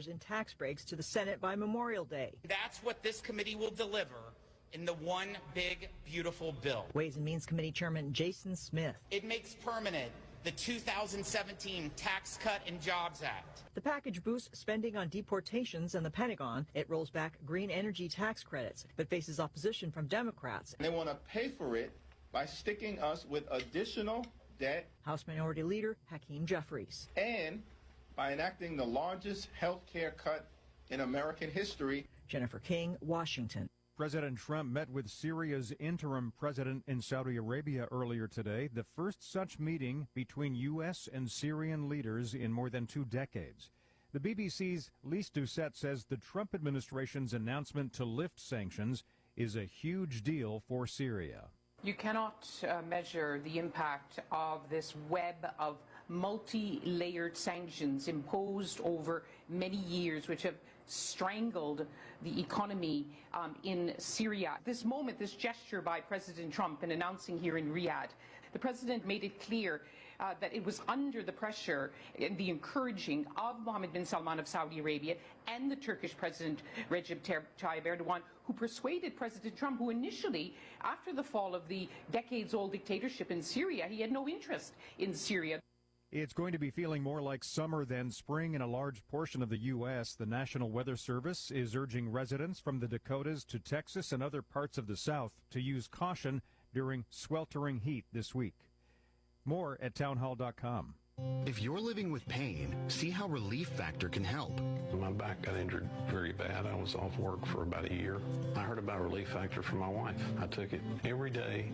in tax breaks to the Senate by Memorial Day. That's what this committee will deliver in the one big, beautiful bill. Ways and Means Committee Chairman Jason Smith. It makes permanent the 2017 Tax Cut and Jobs Act. The package boosts spending on deportations and the Pentagon. It rolls back green energy tax credits, but faces opposition from Democrats. They want to pay for it by sticking us with additional debt. House Minority Leader Hakeem Jeffries. And by enacting the largest health care cut in American history. Jennifer King, Washington. President Trump met with Syria's interim president in Saudi Arabia earlier today, the first such meeting between U.S. and Syrian leaders in more than 2 decades. The BBC's Lise Doucette says the Trump administration's announcement to lift sanctions is a huge deal for Syria. You cannot measure the impact of this web of multi-layered sanctions imposed over many years, which have strangled the economy in Syria. This moment, this gesture by President Trump in announcing here in Riyadh, the president made it clear that it was under the pressure and the encouraging of Mohammed bin Salman of Saudi Arabia and the Turkish President Recep Tayyip Erdogan, who persuaded President Trump, who initially, after the fall of the decades-old dictatorship in Syria, he had no interest in Syria. It's going to be feeling more like summer than spring in a large portion of the U.S. The National Weather Service is urging residents from the Dakotas to Texas and other parts of the South to use caution during sweltering heat this week. More at townhall.com. If you're living with pain, see how Relief Factor can help. My back got injured very bad. I was off work for about a year. I heard about Relief Factor from my wife. I took it every day,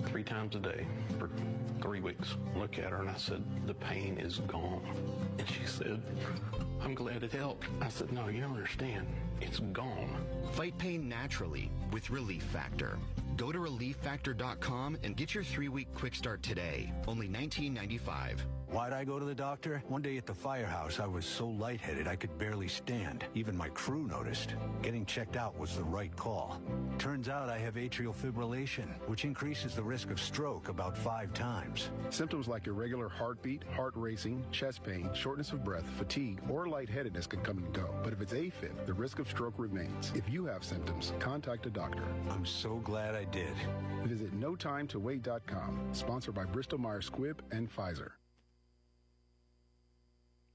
3 times a day for 3 weeks. Look at her and I said, the pain is gone. And she said, I'm glad it helped. I said, no, you don't understand. It's gone. Fight pain naturally with Relief Factor. Go to ReliefFactor.com and get your 3-week quick start today. Only $19.95. Why'd I go to the doctor? One day at the firehouse, I was so lightheaded I could barely stand. Even my crew noticed. Getting checked out was the right call. Turns out I have atrial fibrillation, which increases the risk of stroke about 5 times. Symptoms like irregular heartbeat, heart racing, chest pain, shortness of breath, fatigue, or lightheadedness can come and go. But if it's AFib, the risk of stroke remains. If you have symptoms, contact a doctor. I'm so glad I did. Visit NoTimeToWait.com, sponsored by Bristol-Myers Squibb and Pfizer.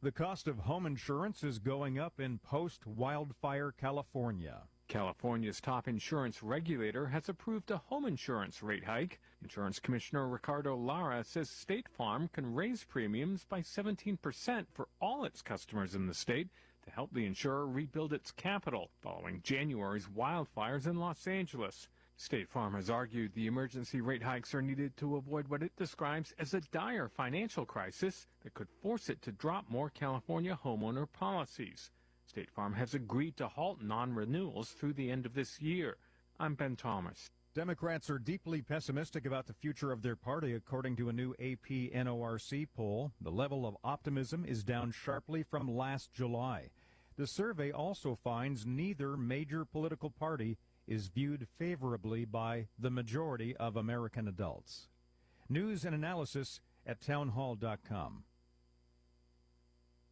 The cost of home insurance is going up in post-wildfire California. California's top insurance regulator has approved a home insurance rate hike. Insurance Commissioner Ricardo Lara says State Farm can raise premiums by 17% for all its customers in the state to help the insurer rebuild its capital following January's wildfires in Los Angeles. State Farm has argued the emergency rate hikes are needed to avoid what it describes as a dire financial crisis that could force it to drop more California homeowner policies. State Farm has agreed to halt non-renewals through the end of this year. I'm Ben Thomas. Democrats are deeply pessimistic about the future of their party, according to a new AP NORC poll. The level of optimism is down sharply from last July. The survey also finds neither major political party is viewed favorably by the majority of American adults. News and analysis at townhall.com.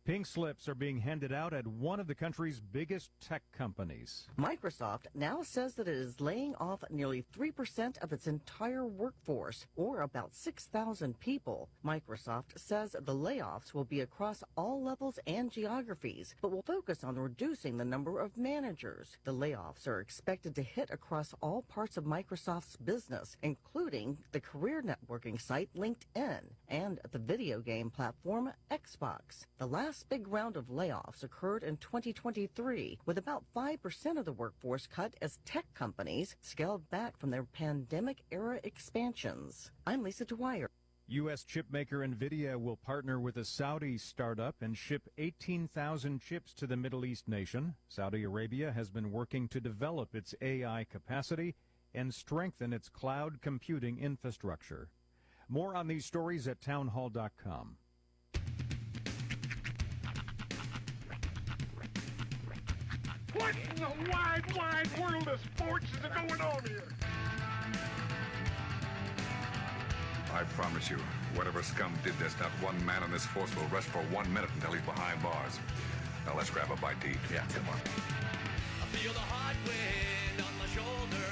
Pink slips are being handed out at one of the country's biggest tech companies. Microsoft now says that it is laying off nearly 3% of its entire workforce, or about 6,000 people. Microsoft says the layoffs will be across all levels and geographies, but will focus on reducing the number of managers. The layoffs are expected to hit across all parts of Microsoft's business, including the career networking site LinkedIn and the video game platform Xbox. The last big round of layoffs occurred in 2023, with about 5% of the workforce cut as tech companies scaled back from their pandemic-era expansions. I'm Lisa Dwyer. U.S. chipmaker NVIDIA will partner with a Saudi startup and ship 18,000 chips to the Middle East nation. Saudi Arabia has been working to develop its AI capacity and strengthen its cloud computing infrastructure. More on these stories at townhall.com. What in the wide world of sports is going on here? I promise you, whatever scum did this, not one man in this force will rest for 1 minute until he's behind bars. Now let's grab a bite to eat. Yeah, come on. I feel the hot wind on my shoulder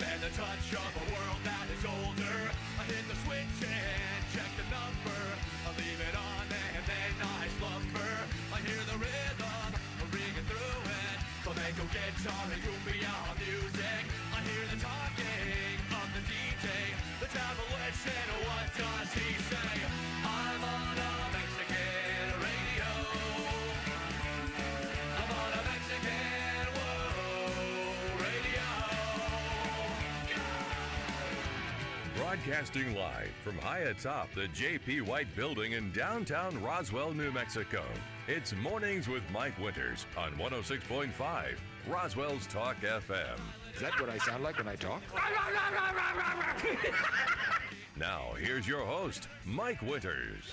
and the touch of a world that is older. I hit the switch and check the number. I leave it on and then I slumber. I hear the rhythm ringing through it. Flamenco guitar and cumbia music. I hear the talking of the DJ. The travel and what does he say? I'm on a Mexican radio. I'm on a Mexican radio. Broadcasting live from high atop the J.P. White Building in downtown Roswell, New Mexico. It's Mornings with Mike Winters on 106.5 Roswell's Talk FM. Is that what I sound like when I talk? Now, here's your host, Mike Winters.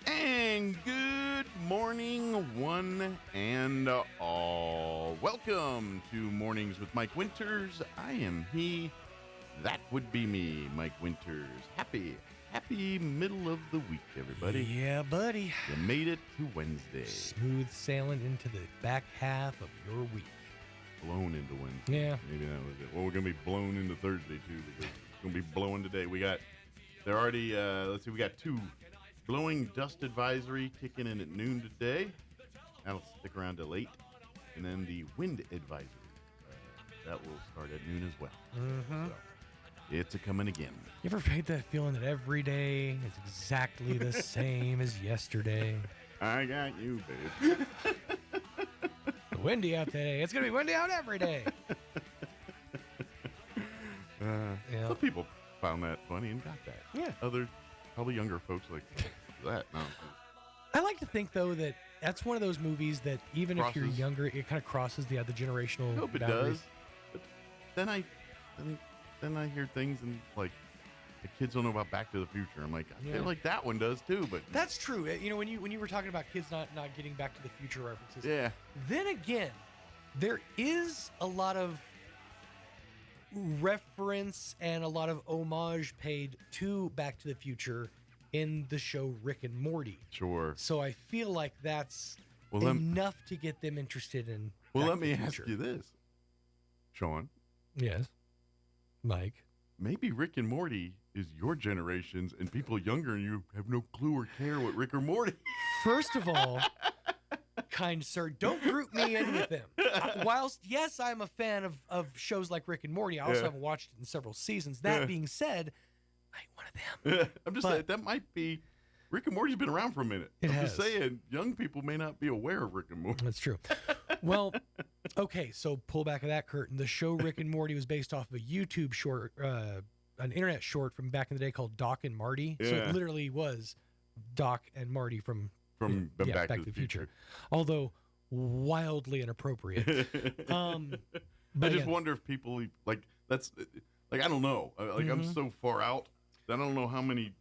And good morning, one and all. Welcome to Mornings with Mike Winters. I am he. That would be me, Mike Winters. Happy middle of the week, everybody. Yeah, buddy. You made it to Wednesday. Smooth sailing into the back half of your week. Blown into Wednesday. Yeah. Maybe that was it. Well, we're going to be blown into Thursday, too, because it's going to be blowing today. We got two blowing dust advisory kicking in at noon today. That'll stick around till 8. And then the wind advisory. That will start at noon as well. Mm-hmm. So, it's a-coming again. You ever had that feeling that every day is exactly the same as yesterday? I got you, babe. Windy out today. It's going to be windy out every day. Yeah. Some people found that funny and got that. Yeah. Other, probably younger folks like that. No. I like to think, though, that that's one of those movies that even if you're younger, it kind of crosses the generational I hope it boundaries. does. But then I hear things and like the kids don't know about Back to the Future. I'm like, I feel like that one does too. But That's true. You know, when you were talking about kids not getting Back to the Future references. Yeah. Then again, there is a lot of reference and a lot of homage paid to Back to the Future in the show Rick and Morty. Sure. So I feel like that's enough to get them interested in. Well, Back let to the me ask Future. you this, Sean. Yes, Mike. Maybe Rick and Morty is your generation's, and people younger than you have no clue or care what Rick or Morty. First of all, kind sir, don't group me in with them. Whilst, yes, I'm a fan of shows like Rick and Morty, I also haven't watched it in several seasons. That being said, I ain't one of them. I'm just saying, that might be... Rick and Morty's been around for a minute. It I'm has. just saying, young people may not be aware of Rick and Morty. That's true. Well, okay, so pull back of that curtain. The show Rick and Morty was based off of a YouTube short, an internet short from back in the day called Doc and Marty. So it literally was Doc and Marty from Back to the Future. Although wildly inappropriate. I just wonder if people like that's like I don't know. Like I'm so far out that I don't know how many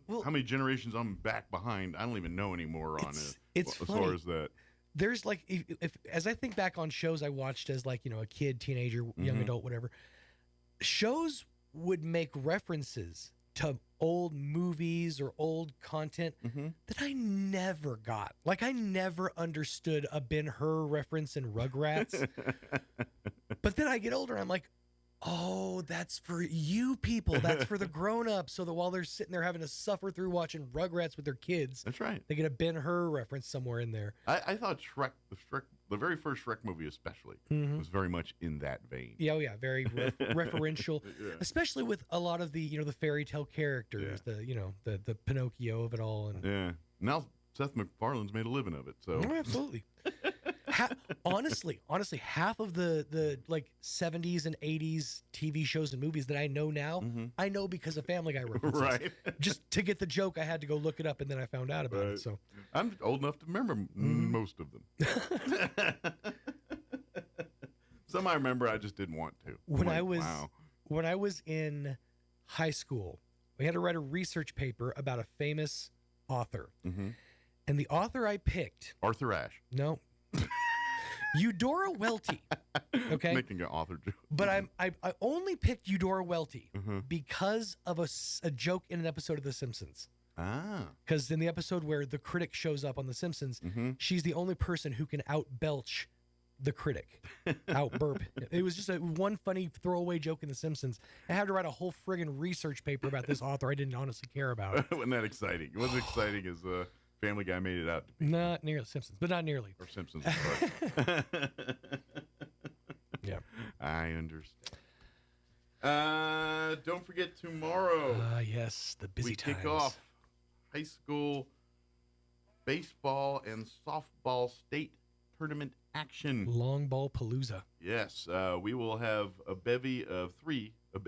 generations I'm back behind. I don't even know anymore on it. It's as funny. far as that. There's like if as I think back on shows I watched as like, you know, a kid, teenager, young adult, whatever, shows would make references to old movies or old content that I never got. Like I never understood a Ben-Hur reference in Rugrats. But then I get older, I'm like, oh, that's for you people. That's for the grown-ups. So that while they're sitting there having to suffer through watching Rugrats with their kids, that's right, they get a Ben-Hur reference somewhere in there. I thought the very first Shrek movie especially, was very much in that vein. Yeah, oh yeah, very referential, especially with a lot of the, you know, the fairy tale characters, the, you know, the Pinocchio of it all. And now Seth MacFarlane's made a living of it. So absolutely. Honestly, half of the like 70s and 80s TV shows and movies that I know now, I know because of Family Guy references. Right. Just to get the joke, I had to go look it up, and then I found out about it. So I'm old enough to remember most of them. Some I remember, I just didn't want to. When I was in high school, we had to write a research paper about a famous author, and the author I picked, Arthur Ashe. No. Eudora Welty. Okay. Making an author joke. But I only picked Eudora Welty because of a joke in an episode of The Simpsons. Because in the episode where the critic shows up on The Simpsons, she's the only person who can out-belch the critic, out-burp. It was just one funny throwaway joke in The Simpsons. I had to write a whole friggin' research paper about this author I didn't honestly care about. Wasn't that exciting? It wasn't exciting as Family Guy made it out to be. Not nearly Simpsons, but not nearly. Or Simpsons. Yeah. I understand. Don't forget tomorrow. Yes, the busy times. We kick off high school baseball and softball state tournament action. Long ball palooza. Yes, we will have a bevy of three. We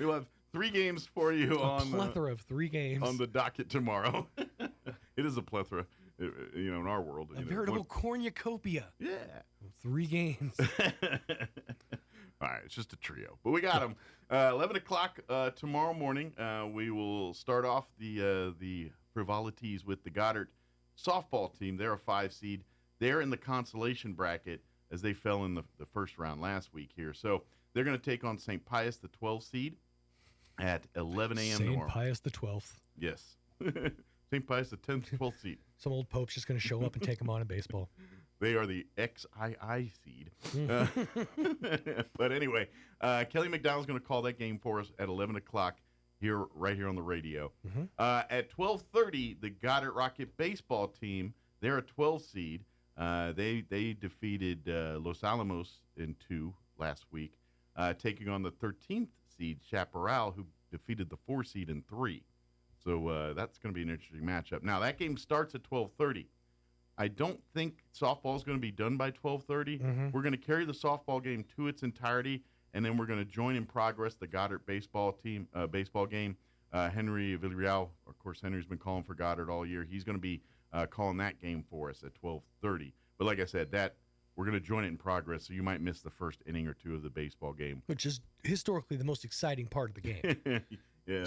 will have 3 games for you a plethora of 3 games on the docket tomorrow. It is a plethora, in our world. A veritable cornucopia. Yeah. 3 games. All right, it's just a trio, but we got them. 11 o'clock tomorrow morning. We will start off the frivolities with the Goddard softball team. They're a 5 seed. They're in the consolation bracket as they fell in the first round last week here. So they're going to take on St. Pius, the 12 seed, at 11 a.m. tomorrow. St. Pius the 12th. Yes. St. Pius, the 10th, 12th seed. Some old pope's just going to show up and take them on in baseball. They are the XII seed. But anyway, Kelly McDowell's going to call that game for us at 11 o'clock right here on the radio. At 12:30, the Goddard Rocket baseball team, they're a 12 seed. They defeated Los Alamos in 2 last week, taking on the 13th seed Chaparral, who defeated the 4 seed in 3. So that's going to be an interesting matchup. Now, that game starts at 12:30. I don't think softball is going to be done by 12:30. We're going to carry the softball game to its entirety, and then we're going to join in progress the Goddard baseball game. Henry Villarreal, of course, Henry's been calling for Goddard all year. He's going to be calling that game for us at 12:30. But like I said, we're going to join it in progress, so you might miss the first inning or 2 of the baseball game. Which is historically the most exciting part of the game. Yeah,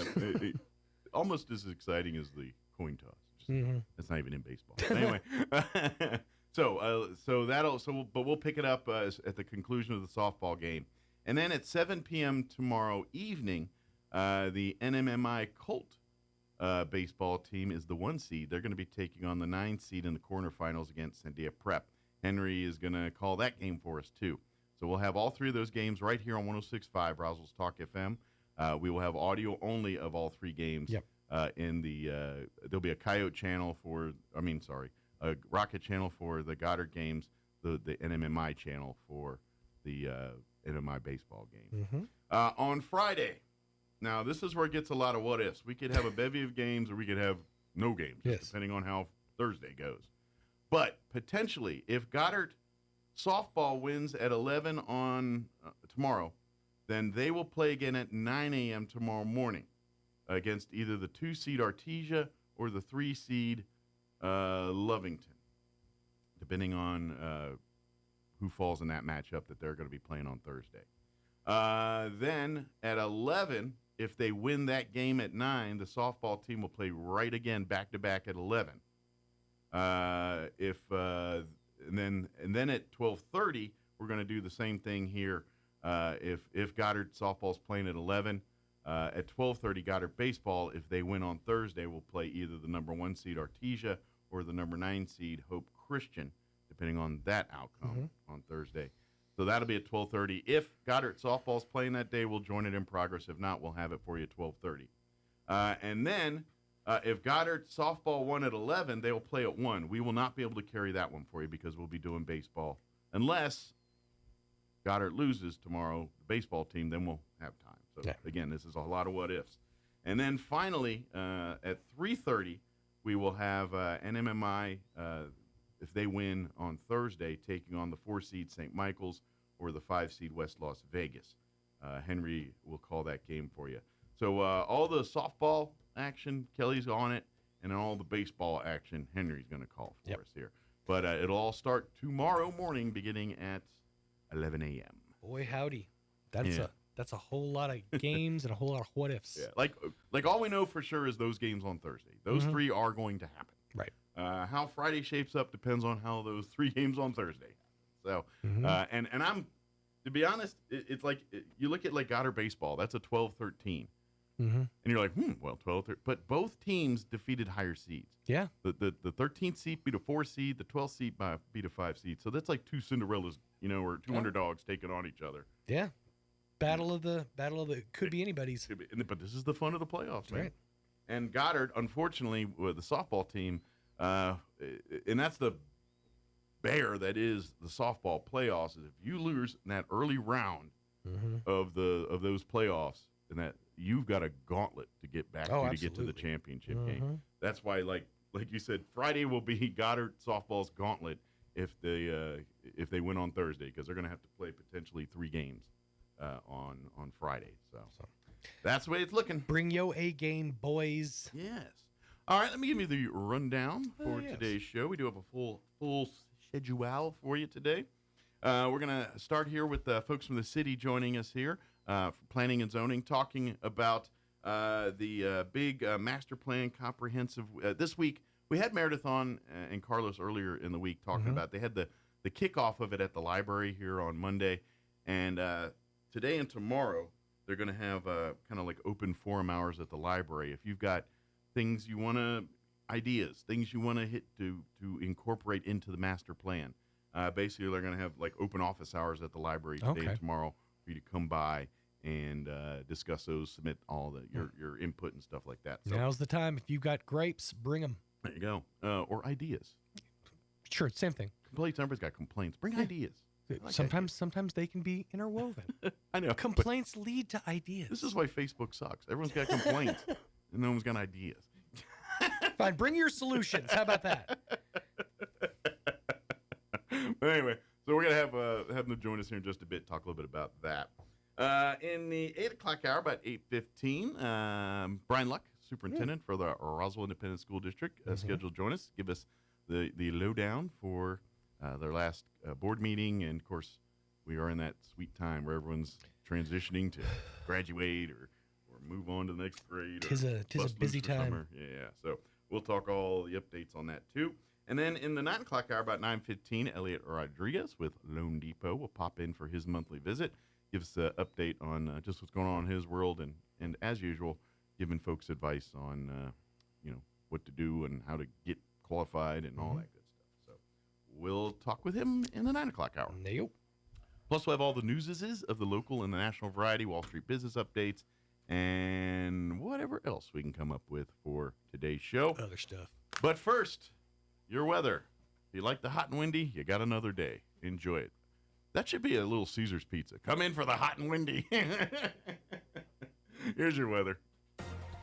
almost as exciting as the coin toss. It's not even in baseball. Anyway, but we'll pick it up at the conclusion of the softball game. And then at 7 p.m. tomorrow evening, the NMMI Colt baseball team is the 1 seed. They're going to be taking on the 9 seed in the quarterfinals against Sandia Prep. Henry is going to call that game for us, too. So we'll have all 3 of those games right here on 106.5 Roswell's Talk FM. We will have audio only of all 3 games. Yep. There'll be a Coyote channel a Rocket channel for the Goddard games, the NMMI channel for the NMI baseball game. On Friday, now this is where it gets a lot of what ifs. We could have a bevy of games or we could have no games, depending on how Thursday goes. But potentially, if Goddard softball wins at 11 on tomorrow, then they will play again at 9 a.m. tomorrow morning against either the 2 seed Artesia or the 3 seed Lovington, depending on who falls in that matchup that they're going to be playing on Thursday. Then at 11, if they win that game at 9, the softball team will play right again back-to-back at 11. And then at 12:30, we're going to do the same thing here. If Goddard softball's playing at 11, at 12:30, Goddard baseball, if they win on Thursday, will play either the number 1 seed Artesia or the number 9 seed Hope Christian, depending on that outcome on Thursday. So that'll be at 12:30. If Goddard softball's playing that day, we'll join it in progress. If not, we'll have it for you at 12:30. And then if Goddard softball won at 11, they will play at 1. We will not be able to carry that one for you because we'll be doing baseball. Unless Goddard loses tomorrow, the baseball team, then we'll have time. So, again, this is a lot of what-ifs. And then finally, at 3:30, we will have NMMI, if they win on Thursday, taking on the 4 seed St. Michael's or the 5 seed West Las Vegas. Henry will call that game for you. So all the softball action, Kelly's on it, and then all the baseball action, Henry's going to call for us here. But it'll all start tomorrow morning beginning at 11 a.m. Boy, howdy. That's a whole lot of games and a whole lot of what-ifs. Yeah, like all we know for sure is those games on Thursday. Those 3 are going to happen. Right. How Friday shapes up depends on how those 3 games on Thursday happen. So, and I'm, to be honest, it's like, you look at like Goddard baseball, that's a 12-13. And you're like, well, 12, 13. But both teams defeated higher seeds. Yeah. The 13th seed beat a 4 seed. The 12th seed beat a 5 seed. So that's like two Cinderellas, or two underdogs taking on each other. Yeah. Battle of the could be anybody's. But this is the fun of the playoffs, man. Right. And Goddard, unfortunately, with the softball team, and that's the bear that is the softball playoffs, is if you lose in that early round of those playoffs, and that you've got a gauntlet to get back to get to the championship game. That's why, like you said, Friday will be Goddard softball's gauntlet if they win on Thursday, because they're going to have to play potentially 3 games on Friday. So that's the way it's looking. Bring yo A game, boys. Yes. All right, let me give you the rundown for today's show. We do have a full schedule for you today. We're going to start here with folks from the city joining us here for planning and zoning, talking about the big master plan comprehensive. This week, we had Meredith on and Carlos earlier in the week talking about, they had the kickoff of it at the library here on Monday. And today and tomorrow, they're going to have kind of like open forum hours at the library. If you've got things you want to, ideas, things you want to hit to incorporate into the master plan, basically they're going to have like open office hours at the library today and tomorrow for you to come by and discuss those, submit all your input and stuff like that. So, now's the time. If you've got grapes, bring them. There you go. Or ideas. Sure, same thing. Complaints. Everybody's got complaints. Bring ideas. Like sometimes they can be interwoven. I know. Complaints lead to ideas. This is why Facebook sucks. Everyone's got complaints, and no one's got ideas. Fine, bring your solutions. How about that? But anyway, so we're gonna have them join us here in just a bit. Talk a little bit about that. In the 8 o'clock hour, about 8:15, Brian Luck, superintendent for the Roswell Independent School District, scheduled to join us, give us the lowdown for their last board meeting. And, of course, we are in that sweet time where everyone's transitioning to graduate or move on to the next grade. Tis a busy time. Summer. Yeah, so we'll talk all the updates on that, too. And then in the 9 o'clock hour, about 9:15, Elliot Rodriguez with Loan Depot will pop in for his monthly visit, give us an update on just what's going on in his world, and as usual, giving folks advice on, what to do and how to get qualified and all that good stuff. So we'll talk with him in the 9 o'clock hour. Nope. Plus, we'll have all the newses of the local and the national variety, Wall Street business updates, and whatever else we can come up with for today's show. Other stuff. But first, your weather. If you like the hot and windy, you got another day. Enjoy it. That should be a Little Caesars pizza. Come in for the hot and windy. Here's your weather.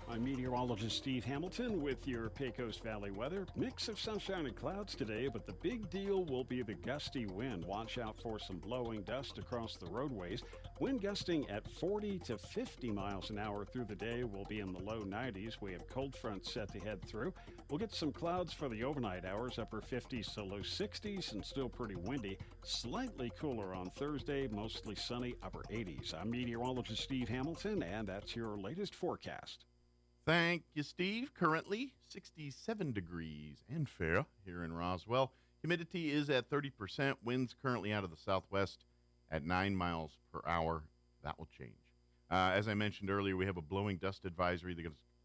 I'm meteorologist Steve Hamilton with your Pecos Valley weather. Mix of sunshine and clouds today, but the big deal will be the gusty wind. Watch out for some blowing dust across the roadways. Wind gusting at 40 to 50 miles an hour through the day. We'll be in the low 90s. We have cold fronts set to head through. We'll get some clouds for the overnight hours, upper 50s to low 60s, and still pretty windy. Slightly cooler on Thursday, mostly sunny, upper 80s. I'm meteorologist Steve Hamilton, and that's your latest forecast. Thank you, Steve. Currently 67 degrees and fair here in Roswell. Humidity is at 30%. Winds currently out of the southwest at 9 miles per hour. That will change. As I mentioned earlier, we have a blowing dust advisory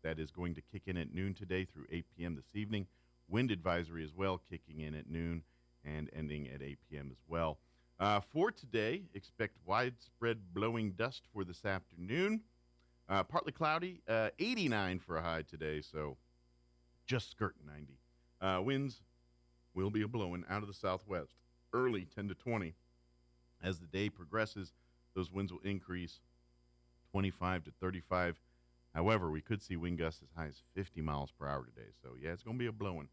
that is going to kick in at noon today through 8 p.m. this evening. Wind advisory as well, kicking in at noon and ending at 8 p.m. as well. For today, expect widespread blowing dust for this afternoon. Partly cloudy, 89 for a high today, so just skirting 90. Winds will be blowing out of the southwest, early 10 to 20. As the day progresses, those winds will increase 25 to 35. However, we could see wind gusts as high as 50 miles per hour today, so yeah, it's going to be a blowing.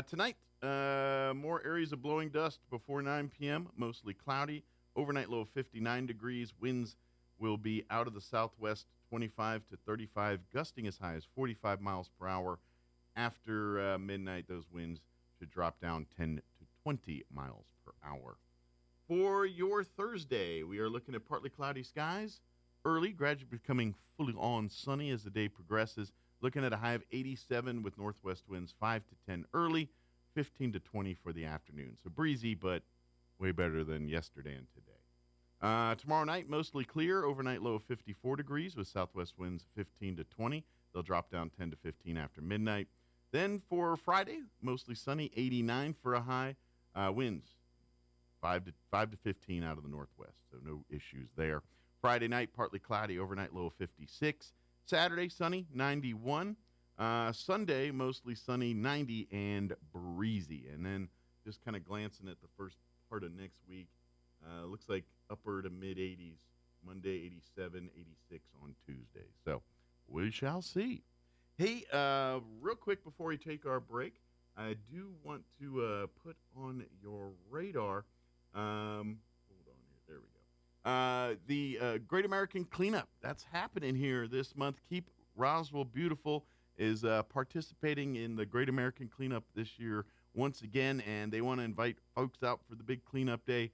Tonight, more areas of blowing dust before 9 p.m., mostly cloudy. Overnight low of 59 degrees. Winds will be out of the southwest, 25 to 35, gusting as high as 45 miles per hour. After midnight, those winds should drop down 10 to 20 miles per hour. For your Thursday, we are looking at partly cloudy skies. Early, gradually becoming fully on sunny as the day progresses. Looking at a high of 87 with northwest winds 5 to 10 early, 15 to 20 for the afternoon. So breezy, but way better than yesterday and today. Tomorrow night, mostly clear. Overnight low of 54 degrees with southwest winds 15 to 20. They'll drop down 10 to 15 after midnight. Then for Friday, mostly sunny, 89 for a high. Winds 5 to 15 out of the northwest, so no issues there. Friday night, partly cloudy. Overnight low of 56. Saturday, sunny, 91. Sunday, mostly sunny, 90 and breezy. And then just kind of glancing at the first part of next week, looks like upper to mid 80s. Monday, 87, 86 on Tuesday. So we shall see. Hey, real quick before we take our break, I do want to put on your radar. Hold on here. There we go. The Great American Cleanup. That's happening here this month. Keep Roswell Beautiful is participating in the Great American Cleanup this year once again, and they want to invite folks out for the big cleanup day.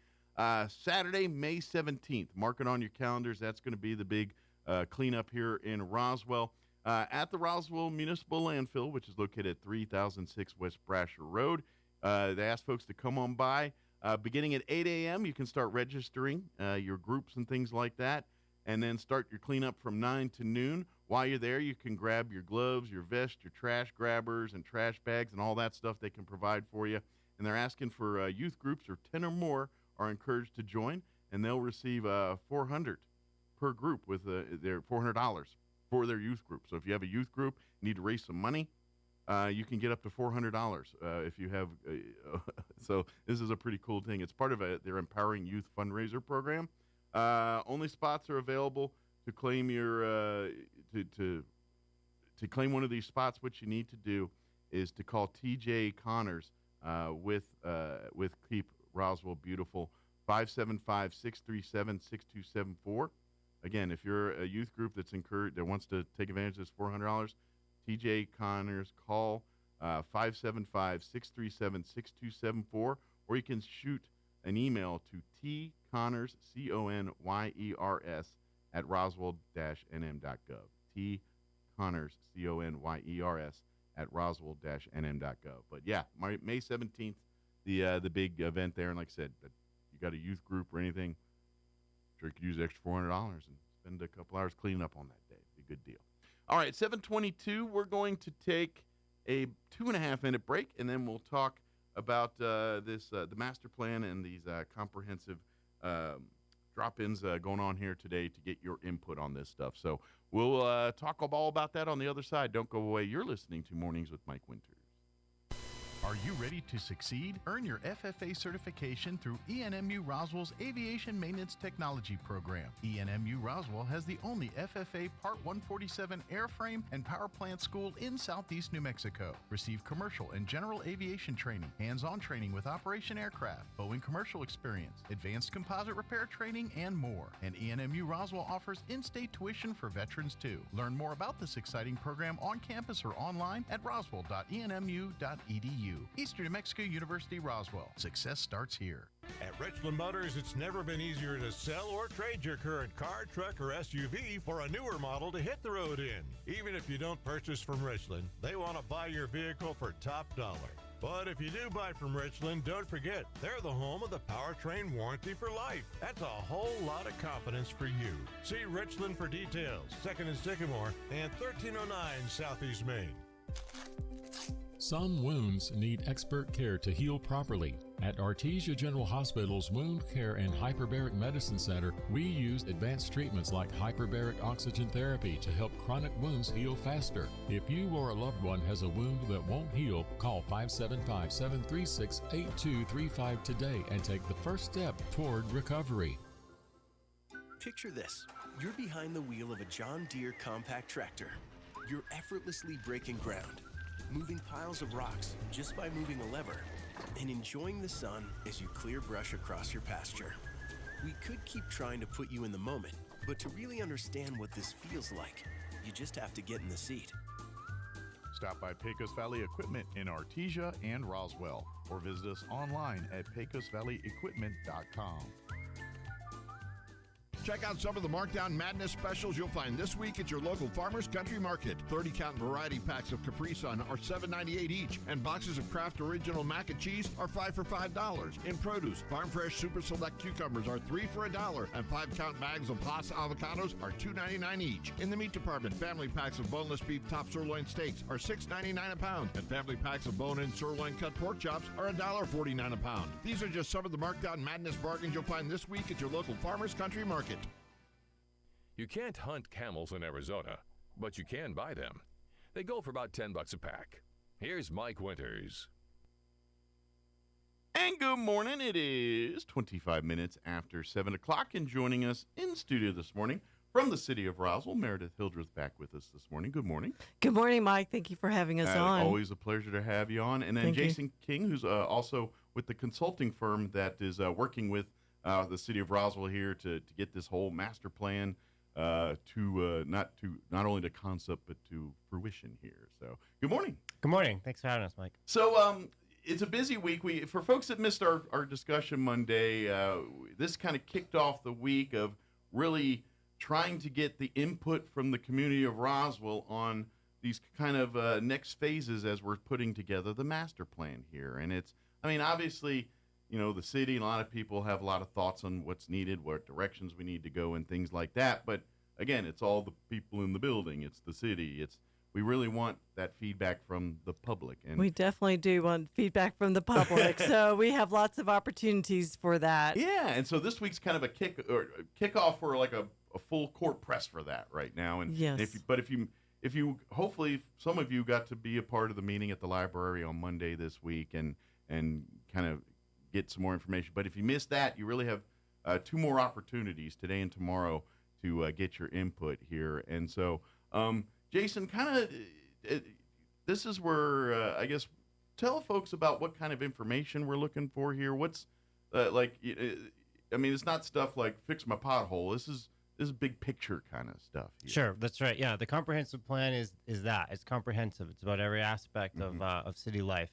Saturday, May 17th. Mark it on your calendars. That's going to be the big cleanup here in Roswell. At the Roswell Municipal Landfill, which is located at 3006 West Brasher Road. They asked folks to come on by. Beginning at 8 a.m., you can start registering your groups and things like that, and then start your cleanup from 9 to noon. While you're there, you can grab your gloves, your vest, your trash grabbers, and trash bags, and all that stuff they can provide for you. And they're asking for youth groups, or 10 or more are encouraged to join, and they'll receive $400 per group with their $400 for their youth group. So if you have a youth group, you need to raise some money, you can get up to $400 if you have. So this is a pretty cool thing. It's part of their Empowering Youth fundraiser program. Only spots are available to claim your to claim one of these spots. What you need to do is to call TJ Connors with Keep Roswell Beautiful, 575-637-6274. Again, if you're a youth group that wants to take advantage of this $400, TJ Connors, call 575-637-6274, or you can shoot an email to tconnors, CONYERS, at roswell-nm.gov. tconnors, CONYERS, at roswell-nm.gov. But yeah, May 17th, the big event there. And like I said, you got a youth group or anything, sure you could use the extra $400 and spend a couple hours cleaning up on that day. Be a good deal. All right, 7:22, we're going to take a 2.5-minute break, and then we'll talk about the master plan and these comprehensive drop-ins going on here today to get your input on this stuff. So we'll talk all about that on the other side. Don't go away. You're listening to Mornings with Mike Winters. Are you ready to succeed? Earn your FFA certification through ENMU Roswell's Aviation Maintenance Technology Program. ENMU Roswell has the only FFA Part 147 airframe and power plant school in southeast New Mexico. Receive commercial and general aviation training, hands-on training with Operation Aircraft, Boeing commercial experience, advanced composite repair training, and more. And ENMU Roswell offers in-state tuition for veterans too. Learn more about this exciting program on campus or online at roswell.enmu.edu. Eastern New Mexico University, Roswell. Success starts here. At Richland Motors, it's never been easier to sell or trade your current car, truck, or SUV for a newer model to hit the road in. Even if you don't purchase from Richland, they want to buy your vehicle for top dollar. But if you do buy from Richland, don't forget, they're the home of the powertrain warranty for life. That's a whole lot of confidence for you. See Richland for details. 2nd and Sycamore and 1309 Southeast Main. Some wounds need expert care to heal properly. At Artesia General Hospital's Wound Care and Hyperbaric Medicine Center, we use advanced treatments like hyperbaric oxygen therapy to help chronic wounds heal faster. If you or a loved one has a wound that won't heal, call 575-736-8235 today and take the first step toward recovery. Picture this. You're behind the wheel of a John Deere compact tractor. You're effortlessly breaking ground, moving piles of rocks just by moving a lever, and enjoying the sun as you clear brush across your pasture. We could keep trying to put you in the moment, but to really understand what this feels like, you just have to get in the seat. Stop by Pecos Valley Equipment in Artesia and Roswell, or visit us online at pecosvalleyequipment.com. Check out some of the Markdown Madness specials you'll find this week at your local Farmers Country Market. 30-count variety packs of Capri Sun are $7.98 each, and boxes of Kraft Original Mac and Cheese are 5 for $5. In produce, Farm Fresh Super Select cucumbers are 3 for $1, and 5-count bags of Haas avocados are $2.99 each. In the meat department, family packs of boneless beef top sirloin steaks are $6.99 a pound, and family packs of bone-in sirloin cut pork chops are $1.49 a pound. These are just some of the Markdown Madness bargains you'll find this week at your local Farmers Country Market. You can't hunt camels in Arizona, but you can buy them. They go for about $10 a pack. Here's Mike Winters. And good morning. It is 25 minutes after 7 o'clock, and joining us in studio this morning from the city of Roswell, Meredith Hildreth back with us this morning. Good morning. Good morning, Mike. Thank you for having us on. Always a pleasure to have you on. And then Jason King, who's also with the consulting firm that is working with the city of Roswell here to get this whole master plan not only to concept but to fruition here. So good morning. Good morning. Thanks for having us, Mike. So it's a busy week. For folks that missed our discussion Monday, this kind of kicked off the week of really trying to get the input from the community of Roswell on these kind of next phases as we're putting together the master plan here. And obviously, the city and a lot of people have a lot of thoughts on what's needed, what directions we need to go, and things like that. But again, it's all the people in the building. It's the city. We really want that feedback from the public. And we definitely do want feedback from the public. So we have lots of opportunities for that. Yeah, and so this week's kind of a kickoff for like a full court press for that right now. And yes. If you hopefully some of you got to be a part of the meeting at the library on Monday this week and kind of get some more information. But if you missed that, you really have 2 more opportunities today and tomorrow to get your input here. And so, Jason, this is where I guess tell folks about what kind of information we're looking for here. What's it's not stuff like fix my pothole. This is big picture kind of stuff here. Sure, that's right. Yeah, the comprehensive plan is that. It's comprehensive. It's about every aspect of city life.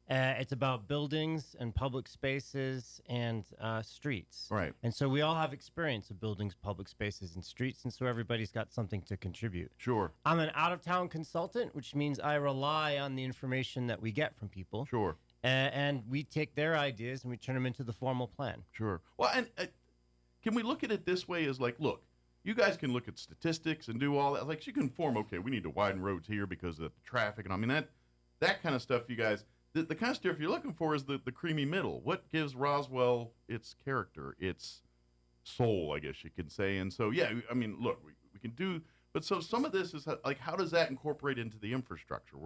It's about buildings and public spaces and streets. Right. And so we all have experience of buildings, public spaces, and streets, and so everybody's got something to contribute. Sure. I'm an out-of-town consultant, which means I rely on the information that we get from people. Sure. And we take their ideas and we turn them into the formal plan. Sure. Well, and can we look at it this way as like, look, you guys can look at statistics and do all that. Like, you can form, okay, we need to widen roads here because of the traffic. And that kind of stuff, you guys... The kind of stuff you're looking for is the creamy middle. What gives Roswell its character, its soul, I guess you could say. And so, yeah, look, we can do, but so some of this is like, how does that incorporate into the infrastructure?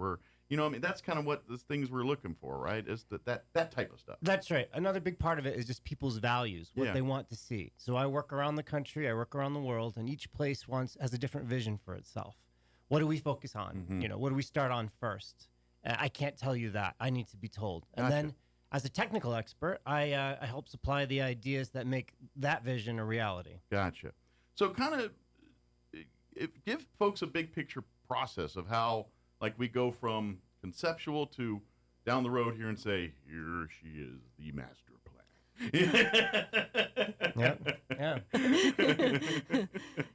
That's kind of what the things we're looking for, right? Is that type of stuff. That's right. Another big part of it is just people's values, what they want to see. So I work around the country, I work around the world, and each place has a different vision for itself. What do we focus on? Mm-hmm. What do we start on first? I can't tell you that. I need to be told. And then, as a technical expert, I help supply the ideas that make that vision a reality. Gotcha. So kind of give folks a big picture process of how, like, we go from conceptual to down the road here and say, here she is, the master plan.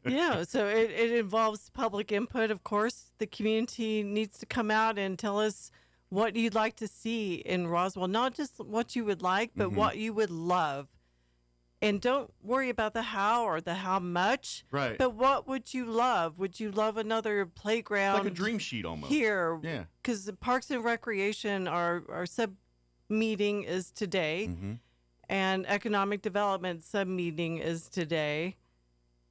Yeah, so it involves public input, of course. The community needs to come out and tell us what you'd like to see in Roswell. Not just what you would like, but what you would love. And don't worry about the how or the how much. Right. But what would you love? Would you love another playground? It's like a dream sheet almost. Here. Yeah. Because the Parks and Recreation, our sub-meeting is today. Mm-hmm. And Economic Development sub-meeting is today.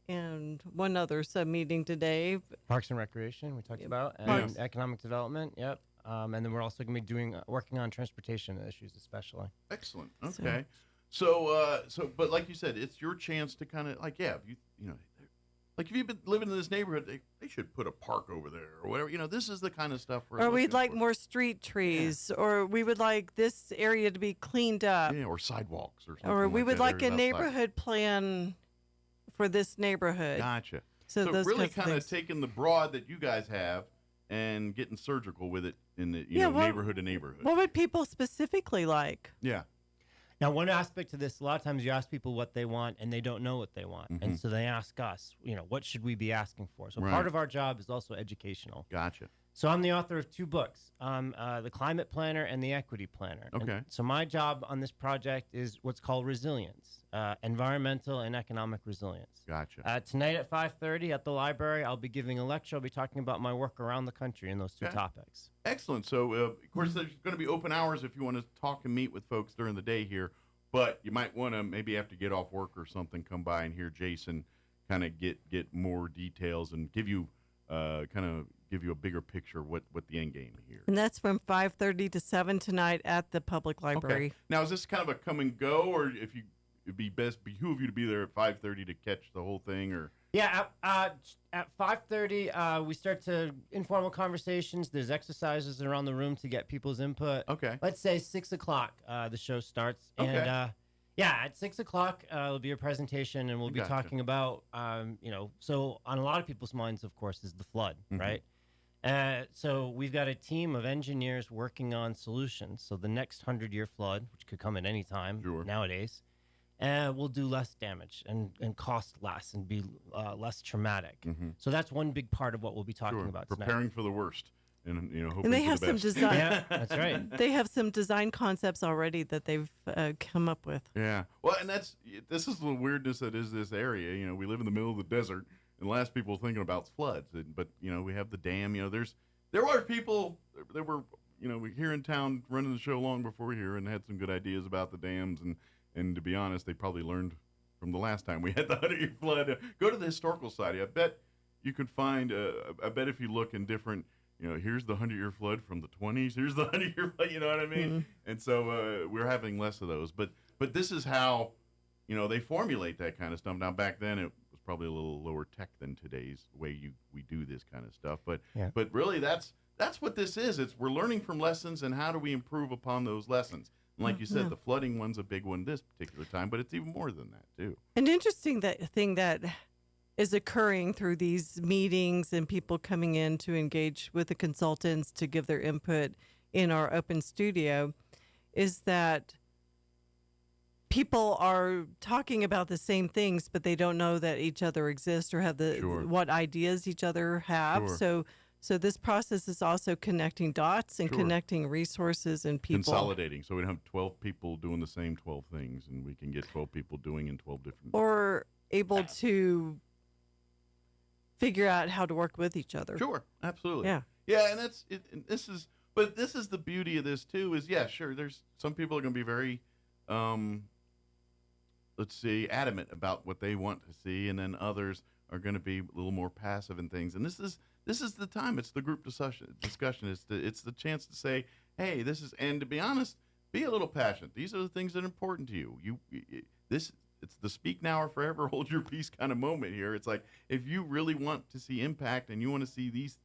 And one other sub-meeting today. Parks and Recreation, we talked about. And Economic Development, yep. And then we're also going to be working on transportation issues especially. Excellent. Okay. So, but like you said, it's your chance to kind of, like, if you've been living in this neighborhood, they should put a park over there or whatever. This is the kind of stuff we're Or we'd like more street trees, or we would like this area to be cleaned up. Yeah, or sidewalks or something. Or we would like a neighborhood plan for this neighborhood. Gotcha. So those really kind of taking the broad that you guys have and getting surgical with it in the neighborhood to neighborhood. What would people specifically like? Yeah. Now, one aspect to this, a lot of times you ask people what they want, and they don't know what they want. Mm-hmm. And so they ask us, what should we be asking for? So Right. part of our job is also educational. Gotcha. So I'm the author of 2 books, The Climate Planner and The Equity Planner. Okay. And so my job on this project is what's called resilience, environmental and economic resilience. Gotcha. Tonight at 5:30 at the library, I'll be giving a lecture. I'll be talking about my work around the country in those 2 topics. Excellent. So, of course, there's going to be open hours if you want to talk and meet with folks during the day here. But you might want to maybe after you get off work or something, come by and hear Jason kind of get more details and give you give you a bigger picture of what the end game here. And that's from 5:30 to 7 tonight at the public library. Okay. Now, is this kind of a come and go, or it'd be best behoove you to be there at 5:30 to catch the whole thing, or? Yeah, at 5:30, we start to informal conversations. There's exercises around the room to get people's input. Okay. Let's say 6 o'clock, the show starts. Okay. And, at 6 o'clock, there'll be a presentation, and we'll be Gotcha. talking about, so on a lot of people's minds, of course, is the flood, Mhm. right? So we've got a team of engineers working on solutions. So the next 100-year flood, which could come at any time nowadays, will do less damage and cost less and be less traumatic. Mhm. So that's one big part of what we'll be talking about tonight. Preparing for the worst and hoping And they for have the some best. design. Yeah, that's right. They have some design concepts already that they've come up with. Yeah. Well, and this is the weirdness that is this area. We live in the middle of the desert, and the last people thinking about floods. But we have the dam. There are people that were here in town running the show long before here and had some good ideas about the dams. And to be honest, they probably learned from the last time we had the 100-year flood. Go to the historical society. I bet you could find. I bet if you look in different. Here's the 100-year flood from the 20s. Here's the 100-year flood. You know what I mean? Mhm. And so we're having less of those. But this is how, they formulate that kind of stuff. Now, back then, it was probably a little lower tech than today's way we do this kind of stuff. But really, that's what this is. We're learning from lessons, and how do we improve upon those lessons? And like you said, Yeah. the flooding one's a big one this particular time, but it's even more than that, too. An interesting thing that is occurring through these meetings and people coming in to engage with the consultants to give their input in our open studio is that people are talking about the same things, but they don't know that each other exists or have what ideas each other have. Sure. So this process is also connecting dots and Sure. connecting resources and people. Consolidating, so we don't have 12 people doing the same 12 things, and we can get 12 people doing in 12 different. Or able to figure out how to work with each other. Sure, absolutely. Yeah. Yeah, and that's it. And this is the beauty of this too. Is sure. There's some people are going to be very, adamant about what they want to see, and then others are going to be a little more passive in things. And this is the time. It's the group discussion. It's the chance to say, hey, and to be honest, be a little passionate. These are the things that are important to you. It's the speak now or forever hold your peace kind of moment here. It's like, if you really want to see impact and you want to see these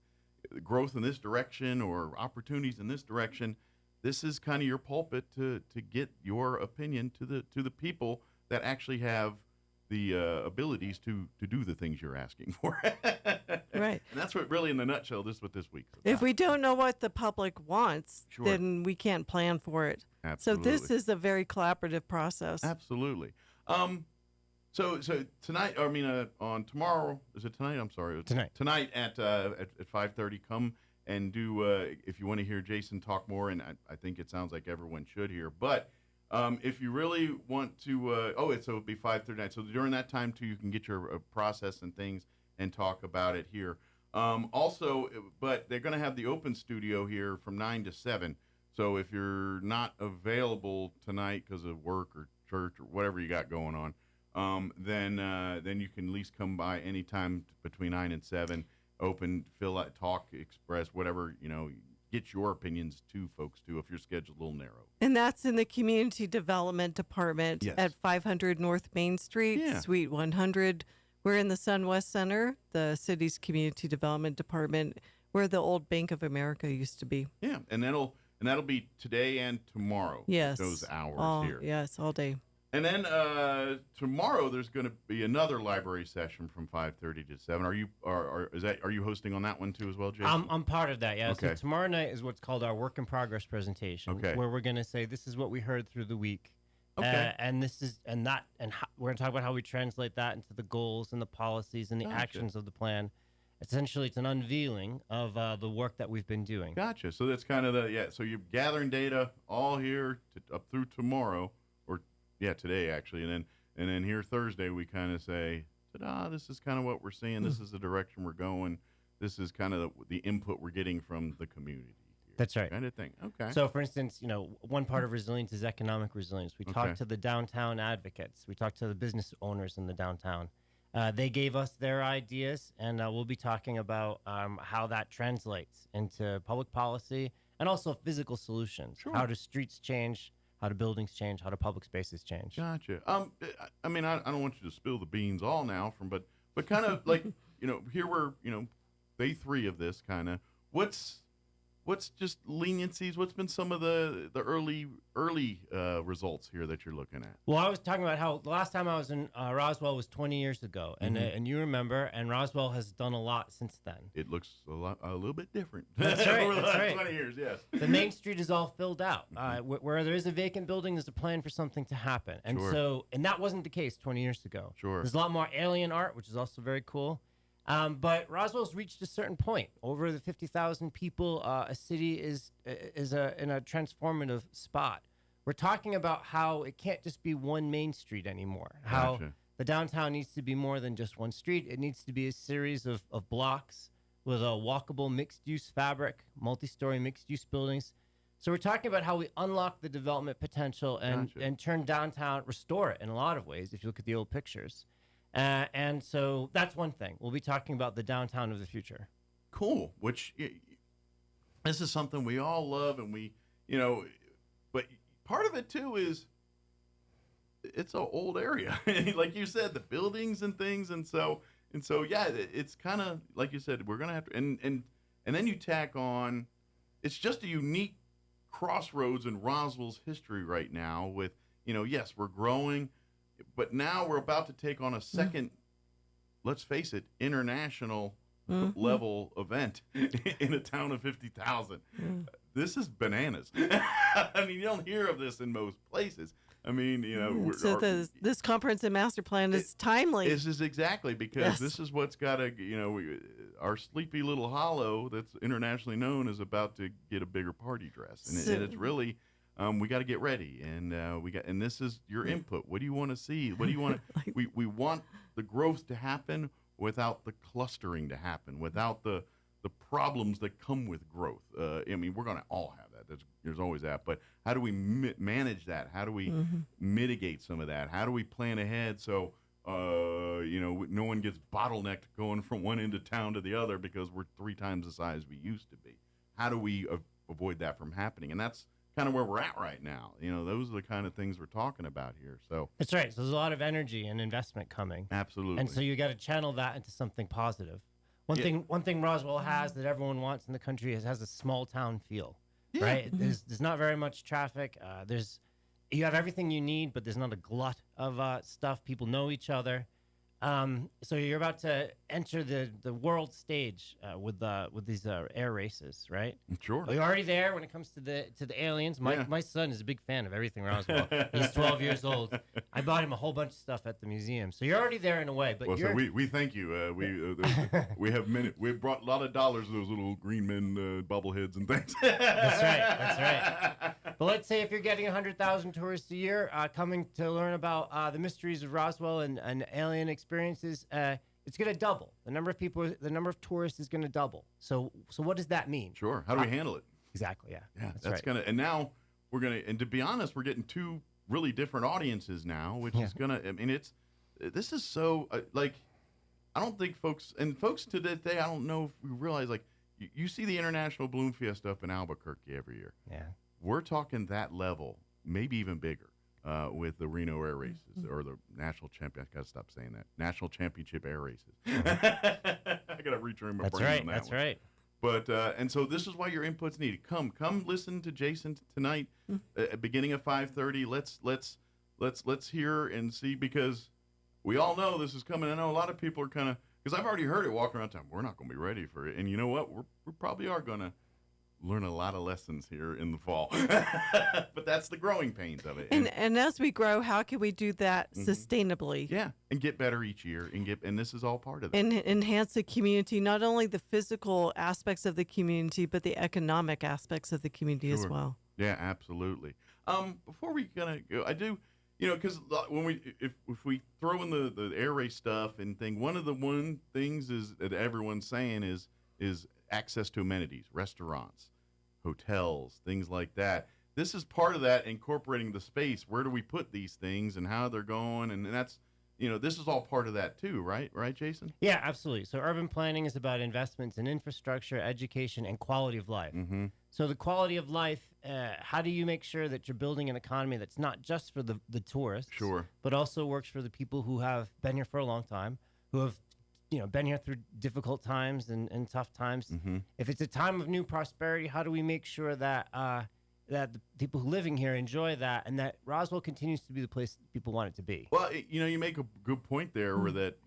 growth in this direction or opportunities in this direction, this is kind of your pulpit to get your opinion to the people that actually have the abilities to do the things you're asking for. Right. And that's what really, in a nutshell, this is what this week's about. If we don't know what the public wants, Sure. then we can't plan for it. Absolutely. So this is a very collaborative process. Absolutely. So tonight, on tomorrow, is it tonight? I'm sorry. Tonight. Tonight at 5:30, come and do, if you want to hear Jason talk more, and I think it sounds like everyone should hear, but if you really want to, it'll be 5:30 night. So during that time, too, you can get your process and things and talk about it here. Also, but they're going to have the open studio here from 9 to 7. So if you're not available tonight because of work or church or whatever you got going on, then you can at least come by anytime between 9 and 7. Open, fill out, talk, express, whatever, get your opinions to folks too if your schedule's a little narrow. And that's in the Community Development Department Yes. at 500 North Main Street, Yeah. Suite 100. We're in the SunWest Center, the city's Community Development Department, where the old Bank of America used to be. Yeah, and that'll be today and tomorrow. Yes. Those hours here. Yes, all day. And then tomorrow there's going to be another library session from 5:30 to 7. Are you hosting on that one too as well, Jason? I'm part of that, yeah. Okay. So tomorrow night is what's called our work in progress presentation, Okay. where we're going to say this is what we heard through the week. Okay. And this is we're going to talk about how we translate that into the goals and the policies and the actions of the plan. Essentially, it's an unveiling of the work that we've been doing. Gotcha. So that's kind of so you're gathering data all here up through tomorrow, or today actually, and then here Thursday we kind of say, ta-da, this is kind of what we're seeing. This is the direction we're going. This is kind of the input we're getting from the community. That's right. Kind of thing. Okay. So, for instance, one part of resilience is economic resilience. We talked to the downtown advocates. We talked to the business owners in the downtown. They gave us their ideas, and we'll be talking about how that translates into public policy and also physical solutions. Sure. How do streets change? How do buildings change? How do public spaces change? Gotcha. I mean, I don't want you to spill the beans all now but kind of like, here we're, day 3 of this kind of, what's just leniencies? What's been some of the early results here that you're looking at? Well, I was talking about how the last time I was in Roswell was 20 years ago, and you remember, and Roswell has done a lot since then. It looks a little bit different. That's right. Over the last right. 20 years, yes. The main street is all filled out. Where there is a vacant building, there's a plan for something to happen, and and that wasn't the case 20 years ago. Sure. There's a lot more alien art, which is also very cool. But Roswell's reached a certain point. Over the 50,000 people, a city is in a transformative spot. We're talking about how it can't just be one main street anymore. How the downtown needs to be more than just one street. It needs to be a series of blocks with a walkable mixed-use fabric, multi-story mixed-use buildings. So we're talking about how we unlock the development potential and turn downtown, restore it in a lot of ways, if you look at the old pictures. And so that's one thing. We'll be talking about the downtown of the future. Cool. Which this is something we all love, and we, but part of it too is it's an old area, like you said, the buildings and things, and so yeah, it's kind of like you said, we're gonna have to, and then you tack on, it's just a unique crossroads in Roswell's history right now. With yes, we're growing. But now we're about to take on a second, let's face it, international level event in a town of 50,000. This is bananas. I mean, you don't hear of this in most places. I mean, this comprehensive master plan is timely. This is exactly because this is what's got to, our sleepy little hollow that's internationally known is about to get a bigger party dress. And it's really... we got to get ready, and and this is your input. What do you want to see? What do you want to? we want the growth to happen without the clustering to happen, without the problems that come with growth. I mean, we're going to all have that. There's always that. But how do we manage that? How do we mitigate some of that? How do we plan ahead so no one gets bottlenecked going from one end of town to the other because we're 3 times the size we used to be? How do we avoid that from happening? And that's kind of where we're at right now. Those are the kind of things we're talking about here. So that's right. So there's a lot of energy and investment coming. Absolutely. And so you got to channel that into something positive. One thing Roswell has that everyone wants in the country has a small town feel, right? There's not very much traffic. You have everything you need, but there's not a glut of stuff. People know each other. So you're about to enter the world stage with these air races, right? Sure. Well, you're already there when it comes to the aliens. My son is a big fan of everything Roswell. He's 12 years old. I bought him a whole bunch of stuff at the museum. So you're already there in a way. But so we thank you. We've brought a lot of dollars to those little green men bobbleheads and things. That's right. But let's say if you're getting 100,000 tourists a year coming to learn about the mysteries of Roswell and alien experiences, it's going to double. The number of tourists is going to double. So what does that mean? Sure. How do we handle it? Exactly. Yeah. That's right. gonna. And now we're gonna. And to be honest, we're getting 2 really different audiences now, which is gonna. I mean, this is so like. I don't think folks to this day, I don't know if we realize, like, you see the International Balloon Fiesta up in Albuquerque every year. Yeah. We're talking that level, maybe even bigger. With the Reno Air Races or the National Champion. I gotta stop saying that. National Championship Air Races. I gotta retrain my brain on that. That's right. But and so this is why your input's needed. Come listen to Jason tonight, beginning at 5:30. Let's hear and see, because we all know this is coming. I know a lot of people are kind of, because I've already heard it walking around town. We're not going to be ready for it, and you know what? We probably are gonna learn a lot of lessons here in the fall. But that's the growing pains of it. And as we grow, how can we do that sustainably? Yeah, and get better each year, and this is all part of it. And enhance the community, not only the physical aspects of the community, but the economic aspects of the community as well. Yeah, absolutely. Before we gonna go, I do, because when if we throw in the air race stuff and thing, one of the things is that everyone's saying is access to amenities, restaurants, hotels, things like that. This is part of that, incorporating the space. Where do we put these things and how they're going? And that's, this is all part of that too, right? Right, Jason? Yeah, absolutely. So urban planning is about investments in infrastructure, education, and quality of life. Mm-hmm. So the quality of life, how do you make sure that you're building an economy that's not just for the tourists, sure, but also works for the people who have been here for a long time, who have been here through difficult times and tough times. Mm-hmm. If it's a time of new prosperity, how do we make sure that that the people who are living here enjoy that, and that Roswell continues to be the place people want it to be? Well, you make a good point there, where that,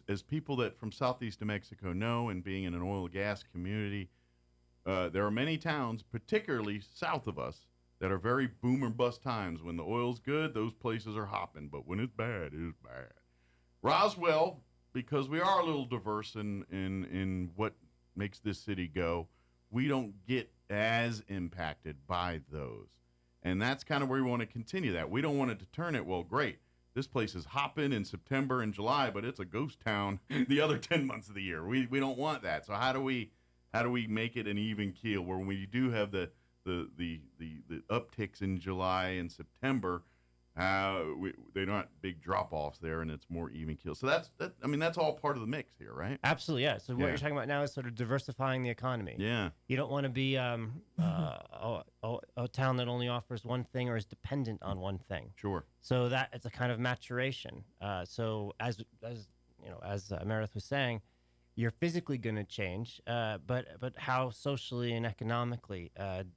as people that from southeast New Mexico know, and being in an oil and gas community, there are many towns, particularly south of us, that are very boom or bust times. When the oil's good, those places are hopping, but when it's bad, it's bad. Roswell, because we are a little diverse in what makes this city go, we don't get as impacted by those. And that's kind of where we want to continue that. We don't want it to turn it, well, great, this place is hopping in September and July, but it's a ghost town the other 10 months of the year. We don't want that. So how do we make it an even keel where when we do have the upticks in July and September, they're not big drop-offs there, and it's more even keel. So that's all part of the mix here, right? Absolutely, yeah. So what you're talking about now is sort of diversifying the economy. Yeah. You don't want to be a town that only offers one thing or is dependent on one thing. Sure. So that it's a kind of maturation. So as Meredith was saying, you're physically going to change, but how socially and economically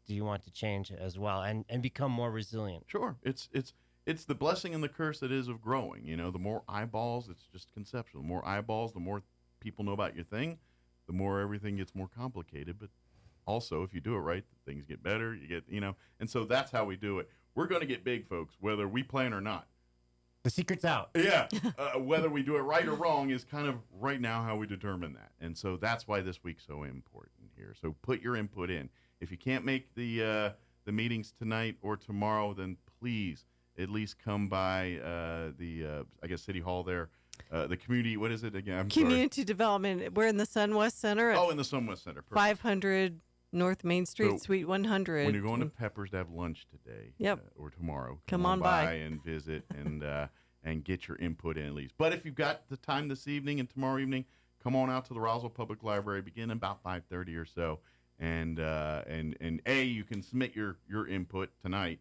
do you want to change as well, and become more resilient? Sure. It's the blessing and the curse that is of growing. The more eyeballs, it's just conceptual. The more eyeballs, the more people know about your thing, the more everything gets more complicated. But also, if you do it right, things get better. You get, and so that's how we do it. We're going to get big, folks, whether we plan or not. The secret's out. Yeah. Whether we do it right or wrong is kind of right now how we determine that. And so that's why this week's so important here. So put your input in. If you can't make the meetings tonight or tomorrow, then please at least come by City Hall there. The community, what is it again? I'm Community Development. We're in the SunWest Center. In the SunWest Center. Perfect. 500 North Main Street, Suite 100. When you're going to Peppers to have lunch today or tomorrow, come on by and visit and get your input in at least. But if you've got the time this evening and tomorrow evening, come on out to the Roswell Public Library. Begin about 5:30 or so, and you can submit your input tonight.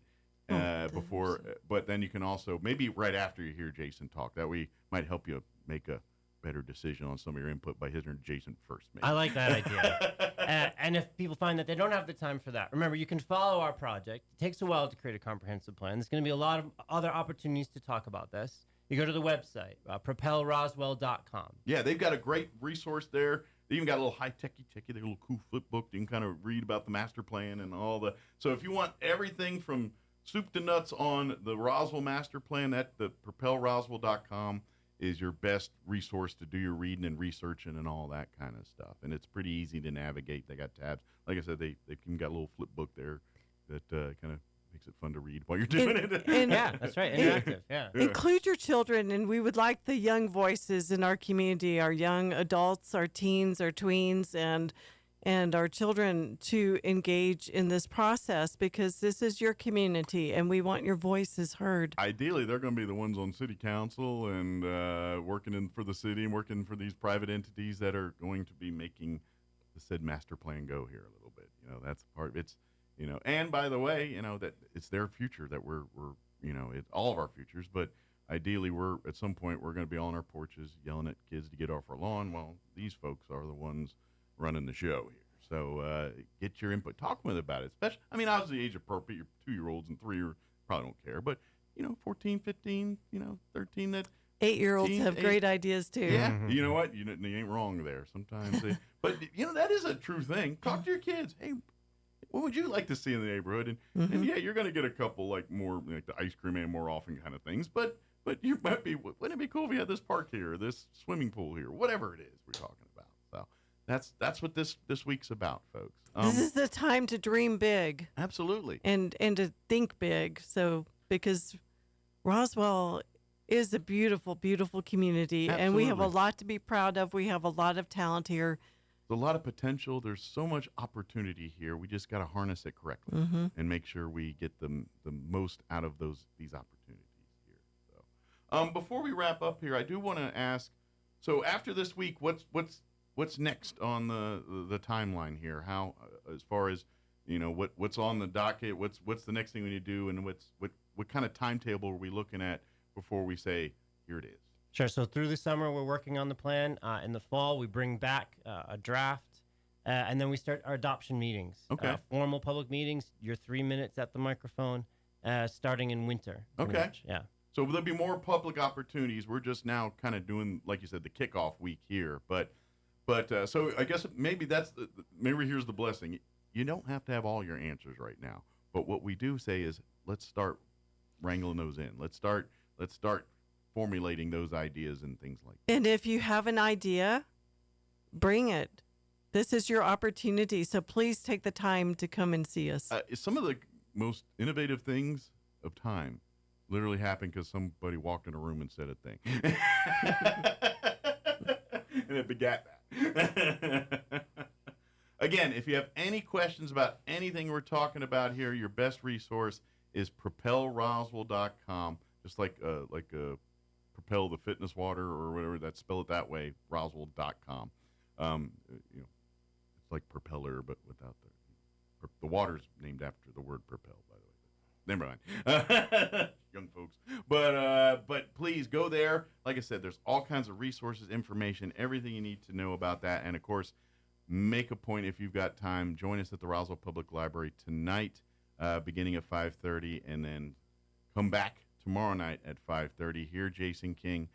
Before, but then you can also maybe right after you hear Jason talk. That way might help you make a better decision on some of your input by hearing Jason first. Maybe. I like that idea. And if people find that they don't have the time for that, remember, you can follow our project. It takes a while to create a comprehensive plan. There's going to be a lot of other opportunities to talk about this. You go to the website, propelroswell.com. Yeah, they've got a great resource there. They even got a little high-techy, a little cool flip book. You can kind of read about the master plan and all the. So if you want everything from soup to nuts on the Roswell Master Plan, the propelroswell.com is your best resource to do your reading and researching and all that kind of stuff. And it's pretty easy to navigate. They got tabs. Like I said, they've even got a little flip book there that kind of makes it fun to read while you're doing it. Yeah, that's right. Interactive, yeah. Include your children, and we would like the young voices in our community, our young adults, our teens, our tweens, and our children to engage in this process, because this is your community and we want your voices heard. Ideally, they're going to be the ones on city council and working for the city and working for these private entities that are going to be making the said master plan go here a little bit. That's part of it's, and by the way, that it's their future that we're it's all of our futures, but ideally at some point we're going to be on our porches yelling at kids to get off our lawn. Well, these folks are the ones running the show here. So get your input. Talk with them about it. Especially, obviously age appropriate. Your 2-year-olds and 3-year probably don't care. But, 14, 15, 13. That 8-year-olds have great ideas too. Yeah. Mm-hmm. You know what? You ain't wrong there. Sometimes but that is a true thing. Talk to your kids. Hey, what would you like to see in the neighborhood? And yeah, you're going to get a couple like more like the ice cream man more often kind of things, but you might be, wouldn't it be cool if you had this park here, this swimming pool here, whatever it is we're talking about. So that's what this week's about, folks. This is the time to dream big. Absolutely. And to think big. So because Roswell is a beautiful, beautiful community, and we have a lot to be proud of. We have a lot of talent here. There's a lot of potential. There's so much opportunity here. We just got to harness it correctly and make sure we get the most out of these opportunities here. So, before we wrap up here, I do want to ask. So after this week, what's next on the timeline here? How as far as what's on the docket? What's the next thing we need to do, and what kind of timetable are we looking at before we say here it is? Sure. So through the summer, we're working on the plan. In the fall, we bring back a draft, and then we start our adoption meetings. Okay. Formal public meetings. You're 3 minutes at the microphone, starting in winter. Okay. Much. Yeah. So there'll be more public opportunities. We're just now kind of doing, like you said, the kickoff week here. But so I guess maybe maybe here's the blessing. You don't have to have all your answers right now. But what we do say is let's start wrangling those in. Let's start formulating those ideas and things like that. And if you have an idea, bring it. This is your opportunity. So please take the time to come and see us. Some of the most innovative things of time literally happened because somebody walked in a room and said a thing. And it begat that. Again, if you have any questions about anything we're talking about here, your best resource is propelroswell.com. Just like Propel the fitness water or whatever, spell it that way, roswell.com. It's like propeller, but without the water's named after the word propel, by the way. Never mind. Young folks. But please go there. Like I said, there's all kinds of resources, information, everything you need to know about that. And of course, make a point if you've got time. Join us at the Roswell Public Library tonight, beginning at 5:30, and then come back tomorrow night at 5:30. Hear Jason King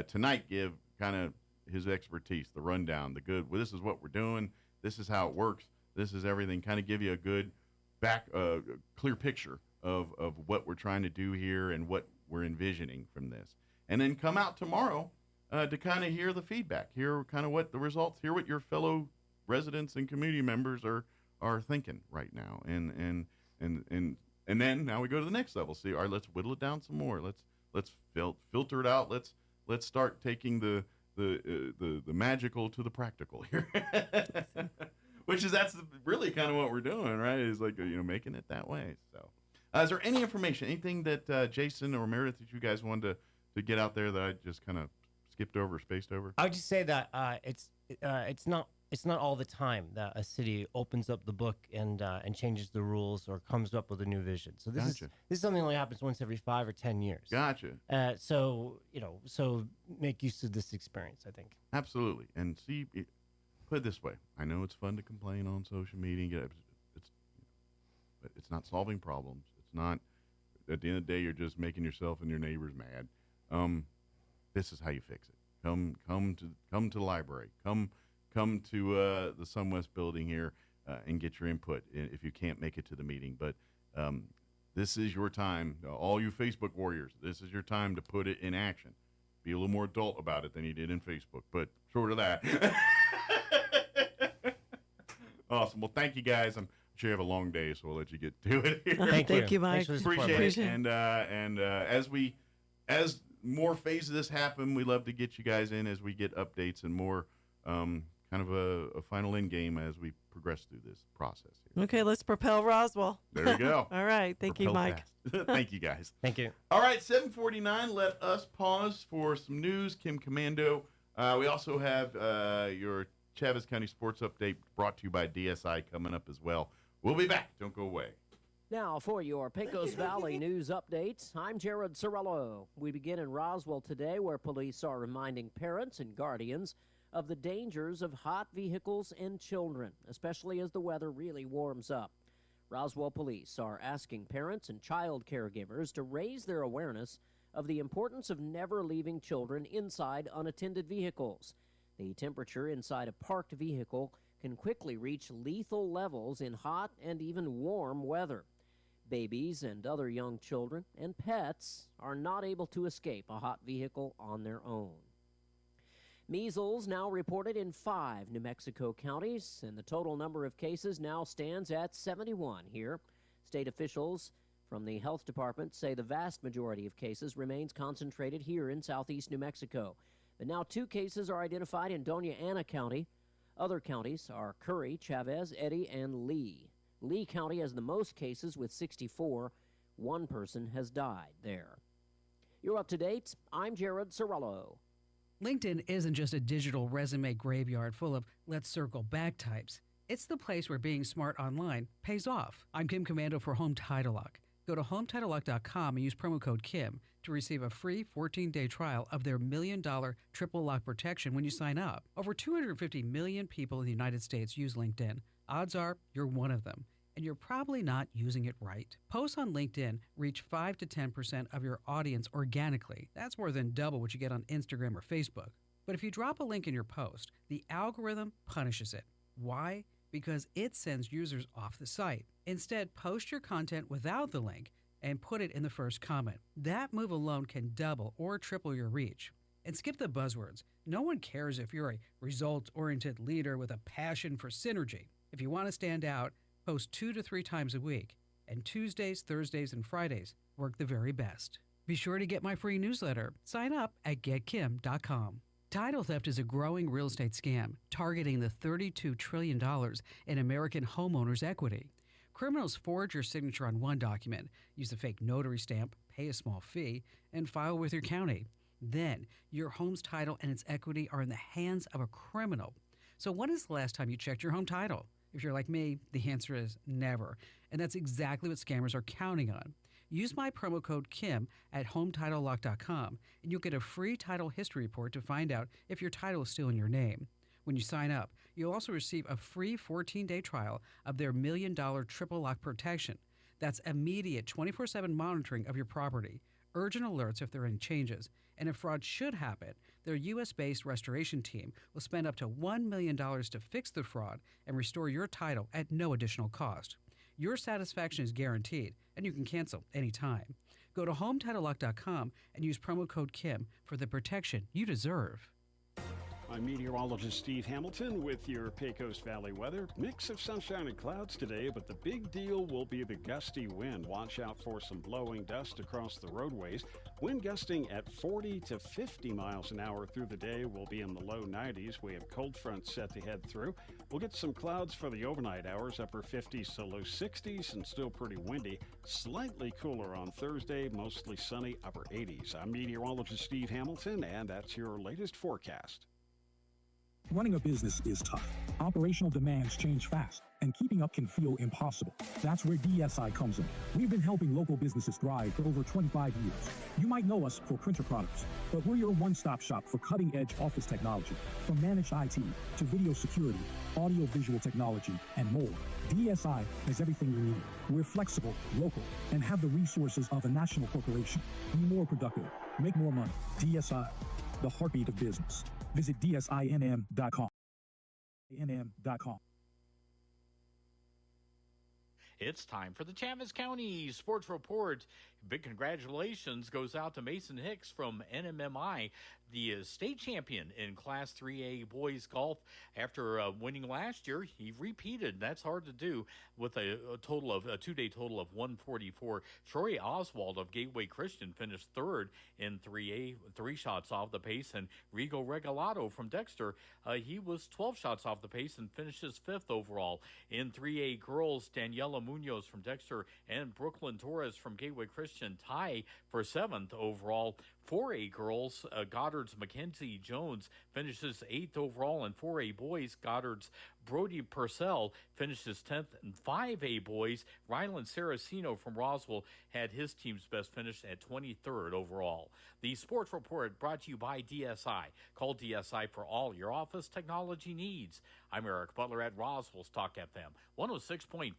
tonight give kind of his expertise, the rundown, the good. Well, this is what we're doing. This is how it works. This is everything. Kind of give you a good clear picture of what we're trying to do here and what we're envisioning from this. And then come out tomorrow to kind of hear the feedback, hear kind of what the results, hear what your fellow residents and community members are thinking right now, and then now we go to the next level. See, all right, let's whittle it down some more. Let's filter it out. Let's start taking the magical to the practical here, that's really kind of what we're doing, right? Is like making it that way. So, is there any information, anything that Jason or Meredith that you guys wanted to get out there that I just kind of skipped over, spaced over? I would just say that it's not all the time that a city opens up the book and changes the rules or comes up with a new vision. So this is something that only happens once every 5 or 10 years. Gotcha. So make use of this experience, I think. Absolutely. And see, put it this way: I know it's fun to complain on social media, but it's not solving problems. It's not. At the end of the day, you're just making yourself and your neighbors mad. This is how you fix it. Come to the library. Come to the SunWest building here and get your input if you can't make it to the meeting. But this is your time, all you Facebook warriors. This is your time to put it in action. Be a little more adult about it than you did in Facebook, but short of that. Awesome. Well, thank you guys. I'm sure you have a long day, so we'll let you get to it here. Thank you, Mike. Appreciate it. And as more phases of this happen, we love to get you guys in as we get updates and more kind of a final end game as we progress through this process here. Okay, let's propel Roswell. There you go. All right. Thank you, Mike. Thank you, guys. Thank you. All right, 7:49. Let us pause for some news. Kim Commando. We also have your Chaves County Sports Update brought to you by DSI coming up as well. We'll be back. Don't go away. Now for your Pecos Valley news updates, I'm Jared Cirillo. We begin in Roswell today, where police are reminding parents and guardians of the dangers of hot vehicles and children, especially as the weather really warms up. Roswell police are asking parents and child caregivers to raise their awareness of the importance of never leaving children inside unattended vehicles. The temperature inside a parked vehicle can quickly reach lethal levels in hot and even warm weather. Babies and other young children and pets are not able to escape a hot vehicle on their own. Measles now reported in 5 New Mexico counties, and the total number of cases now stands at 71 here. State officials from the health department say the vast majority of cases remains concentrated here in southeast New Mexico. But now 2 cases are identified in Doña Ana County. Other counties are Curry, Chavez, Eddy, and Lee. Lee County has the most cases with 64. 1 person has died there. You're up to date. I'm Jared Sorello. LinkedIn isn't just a digital resume graveyard full of let's circle back types. It's the place where being smart online pays off. I'm Kim Commando for Home Title Lock. Go to HometitleLock.com and use promo code KIM to receive a free 14-day trial of their $1 million triple lock protection when you sign up. Over 250 million people in the United States use LinkedIn. Odds are you're one of them, and you're probably not using it right. Posts on LinkedIn reach 5 to 10% of your audience organically. That's more than double what you get on Instagram or Facebook. But if you drop a link in your post, the algorithm punishes it. Why? Because it sends users off the site. Instead, post your content without the link and put it in the first comment. That move alone can double or triple your reach. And skip the buzzwords. No one cares if you're a results-oriented leader with a passion for synergy. If you want to stand out, post 2 to 3 times a week. And Tuesdays, Thursdays, and Fridays work the very best. Be sure to get my free newsletter. Sign up at getkim.com. Title theft is a growing real estate scam targeting the $32 trillion in American homeowners' equity. Criminals forge your signature on one document, use a fake notary stamp, pay a small fee, and file with your county. Then, your home's title and its equity are in the hands of a criminal. So when is the last time you checked your home title? If you're like me, the answer is never. And that's exactly what scammers are counting on. Use my promo code KIM at HometitleLock.com, and you'll get a free title history report to find out if your title is still in your name. When you sign up, you'll also receive a free 14-day trial of their $1 million triple lock protection. That's immediate 24/7 monitoring of your property, urgent alerts if there are any changes, and if fraud should happen, their U.S.-based restoration team will spend up to $1 million to fix the fraud and restore your title at no additional cost. Your satisfaction is guaranteed, and you can cancel anytime. Go to HometitleLock.com and use promo code KIM for the protection you deserve. I'm meteorologist Steve Hamilton with your Pecos Valley weather. Mix of sunshine and clouds today, but the big deal will be the gusty wind. Watch out for some blowing dust across the roadways. Wind gusting at 40 to 50 miles an hour through the day. Will be in the low 90s. We have cold fronts set to head through. We'll get some clouds for the overnight hours, upper 50s to low 60s, and still pretty windy. Slightly cooler on Thursday, mostly sunny, upper 80s. I'm meteorologist Steve Hamilton, and that's your latest forecast. Running a business is tough. Operational demands change fast, and keeping up can feel impossible. That's where DSI comes in. We've been helping local businesses thrive for over 25 years. You might know us for printer products, but we're your one-stop shop for cutting-edge office technology. From managed IT to video security, audio-visual technology, and more, DSI has everything you need. We're flexible, local, and have the resources of a national corporation. Be more productive. Make more money. DSI, the heartbeat of business. Visit DSINM.com. NM.com. It's time for the Chavez County Sports Report. Big congratulations goes out to Mason Hicks from NMMI, the state champion in Class 3A boys golf. After winning last year, he repeated. That's hard to do with a two-day total of 144. Troy Oswald of Gateway Christian finished third in 3A, 3 shots off the pace, and Rigo Regalado from Dexter, he was 12 shots off the pace and finishes fifth overall. In 3A girls, Daniela Munoz from Dexter and Brooklyn Torres from Gateway Christian tie for 7th overall. 4A girls, Goddard's Mackenzie Jones finishes 8th overall. And 4A boys, Goddard's Brody Purcell finishes 10th. And 5A boys, Ryland Saraceno from Roswell had his team's best finish at 23rd overall. The Sports Report brought to you by DSI. Call DSI for all your office technology needs. I'm Eric Butler at Roswell's Talk FM 106.5.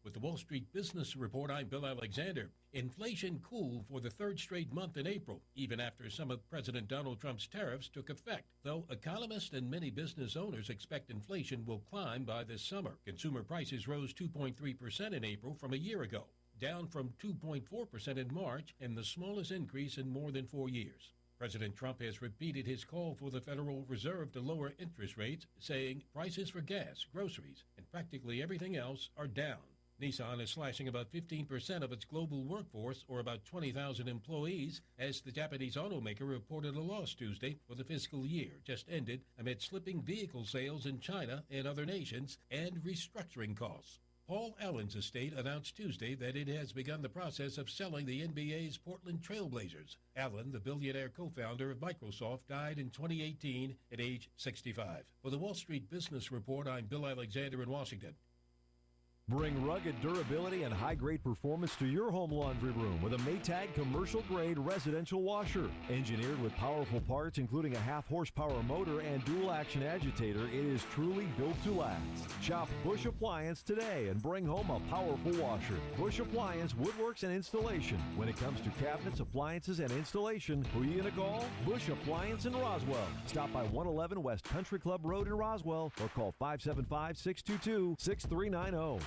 With the Wall Street Business Report, I'm Bill Alexander. Inflation cooled for the third straight month in April, even after some of President Donald Trump's tariffs took effect. Though economists and many business owners expect inflation will climb by this summer. Consumer prices rose 2.3% in April from a year ago, down from 2.4% in March, and the smallest increase in more than 4 years. President Trump has repeated his call for the Federal Reserve to lower interest rates, saying prices for gas, groceries, and practically everything else are down. Nissan is slashing about 15% of its global workforce, or about 20,000 employees, as the Japanese automaker reported a loss Tuesday for the fiscal year just ended amid slipping vehicle sales in China and other nations and restructuring costs. Paul Allen's estate announced Tuesday that it has begun the process of selling the NBA's Portland Trail Blazers. Allen, the billionaire co-founder of Microsoft, died in 2018 at age 65. For the Wall Street Business Report, I'm Bill Alexander in Washington. Bring rugged durability and high-grade performance to your home laundry room with a Maytag commercial-grade residential washer. Engineered with powerful parts, including a half-horsepower motor and dual-action agitator, it is truly built to last. Shop Bush Appliance today and bring home a powerful washer. Bush Appliance Woodworks and Installation. When it comes to cabinets, appliances, and installation, who you gonna call? Bush Appliance in Roswell. Stop by 111 West Country Club Road in Roswell or call 575-622-6390.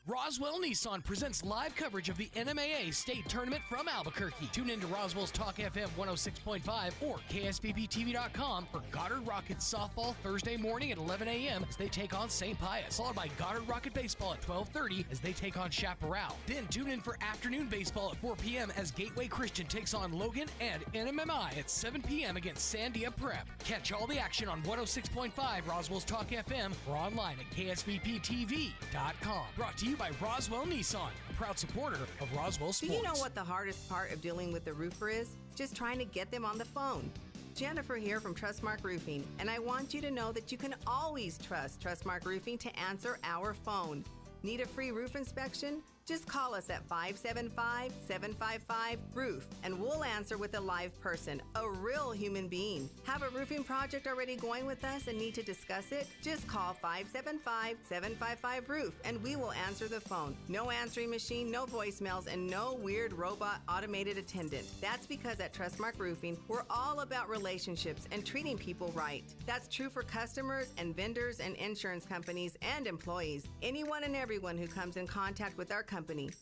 Roswell Nissan presents live coverage of the NMAA State Tournament from Albuquerque. Tune in to Roswell's Talk FM 106.5 or KSBPTV.com for Goddard Rockets softball Thursday morning at 11 a.m. as they take on St. Pius, followed by Goddard Rocket baseball at 12:30 as they take on Chaparral. Then tune in for afternoon baseball at 4 p.m. as Gateway Christian takes on Logan, and NMMI at 7 p.m. against Sandia Prep. Catch all the action on 106.5 Roswell's Talk FM or online at KSBPTV.com. Brought to you by Roswell Nissan, a proud supporter of Roswell Sports. Do you know what the hardest part of dealing with the roofer is? Just trying to get them on the phone. Jennifer here from Trustmark Roofing, and I want you to know that you can always trust Trustmark Roofing to answer our phone. Need a free roof inspection? Just call us at 575-755-ROOF, and we'll answer with a live person, a real human being. Have a roofing project already going with us and need to discuss it? Just call 575-755-ROOF, and we will answer the phone. No answering machine, no voicemails, and no weird robot automated attendant. That's because at Trustmark Roofing, we're all about relationships and treating people right. That's true for customers and vendors and insurance companies and employees. Anyone and everyone who comes in contact with our company.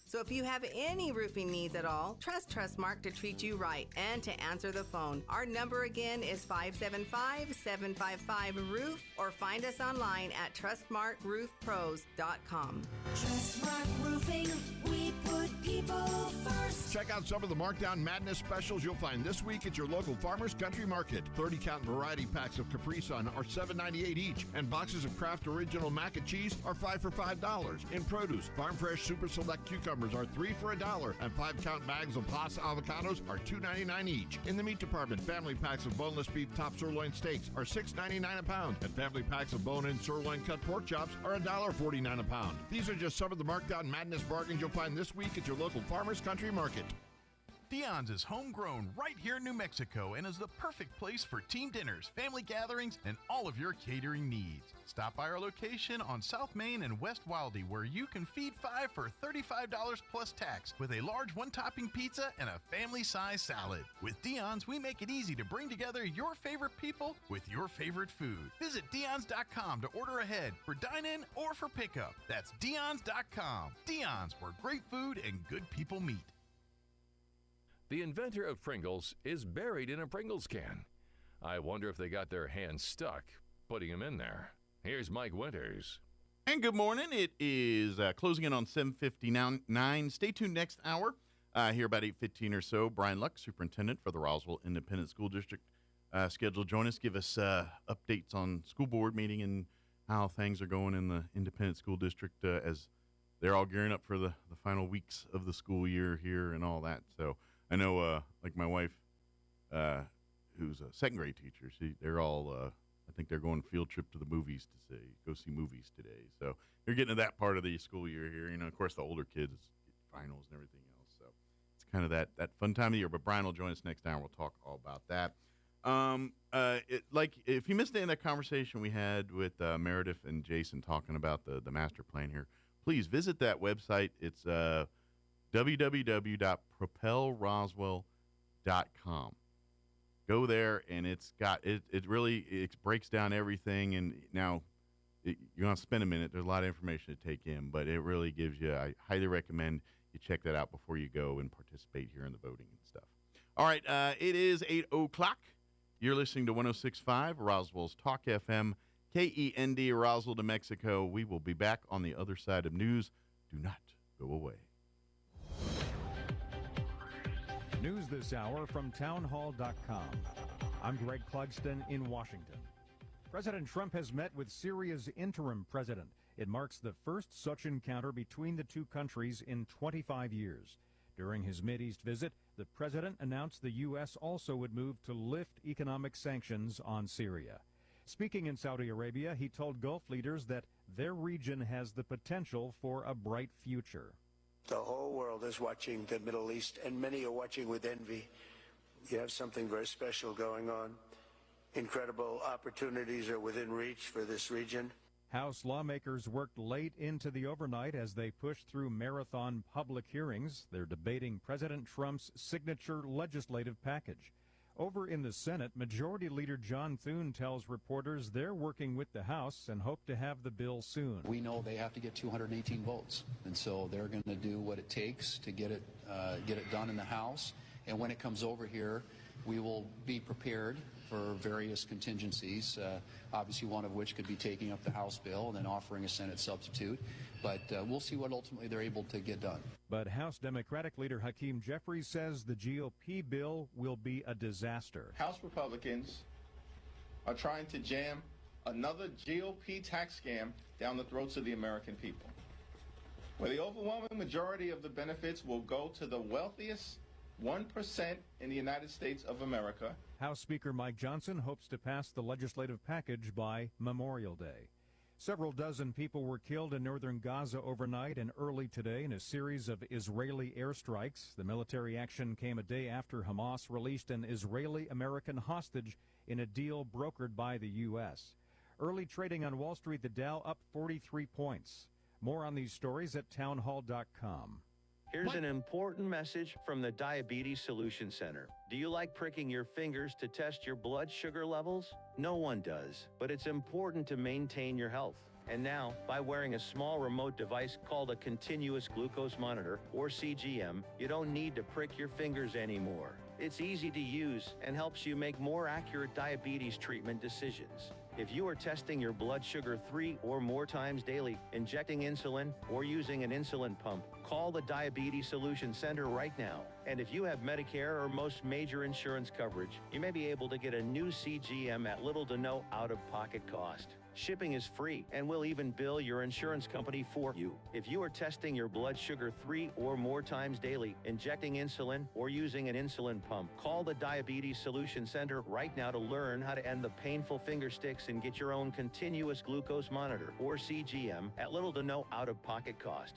So if you have any roofing needs at all, trust Trustmark to treat you right and to answer the phone. Our number again is 575-755-ROOF, or find us online at trustmarkroofpros.com. Trustmark Roofing, we put people first. Check out some of the Markdown Madness specials you'll find this week at your local Farmers Country Market. 30-count variety packs of Capri Sun are $7.98 each, and boxes of Kraft Original Mac and Cheese are 5 for $5. In produce, Farm Fresh Super Select cucumbers are 3 for $1, and 5-count bags of Haas avocados are $2.99 each. In the meat department, family packs of boneless beef top sirloin steaks are $6.99 a pound, and family packs of bone-in sirloin cut pork chops are $1.49 a pound. These are just some of the Markdown Madness bargains you'll find this week at your local Farmers Country Market. Dion's is homegrown right here in New Mexico and is the perfect place for team dinners, family gatherings, and all of your catering needs. Stop by our location on South Main and West Wildy, where you can feed 5 for $35 plus tax with a large one-topping pizza and a family-size salad. With Dion's, we make it easy to bring together your favorite people with your favorite food. Visit Dion's.com to order ahead for dine-in or for pickup. That's Dion's.com. Dion's, where great food and good people meet. The inventor of Pringles is buried in a Pringles can. I wonder if they got their hands stuck putting him in there. Here's Mike Winters. And good morning. It is closing in on 7:59. Stay tuned next hour. Here about 8:15 or so, Brian Luck, superintendent for the Roswell Independent School District, scheduled to join us, give us updates on school board meeting and how things are going in the Independent School District as they're all gearing up for the final weeks of the school year here and all that. So I know, like my wife, who's a second grade teacher, they're all, I think they're going field trip to the movies to go see movies today. So they're getting to that part of the school year here. You know, of course, the older kids get finals and everything else. So it's kind of that fun time of year. But Brian will join us next hour. We'll talk all about that. If you missed any of that conversation we had with Meredith and Jason talking about the master plan here, please visit that website. It's www.propelroswell.com. Go there, and it's got it really breaks down everything. And now you're going to spend a minute. There's a lot of information to take in, but it really gives you, I highly recommend you check that out before you go and participate here in the voting and stuff. All right, it is 8 o'clock. You're listening to 106.5 Roswell's Talk FM, KEND, Roswell, New Mexico. We will be back on the other side of news. Do not go away. News this hour from townhall.com. I'm Greg Clugston in Washington. President Trump has met with Syria's interim president. It marks the first such encounter between the two countries in 25 years. During his Mideast visit, the president announced the U.S. also would move to lift economic sanctions on Syria. Speaking in Saudi Arabia, he told Gulf leaders that their region has the potential for a bright future. The whole world is watching the Middle East, and many are watching with envy. You have something very special going on. Incredible opportunities are within reach for this region. House lawmakers worked late into the overnight as they pushed through marathon public hearings. They're debating President Trump's signature legislative package. Over in the Senate, Majority Leader John Thune tells reporters they're working with the House and hope to have the bill soon. We know they have to get 218 votes, and so they're going to do what it takes to get it done in the House. And when it comes over here, we will be prepared for various contingencies, obviously one of which could be taking up the House bill and then offering a Senate substitute. But we'll see what ultimately they're able to get done. But House Democratic Leader Hakeem Jeffries says the GOP bill will be a disaster. House Republicans are trying to jam another GOP tax scam down the throats of the American people, where the overwhelming majority of the benefits will go to the wealthiest 1% in the United States of America. House Speaker Mike Johnson hopes to pass the legislative package by Memorial Day. Several dozen people were killed in northern Gaza overnight and early today in a series of Israeli airstrikes. The military action came a day after Hamas released an Israeli-American hostage in a deal brokered by the U.S. Early trading on Wall Street, the Dow up 43 points. More on these stories at townhall.com. Here's an important message from the Diabetes Solution Center. Do you like pricking your fingers to test your blood sugar levels? No one does, but it's important to maintain your health. And now, by wearing a small remote device called a continuous glucose monitor, or CGM, you don't need to prick your fingers anymore. It's easy to use and helps you make more accurate diabetes treatment decisions. If you are testing your blood sugar 3 or more times daily, injecting insulin, or using an insulin pump, call the Diabetes Solution Center right now. And if you have Medicare or most major insurance coverage, you may be able to get a new CGM at little to no out-of-pocket cost. Shipping is free, and we'll even bill your insurance company for you. If you are testing your blood sugar 3 or more times daily, injecting insulin, or using an insulin pump, call the Diabetes Solution Center right now to learn how to end the painful finger sticks and get your own continuous glucose monitor, or CGM, at little to no out-of-pocket cost.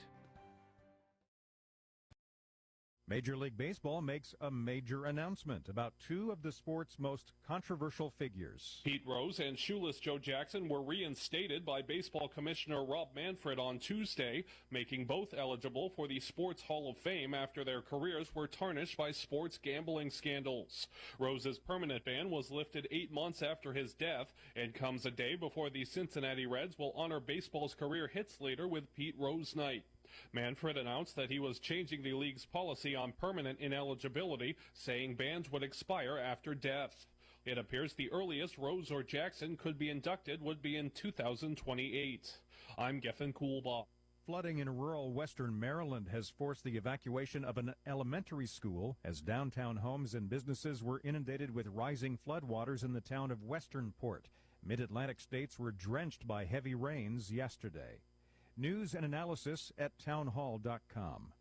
Major League Baseball makes a major announcement about two of the sport's most controversial figures. Pete Rose and shoeless Joe Jackson were reinstated by Baseball Commissioner Rob Manfred on Tuesday, making both eligible for the Sports Hall of Fame after their careers were tarnished by sports gambling scandals. Rose's permanent ban was lifted 8 months after his death and comes a day before the Cincinnati Reds will honor baseball's career hits leader with Pete Rose Night. Manfred announced that he was changing the league's policy on permanent ineligibility, saying bans would expire after death. It appears the earliest Rose or Jackson could be inducted would be in 2028. I'm Geffen Kuhlbaugh. Flooding in rural western Maryland has forced the evacuation of an elementary school as downtown homes and businesses were inundated with rising floodwaters in the town of Westernport. Mid-Atlantic states were drenched by heavy rains yesterday. News and analysis at townhall.com.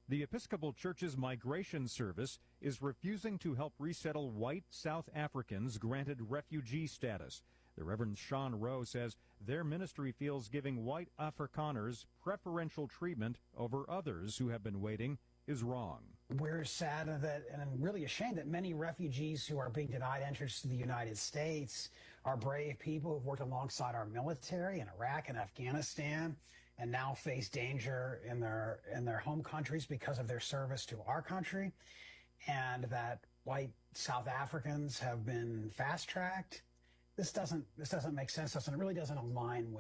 The Episcopal Church's Migration Service is refusing to help resettle white South Africans granted refugee status. The Reverend Sean Rowe says their ministry feels giving white Afrikaners preferential treatment over others who have been waiting is wrong. We're sad that, and I'm really ashamed that many refugees who are being denied entrance to the United States are brave people who've worked alongside our military in Iraq and Afghanistan and now face danger in their home countries because of their service to our country, and that white South Africans have been fast-tracked. This doesn't make sense. It really doesn't align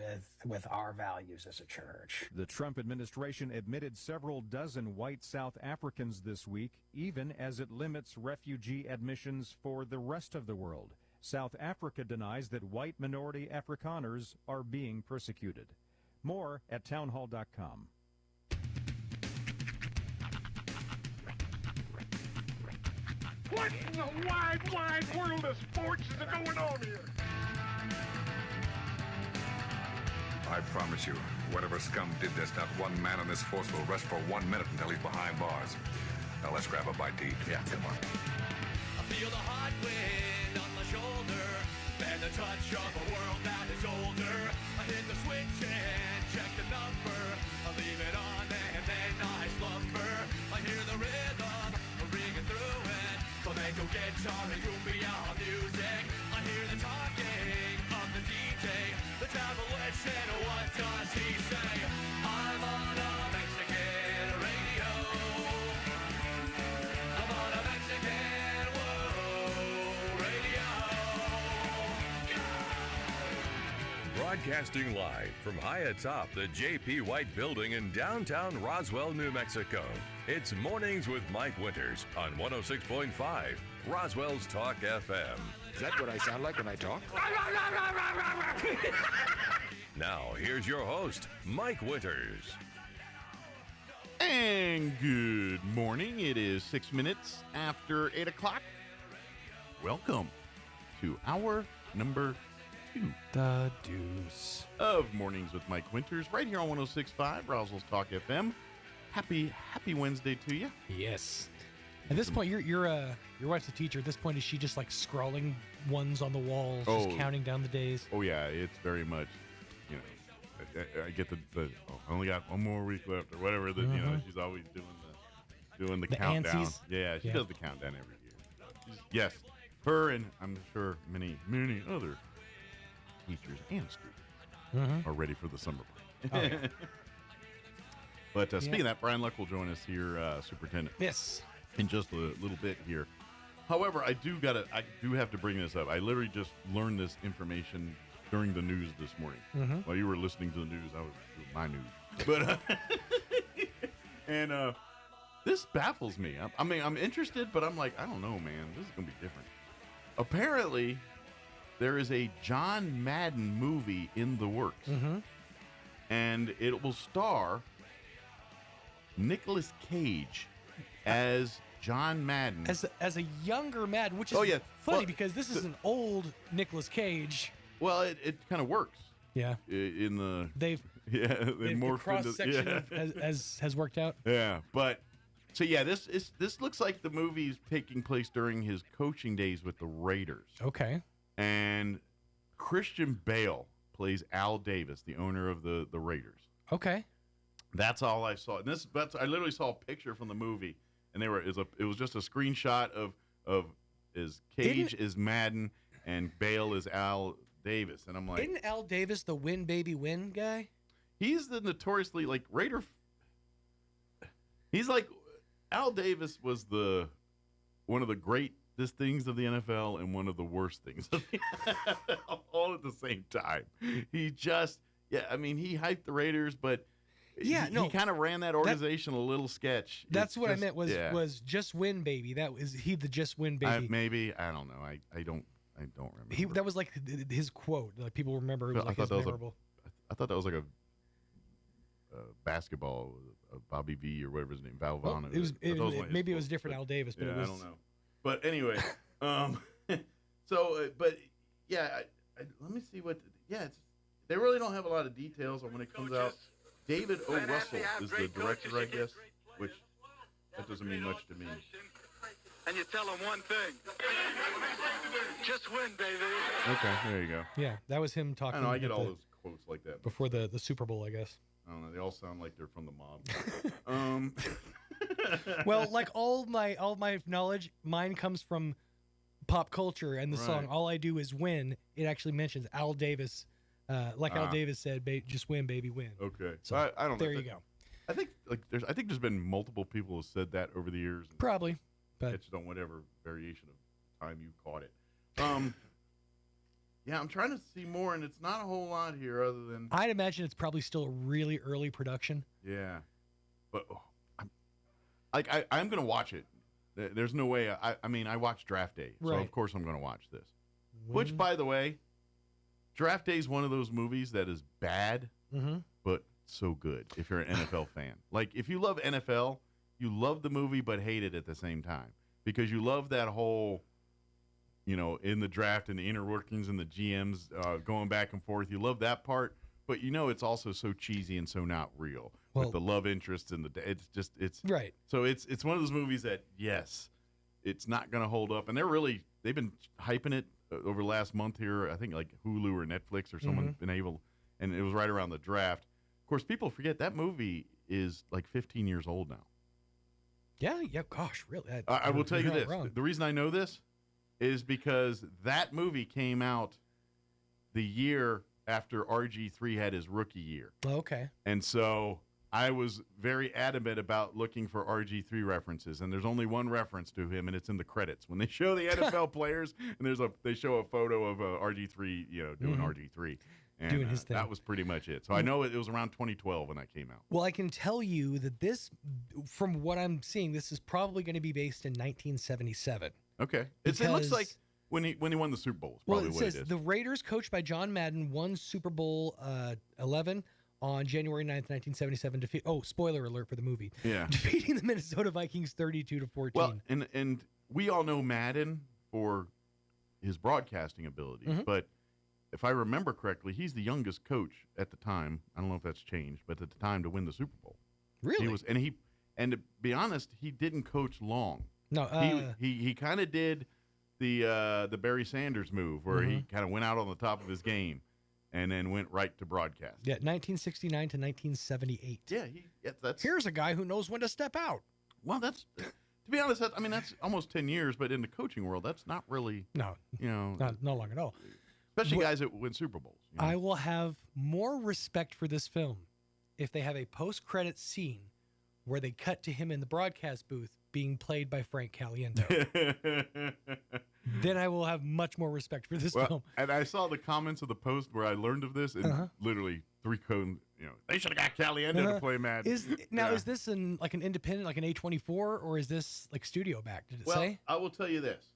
with our values as a church. The Trump administration admitted several dozen white South Africans this week, even as it limits refugee admissions for the rest of the world. South Africa denies that white minority Afrikaners are being persecuted. More at townhall.com. What in the wide world of sports is going on here? I promise you, whatever scum did this, not one man on this force will rest for 1 minute until he's behind bars. Now let's grab a bite to eat. Yeah, come on. I feel the hot wind on my shoulder and the touch of a world that is older. I hit the switch and check the number. I leave it on and then I slumber. I hear the rhythm ringing through it. Flamenco guitar and cumbia music. I hear the talking of the DJ. The travel witch and what does he say? I'm on a Mexican radio. I'm on a Mexican radio. Broadcasting live from high atop the J.P. White Building in downtown Roswell, New Mexico. It's Mornings with Mike Winters on 106.5 Roswell's Talk FM. Is that what I sound like when I talk? Now, here's your host, Mike Winters. And good morning. It is 6 minutes after 8 o'clock. Welcome to hour number 2. The Deuce. Of Mornings with Mike Winters, right here on 106.5 Roswell's Talk FM. Happy Wednesday to you. Yes. At this point, your wife's a teacher. At this point, is she just like scrawling ones on the walls, just counting down the days? Oh yeah, it's very much. You know, I get the I only got 1 more week left or whatever. You know, she's always doing the countdown. Ansies? Yeah, she does the countdown every year. Yes, her and I'm sure many other teachers and students are ready for the summer break. Oh, yeah. But speaking of that, Brian Luck will join us here, Superintendent. Yes. In just a little bit here. However, I do have to bring this up. I literally just learned this information during the news this morning. While you were listening to the news, I was doing my news. But and this baffles me. I mean, I'm interested, but I'm like, I don't know, man. This is gonna be different. Apparently, there is a John Madden movie in the works, and it will star Nicolas Cage as John Madden. As a younger Madden, which is funny because this is an old Nicolas Cage. Well, it kind of works. Yeah. In the they've morphed the cross section has worked out. Yeah, but so this looks like the movie's taking place during his coaching days with the Raiders. Okay. And Christian Bale plays Al Davis, the owner of the Raiders. Okay. That's all I saw. And I literally saw a picture from the movie, and it was just a screenshot of Cage is Madden and Bale is Al Davis, and I'm like, isn't Al Davis the win baby win guy? He's the notoriously like Raider. He's like Al Davis was one of the greatest things of the NFL and one of the worst things of the NFL all at the same time. He just he hyped the Raiders, but. He kind of ran that organization a little sketch. That's what I meant was just win baby. That was he the just win baby. Maybe I don't know. I don't remember. That was like his quote. Like people remember it was like his memorable. I thought that was like a basketball, Bobby V or whatever his name, Valvano. Maybe it was different Al Davis, but I don't know. But anyway, let me see what. They really don't have a lot of details on when it comes out. David O. Russell is the director, I guess, which that doesn't mean much to me. And you tell them one thing. Just win, baby. Okay, there you go. Yeah, that was him talking. I know, I get all those quotes like that. Before the Super Bowl, I guess. I don't know, they all sound like they're from the mob. Well, like all my knowledge, mine comes from pop culture and the song All I Do Is Win. It actually mentions Al Davis Like Al Davis said, just win, baby, win. Okay. So I don't know. there you go. I think there's been multiple people who said that over the years. Probably, but it's on whatever variation of time you caught it. Yeah, I'm trying to see more, and it's not a whole lot here other than I'd imagine it's probably still a really early production. Yeah, but I'm going to watch it. There's no way. I mean, I watched Draft Day, so of course I'm going to watch this. Which, by the way, Draft Day is one of those movies that is bad, but so good if you're an NFL fan. Like, if you love NFL, you love the movie but hate it at the same time because you love that whole, in the draft and the inner workings and the GMs going back and forth. You love that part, but it's also so cheesy and so not real with the love interests and it's right. So it's one of those movies that it's not going to hold up, and they've been hyping it over the last month here. I think like Hulu or Netflix or someone been able, and it was right around the draft. Of course, people forget that movie is like 15 years old now. Yeah. Gosh, really? I will tell you this: the reason I know this is because that movie came out the year after RG3 had his rookie year. Okay. And so I was very adamant about looking for RG3 references, and there's only one reference to him, and it's in the credits. When they show the NFL players, and they show a photo of RG3, doing RG3. And doing his thing. That was pretty much it. So I know it was around 2012 when that came out. Well, I can tell you that this, from what I'm seeing, this is probably going to be based in 1977. Okay. It looks like when he won the Super Bowl. Well, it says the Raiders, coached by John Madden, won Super Bowl 11 on January 9th, 1977. Spoiler alert for the movie. Yeah. Defeating the Minnesota Vikings 32-14. Well, and we all know Madden for his broadcasting abilities, but if I remember correctly, he's the youngest coach at the time. I don't know if that's changed, but at the time to win the Super Bowl. Really? He was, and to be honest, he didn't coach long. No, he kind of did the Barry Sanders move where he kind of went out on the top of his game and then went right to broadcast. Yeah, 1969 to 1978. Yeah, that's. Here's a guy who knows when to step out. Well, that's. To be honest, that's almost 10 years, but in the coaching world, that's not really. No, not long at all. Especially guys that win Super Bowls. I will have more respect for this film if they have a post-credit scene where they cut to him in the broadcast booth being played by Frank Caliendo. Then I will have much more respect for this film. And I saw the comments of the post where I learned of this, and literally they should have got Caliendo to play Madden. Is this an independent, like an A24, or is this like studio back? Did it say? I will tell you this.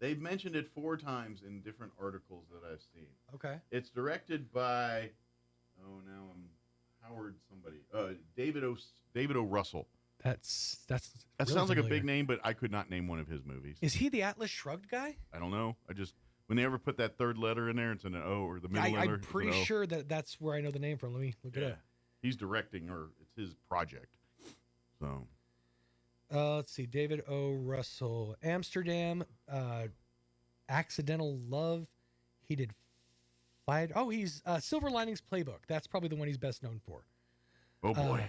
They've mentioned it 4 times in different articles that I've seen. Okay. It's directed by, Howard somebody. David O. Russell. That sounds like a big name, but I could not name one of his movies. Is he the Atlas Shrugged guy? I don't know. When they ever put that third letter in there, it's an O, or the middle letter. I'm pretty sure that's where I know the name from. Let me look it up. He's directing, or it's his project. So. Let's see. David O. Russell. Amsterdam. Accidental Love. He did Fight. Oh, he's Silver Linings Playbook. That's probably the one he's best known for. Oh, boy.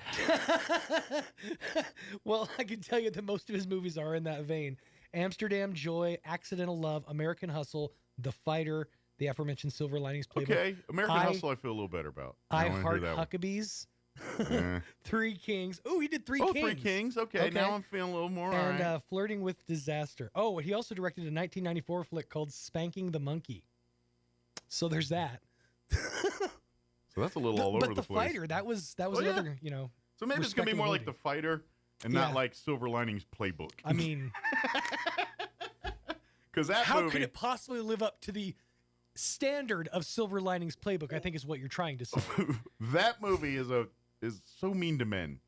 Well, I can tell you that most of his movies are in that vein. Amsterdam, Joy, Accidental Love, American Hustle, The Fighter, the aforementioned Silver Linings Playbook. Okay. American Hustle I feel a little better about. I Heart Huckabees. Three Kings. Oh, he did Three Kings. 3 Kings. Okay, now I'm feeling a little more. And Flirting with Disaster. Oh, he also directed a 1994 flick called Spanking the Monkey. So there's that. So that's a little all over the place. But The Fighter, that was another, So maybe it's going to be more like The Fighter and not like Silver Linings Playbook. I mean, because how could it possibly live up to the standard of Silver Linings Playbook? I think is what you're trying to say. That movie is so mean to men.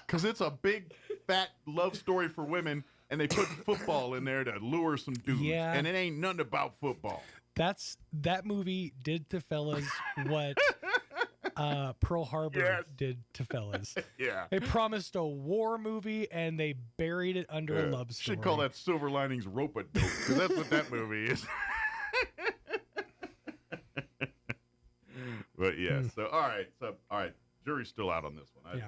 Because it's a big, fat love story for women, and they put football in there to lure some dudes. Yeah. And it ain't nothing about football. That movie did to fellas what Pearl Harbor did to fellas. Yeah. They promised a war movie, and they buried it under a love story. Should call that Silver Linings Rope-a-dope, because that's what that movie is. But yeah, so all right, jury's still out on this one.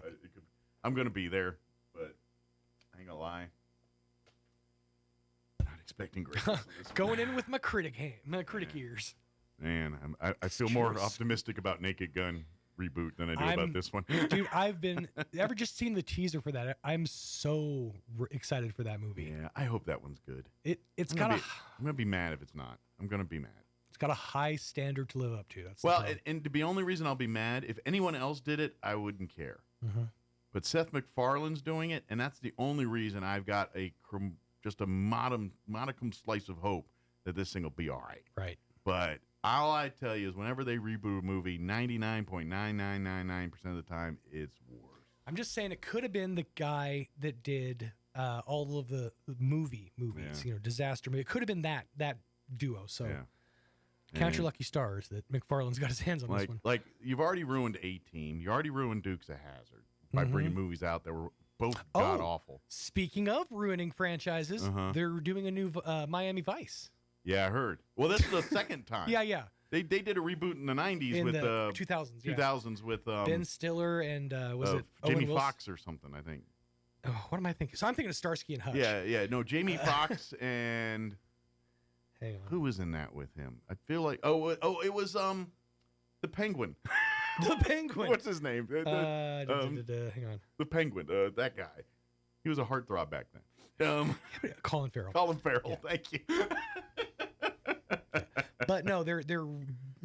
I'm going to be there, but I ain't gonna lie, not expecting greatness. Going in with my critic ears. Man, I feel more optimistic about Naked Gun reboot than I do about this one. Dude, ever just seen the teaser for that? I'm so excited for that movie. Yeah, I hope that one's good. I'm going to be mad if it's not. I'm going to be mad. It's got a high standard to live up to. That's and the only reason I'll be mad, if anyone else did it, I wouldn't care. Mm-hmm. But Seth MacFarlane's doing it, and that's the only reason I've got just a modicum slice of hope that this thing will be all right. Right. But all I tell you is whenever they reboot a movie, 99.9999% of the time, it's worse. I'm just saying it could have been the guy that did all of the movies, disaster movie. It could have been that duo. So count your lucky stars that McFarlane's got his hands on this one. Like, you've already ruined A-Team. You already ruined Dukes of Hazzard by bringing movies out that were both god-awful. Speaking of ruining franchises, they're doing a new Miami Vice. Yeah, I heard. Well, this is the second time. Yeah. They did a reboot in the 90s in with the 2000s. 2000s with Ben Stiller and was it Jamie Owen Foxx or something, I think. Oh, what am I thinking? So I'm thinking of Starsky and Hutch. Yeah. No, Jamie Foxx and hang on. Who was in that with him? I feel like it was the Penguin. The Penguin. What's his name? Hang on. The Penguin. That guy. He was a heartthrob back then. Colin Farrell. Yeah. Thank you. But no, they're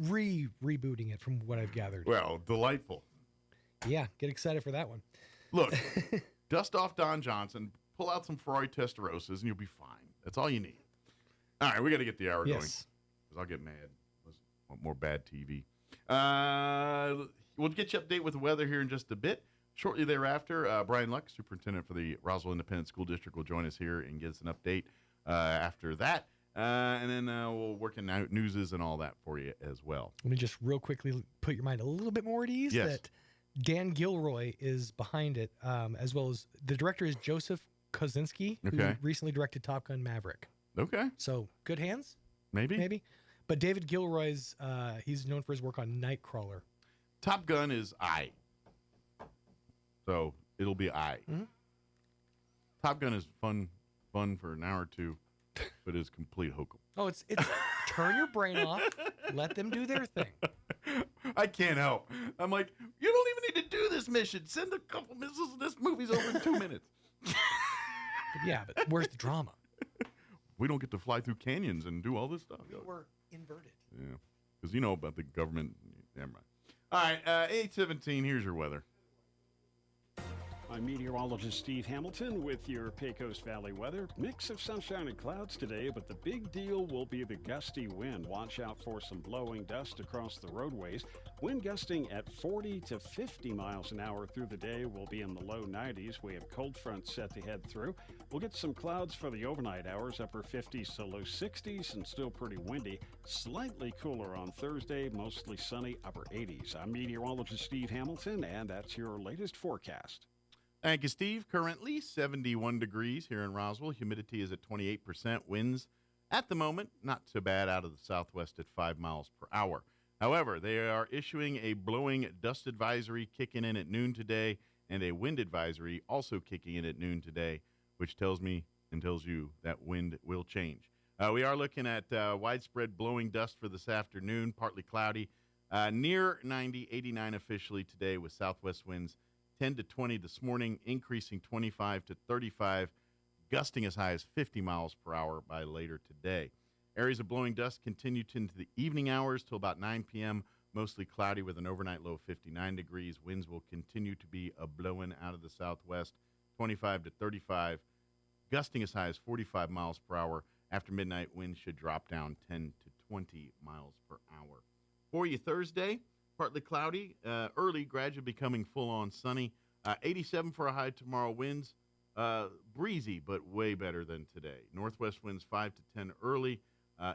rebooting it from what I've gathered. Well, delightful. Yeah, get excited for that one. Look, dust off Don Johnson, pull out some Ferrari Testarossas, and you'll be fine. That's all you need. All right, we got to get the hour going because I'll get mad. I want more bad TV. We'll get you update with the weather here in just a bit. Shortly thereafter, Brian Luck, superintendent for the Roswell Independent School District, will join us here and give us an update after that. And then we'll work in newses and all that for you as well. Let me just real quickly put your mind a little bit more at ease that Dan Gilroy is behind it, as well as the director is Joseph Kosinski, who recently directed Top Gun Maverick. Okay. So good hands? Maybe. But David Gilroy's, he's known for his work on Nightcrawler. Top Gun is I. So it'll be I. Mm-hmm. Top Gun is fun for an hour or two. But it's complete hokum. Oh, it's turn your brain off, let them do their thing. I can't help. I'm like, you don't even need to do this mission. Send a couple missiles and this movie's over in 2 minutes. Yeah, but where's the drama? We don't get to fly through canyons and do all this stuff. We're inverted. Yeah, because you know about the government. Never mind. All right, 8:17, here's your weather. I'm meteorologist Steve Hamilton with your Pecos Valley weather. Mix of sunshine and clouds today, but the big deal will be the gusty wind. Watch out for some blowing dust across the roadways. Wind gusting at 40 to 50 miles an hour through the day. We'll be in the low 90s. We have cold fronts set to head through. We'll get some clouds for the overnight hours, upper 50s to low 60s, and still pretty windy. Slightly cooler on Thursday, mostly sunny, upper 80s. I'm meteorologist Steve Hamilton, and that's your latest forecast. Thank you, Steve. Currently 71 degrees here in Roswell. Humidity is at 28%. Winds at the moment not so bad out of the southwest at 5 miles per hour. However, they are issuing a blowing dust advisory kicking in at noon today and a wind advisory also kicking in at noon today, which tells me and tells you that wind will change. We are looking at widespread blowing dust for this afternoon, partly cloudy, near 90, 89 officially today with southwest winds 10 to 20 this morning, increasing 25 to 35, gusting as high as 50 miles per hour by later today. Areas of blowing dust continue into the evening hours till about 9 p.m., mostly cloudy with an overnight low of 59 degrees. Winds will continue to be blowing out of the southwest, 25 to 35, gusting as high as 45 miles per hour. After midnight, winds should drop down 10 to 20 miles per hour. For you Thursday, partly cloudy, early, gradually becoming full-on sunny. 87 for a high tomorrow. Winds breezy, but way better than today. Northwest winds 5 to 10 early,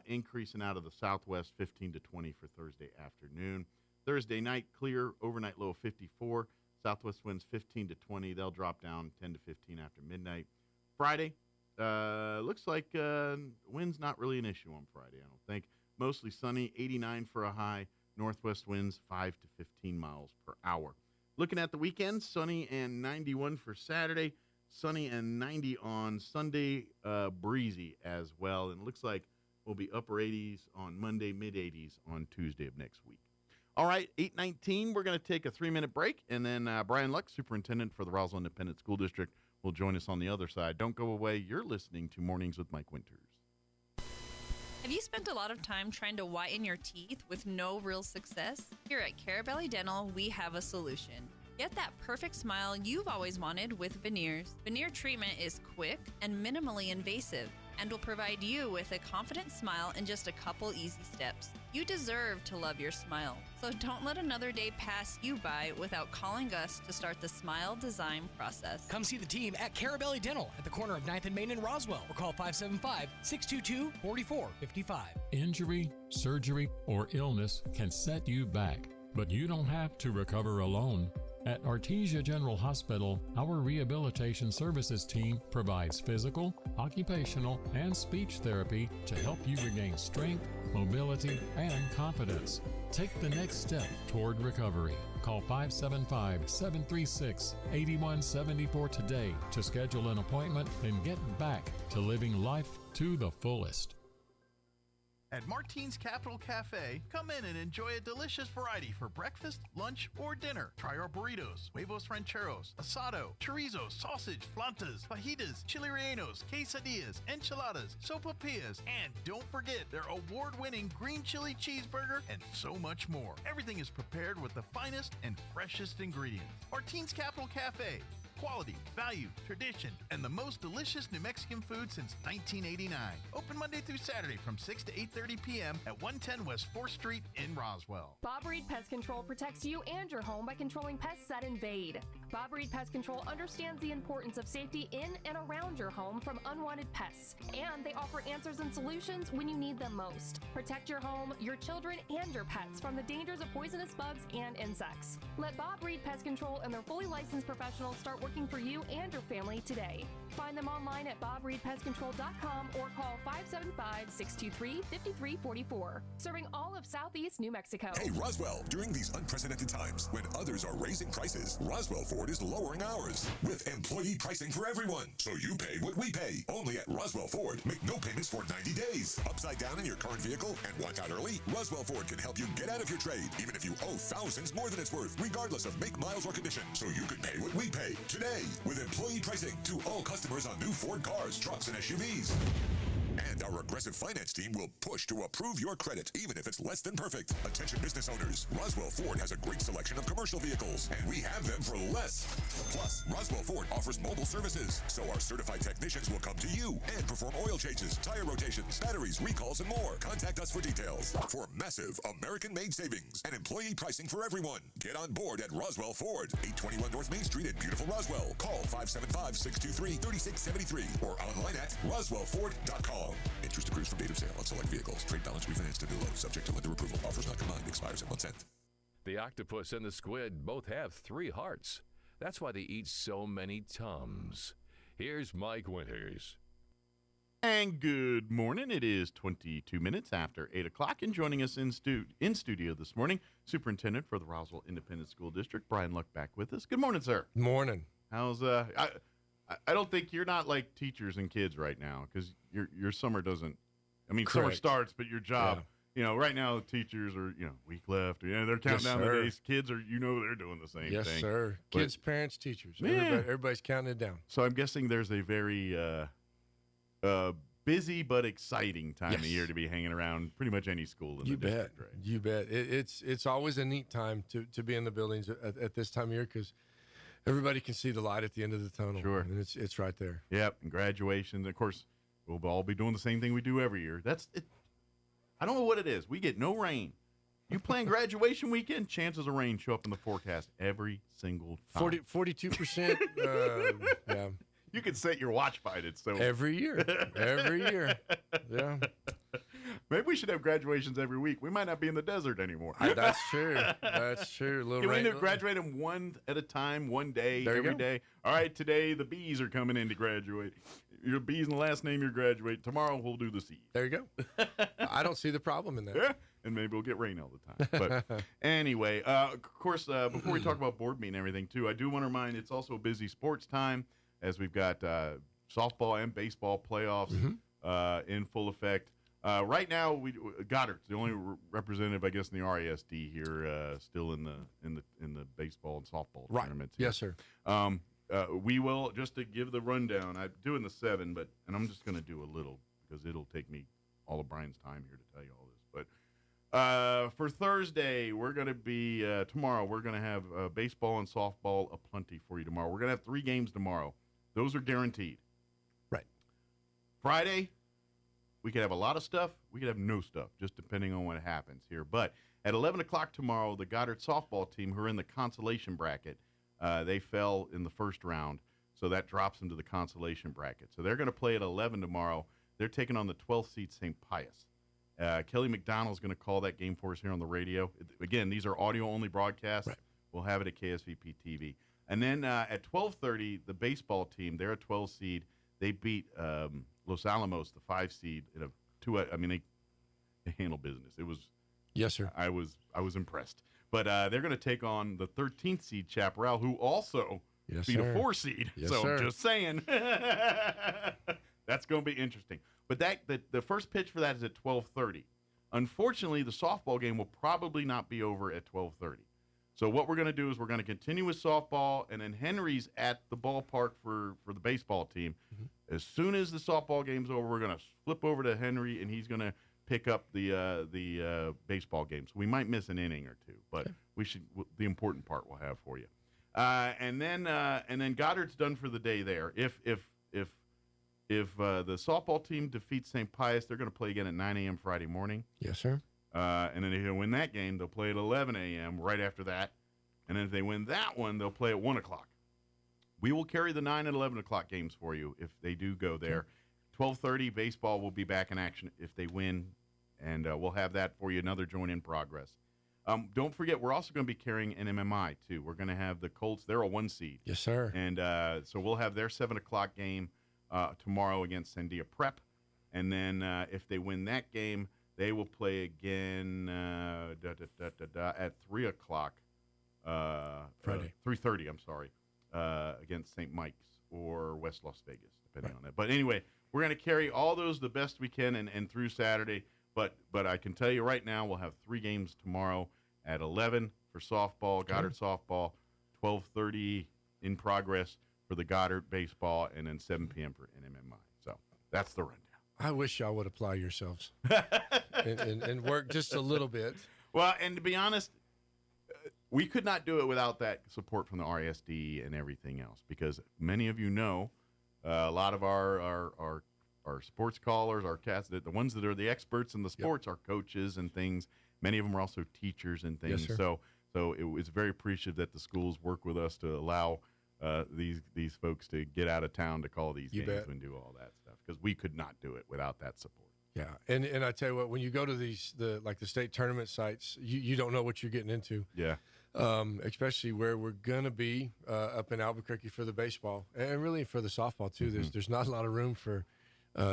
increasing out of the southwest 15 to 20 for Thursday afternoon. Thursday night, clear, overnight low of 54. Southwest winds 15 to 20. They'll drop down 10 to 15 after midnight. Friday, looks like winds not really an issue on Friday, I don't think. Mostly sunny, 89 for a high. Northwest winds 5 to 15 miles per hour. Looking at the weekend, sunny and 91 for Saturday, sunny and 90 on Sunday, breezy as well. And it looks like will be upper 80s on Monday, mid-80s on Tuesday of next week. All right, 8:19, we're going to take a 3-minute break, and then Brian Luck, superintendent for the Roswell Independent School District, will join us on the other side. Don't go away. You're listening to Mornings with Mike Winters. Have you spent a lot of time trying to whiten your teeth with no real success? Here at Carabelli Dental, we have a solution. Get that perfect smile you've always wanted with veneers. Veneer treatment is quick and minimally invasive and will provide you with a confident smile in just a couple easy steps. You deserve to love your smile, so don't let another day pass you by without calling us to start the smile design process. Come see the team at Carabelli Dental at the corner of 9th and Main in Roswell, or call 575-622-4455. Injury, surgery, or illness can set you back, but you don't have to recover alone. At Artesia General Hospital, our rehabilitation services team provides physical, occupational, and speech therapy to help you regain strength, mobility, and confidence. Take the next step toward recovery. Call 575-736-8174 today to schedule an appointment and get back to living life to the fullest. At Martine's Capital Cafe, come in and enjoy a delicious variety for breakfast, lunch, or dinner. Try our burritos, huevos rancheros, asado, chorizo, sausage, flantas, fajitas, chili rellenos, quesadillas, enchiladas, sopapillas, and don't forget their award-winning green chili cheeseburger and so much more. Everything is prepared with the finest and freshest ingredients. Martine's Capital Cafe. Quality, value, tradition, and the most delicious New Mexican food since 1989. Open Monday through Saturday from 6 to 8:30 p.m. at 110 West 4th Street in Roswell. Bob Reed Pest Control protects you and your home by controlling pests that invade. Bob Reed Pest Control understands the importance of safety in and around your home from unwanted pests, and they offer answers and solutions when you need them most. Protect your home, your children, and your pets from the dangers of poisonous bugs and insects. Let Bob Reed Pest Control and their fully licensed professionals start working for you and your family today. Find them online at bobreedpestcontrol.com or call 575-623-5344. Serving all of Southeast New Mexico. Hey, Roswell, during these unprecedented times when others are raising prices, Roswell Ford is lowering ours with employee pricing for everyone. So you pay what we pay. Only at Roswell Ford. Make no payments for 90 days. Upside down in your current vehicle and want out early? Roswell Ford can help you get out of your trade, even if you owe thousands more than it's worth, regardless of make, miles, or condition. So you can pay what we pay today with employee pricing to all customers on new Ford cars, trucks, and SUVs. And our aggressive finance team will push to approve your credit, even if it's less than perfect. Attention business owners, Roswell Ford has a great selection of commercial vehicles, and we have them for less. Plus, Roswell Ford offers mobile services, so our certified technicians will come to you and perform oil changes, tire rotations, batteries, recalls, and more. Contact us for details. For massive American-made savings and employee pricing for everyone. Get on board at Roswell Ford, 821 North Main Street in beautiful Roswell. Call 575-623-3673 or online at roswellford.com. Interest accrues from date of sale on select vehicles. Trade balance refinanced to new loan subject to lender approval. Offers not combined. Expires at month's end. The octopus and the squid both have 3 hearts. That's why they eat so many Tums. Here's Mike Winters. And good morning. It is 22 minutes after 8 o'clock, and joining us in studio this morning, Superintendent for the Roswell Independent School District, Brian Luck, back with us. Good morning, sir. Morning. How's I don't think you're not like teachers and kids right now, because your summer doesn't. I mean, Correct. summer starts, but your job. Yeah. You know, right now teachers are week left. They're counting down the days. Kids are they're doing the same thing. Yes, sir. Kids, parents, teachers. Yeah. Everybody's counting it down. So I'm guessing there's a very busy but exciting time of year to be hanging around pretty much any school in the district. Right? You bet. It's always a neat time to be in the buildings at this time of year, because everybody can see the light at the end of the tunnel. Sure. And it's right there. Yep. And graduations. Of course, we'll all be doing the same thing we do every year. That's it. I don't know what it is. We get no rain. You plan graduation weekend, chances of rain show up in the forecast every single time. 42%. Yeah. You can set your watch by it. So every year. Yeah. Maybe we should have graduations every week. We might not be in the desert anymore. That's true. That's true. Can we end up graduating one at a time, one day, every day? All right, today the B's are coming in to graduate. Your B's in the last name you graduate. Tomorrow we'll do the C's. There you go. I don't see the problem in that. Yeah, and maybe we'll get rain all the time. But anyway, of course, before we talk about board meeting and everything, too, I do want to remind it's also a busy sports time, as we've got softball and baseball playoffs in full effect. Right now, Goddard's the only representative, I guess, in the RASD here, still in the baseball and softball tournaments. Yes, sir. We will, just to give the rundown. I'm doing the 7, and I'm just going to do a little because it'll take me all of Brian's time here to tell you all this. But for Thursday, we're going to be tomorrow. We're going to have baseball and softball aplenty for you tomorrow. We're going to have 3 games tomorrow. Those are guaranteed. Right. Friday, we could have a lot of stuff. We could have no stuff, just depending on what happens here. But at 11 o'clock tomorrow, the Goddard softball team, who are in the consolation bracket, they fell in the first round, so that drops them to the consolation bracket. So they're going to play at 11 tomorrow. They're taking on the 12th seed St. Pius. Kelly McDonald's going to call that game for us here on the radio. Again, these are audio-only broadcasts. Right. We'll have it at KSVP TV. And then at 12:30, the baseball team, they're a 12 seed. They beat Los Alamos, the 5 seed, in a 2. I mean, they handle business. It was. Yes, sir. I was impressed. But they're going to take on the 13th seed Chaparral, who also beat a 4 seed. Yes, so sir. Just saying, that's going to be interesting. But the first pitch for that is at 12:30. Unfortunately, the softball game will probably not be over at 12:30. So what we're going to do is we're going to continue with softball, and then Henry's at the ballpark for the baseball team. Mm-hmm. As soon as the softball game's over, we're going to flip over to Henry, and he's going to pick up the baseball game. So we might miss an inning or two, but we should. The important part we'll have for you. And then Goddard's done for the day there. If the softball team defeats St. Pius, they're going to play again at 9 a.m. Friday morning. Yes, sir. And then if they win that game, they'll play at 11 a.m. right after that. And then if they win that one, they'll play at 1 o'clock. We will carry the 9 and 11 o'clock games for you if they do go there. 12:30, baseball will be back in action if they win, and we'll have that for you, another joint in progress. Don't forget, we're also going to be carrying NMMI, too. We're going to have the Colts. They're a 1 seed. Yes, sir. And so we'll have their 7 o'clock game tomorrow against Sandia Prep. And then if they win that game, they will play again at 3 o'clock. Friday. 3:30, I'm sorry, against St. Mike's or West Las Vegas, depending on that. But anyway, we're going to carry all those the best we can and through Saturday. But I can tell you right now, we'll have 3 games tomorrow at 11 for softball, Goddard softball, 12:30 in progress for the Goddard baseball, and then 7 p.m. for NMMI. So that's the rundown. I wish y'all would apply yourselves and work just a little bit. Well, and to be honest, we could not do it without that support from the RSD and everything else, because many of you know a lot of our sports callers, our cats, the ones that are the experts in the sports, are coaches and things. Many of them are also teachers and things. Yes, sir. So it was very appreciative that the schools work with us to allow these folks to get out of town to call these games and do all that stuff, because we could not do it without that support. Yeah, and I tell you what, when you go to the state tournament sites, you don't know what you're getting into. Yeah. Especially where we're gonna be up in Albuquerque for the baseball and really for the softball too. Mm-hmm. There's not a lot of room for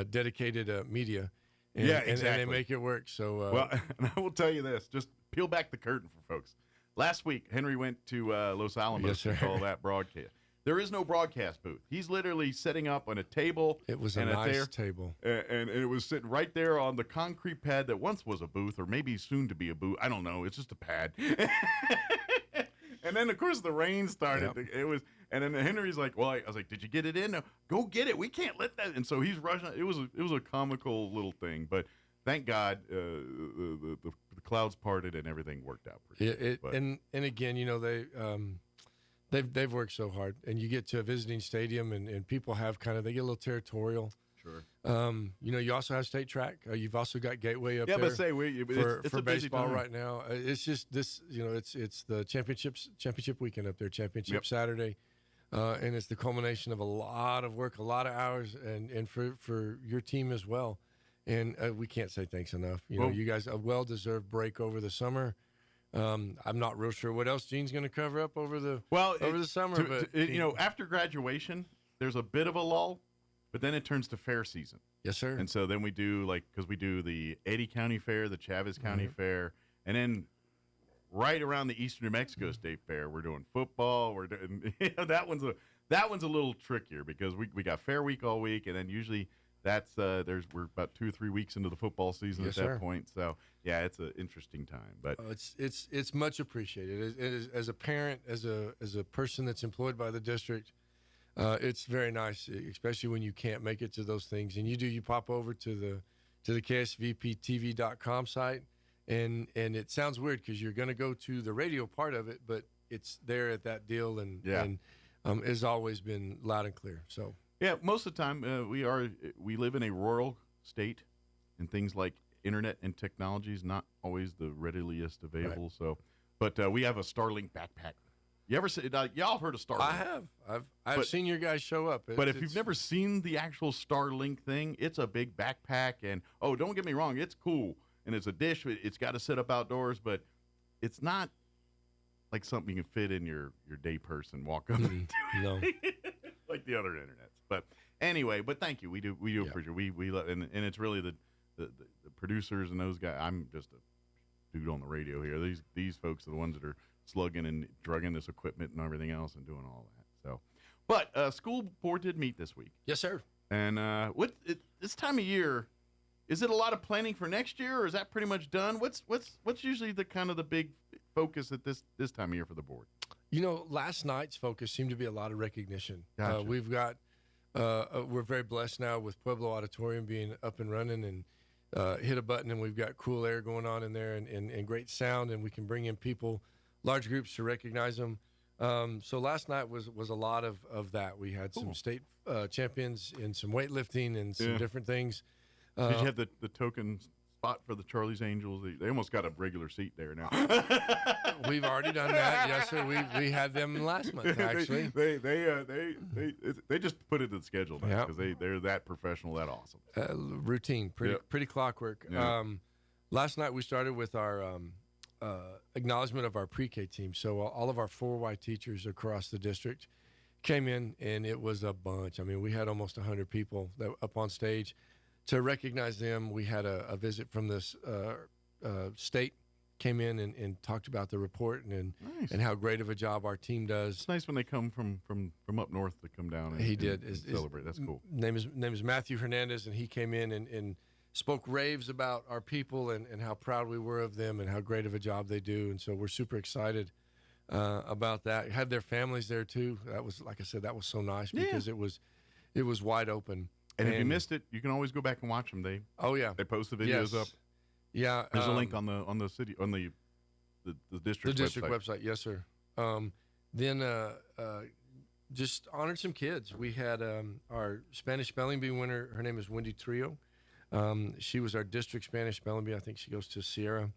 dedicated media. And, exactly. And they make it work. So well, and I will tell you this: just peel back the curtain for folks. Last week, Henry went to Los Alamos to call that broadcast. There is no broadcast booth. He's literally setting up on a table. It was a nice table. And it was sitting right there on the concrete pad that once was a booth, or maybe soon to be a booth. I don't know. It's just a pad. And then, of course, the rain started. Yep. It was, and then Henry's like, well, I was like, did you get it in? No, go get it. We can't let that. And so he's rushing. It was a comical little thing. But thank God the clouds parted and everything worked out pretty good. And again, you know, they've worked so hard, and you get to a visiting stadium, and people have they get a little territorial. Sure. You know, you also have state track. You've also got Gateway up there. Yeah, but say it's for a busy baseball time right now. It's just this. You know, it's the championship weekend up there. Championship Saturday, and it's the culmination of a lot of work, a lot of hours, and for your team as well. And we can't say thanks enough. You know, you guys a well-deserved break over the summer. I'm not real sure what else Gene's going to cover up over the summer. But you know, after graduation, there's a bit of a lull, but then it turns to fair season. Yes, sir. And so then we do because we do the Eddy County Fair, the Chavez County Fair, and then right around the Eastern New Mexico State Fair, we're doing football. We're doing that one's a little trickier because we got Fair Week all week, and then usually we're about 2 or 3 weeks into the football season Yes, at that sir. point. So yeah, it's an interesting time. But It's much appreciated. As a parent, as a person that's employed by the district, it's very nice, especially when you can't make it to those things. And you pop over to the KSVPTV.com site, and it sounds weird because you're going to go to the radio part of it, but it's there at that deal, and has always been loud and clear. So yeah, most of the time we live in a rural state, and things like internet and technology is not always the readiliest available. Right. So, but we have a Starlink backpack. You ever see? Y'all heard of Starlink? I have. I've seen your guys show up. But if you've never seen the actual Starlink thing, it's a big backpack, and don't get me wrong, it's cool, and it's a dish. It's got to sit up outdoors, but it's not like something you can fit in your day purse and walk up and do. No, like the other internets. But anyway, appreciate it. We love, and it's really the producers and those guys. I'm just a dude on the radio here. These folks are the ones that are slugging and drugging this equipment and everything else and doing all that. So, but school board did meet this week. Yes, sir. And this time of year, is it a lot of planning for next year, or is that pretty much done? What's usually the kind of the big focus at this time of year for the board? Last night's focus seemed to be a lot of recognition. Gotcha. We've got we're very blessed now with Pueblo Auditorium being up and running, and hit a button, and we've got cool air going on in there, and great sound, and we can bring in people, large groups, to recognize them. So last night was a lot of that. We had some state champions in some weightlifting and some different things. Did you have the token spot for the Charlie's Angels? They almost got a regular seat there now. We've already done that. Yes, sir. We had them last month, actually. They just put it in the schedule now because they're that professional, that awesome. Routine, pretty clockwork. Yeah. Last night we started with our acknowledgement of our pre-K team. So all of our 4Y teachers across the district came in, and it was a bunch. I mean, we had almost 100 people that up on stage to recognize them. We had a visit from this state, came in and talked about the report and how great of a job our team does. It's nice when they come from up north to come down and, and celebrate. That's cool. Name is Matthew Hernandez, and he came in and spoke raves about our people and how proud we were of them and how great of a job they do. And so we're super excited about that. Had their families there too. That was, like I said, that was so nice because it was wide open. And if you missed it, you can always go back and watch them. They post the videos up. Yeah, there's a link on the city on the district website. Yes, sir. Then just honored some kids. We had our Spanish spelling bee winner. Her name is Wendy Trio. She was our district Spanish spelling bee. I think she goes to Sierra.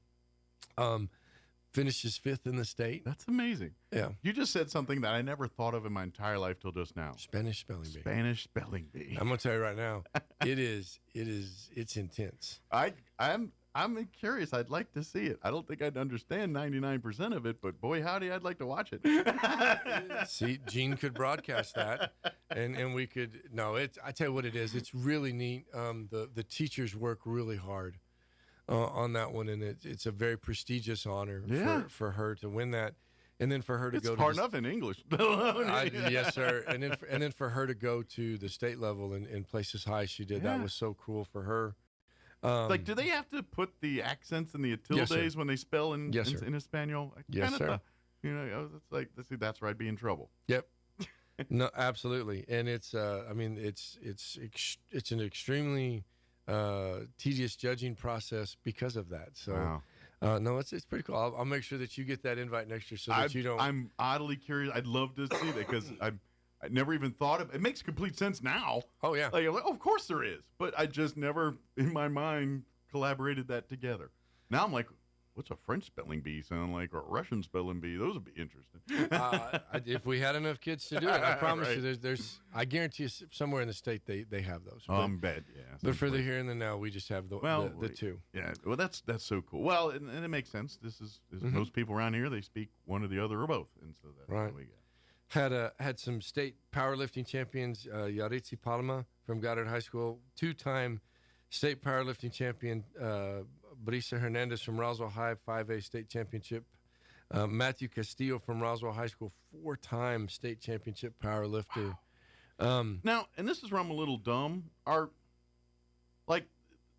Finishes 5th in the state. That's amazing. Yeah. You just said something that I never thought of in my entire life till just now. Spanish spelling bee. Spanish spelling bee. I'm gonna tell you right now, it's intense. I'm curious. I'd like to see it. I don't think I'd understand 99% of it, but boy, howdy, I'd like to watch it. See, Gene could broadcast that, and we could. No, I tell you what it is. It's really neat. The teachers work really hard on that one, and it's a very prestigious honor for her to win that, and then for her to it's go. It's hard enough in English. Yes, sir. And then for her to go to the state level and place as high as she did, that was so cool for her. Do they have to put the accents and the tildes when they spell in Espanol? Yes, sir. It's like, that's where I'd be in trouble. Yep. No, absolutely. And it's, it's an extremely tedious judging process because of that. So, no, it's pretty cool. I'll make sure that you get that invite next year so that you don't. I'm oddly curious. I'd love to see that because I never even thought of it. It makes complete sense now. Oh, yeah. Like, of course there is. But I just never, in my mind, collaborated that together. Now I'm like, what's a French spelling bee sound like, or a Russian spelling bee? Those would be interesting. If we had enough kids to do it, I promise you, I guarantee you somewhere in the state they have those. Bet, yeah. But for the here and the now, we just have the two. Yeah, well, that's so cool. Well, and it makes sense. This is most people around here, they speak one or the other or both. And so that's what we got. Had some state powerlifting champions, Yaritzi Palma from Goddard High School, 2-time state powerlifting champion, Brisa Hernandez from Roswell High, 5A state championship, Matthew Castillo from Roswell High School, 4-time state championship powerlifter. Now, and this is where I'm a little dumb. like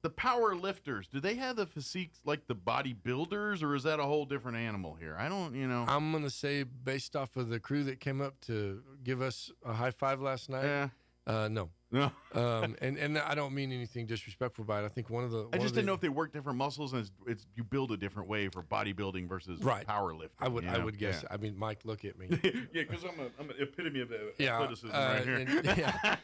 the power lifters, do they have the physiques like the bodybuilders, or is that a whole different animal here? I don't, I'm going to say based off of the crew that came up to give us a high five last night, no. No. And I don't mean anything disrespectful by it. I think I just didn't know if they work different muscles, and it's you build a different way for bodybuilding versus powerlifting. I would guess. I mean, Mike, look at me. Yeah, because I'm an epitome of athleticism right here.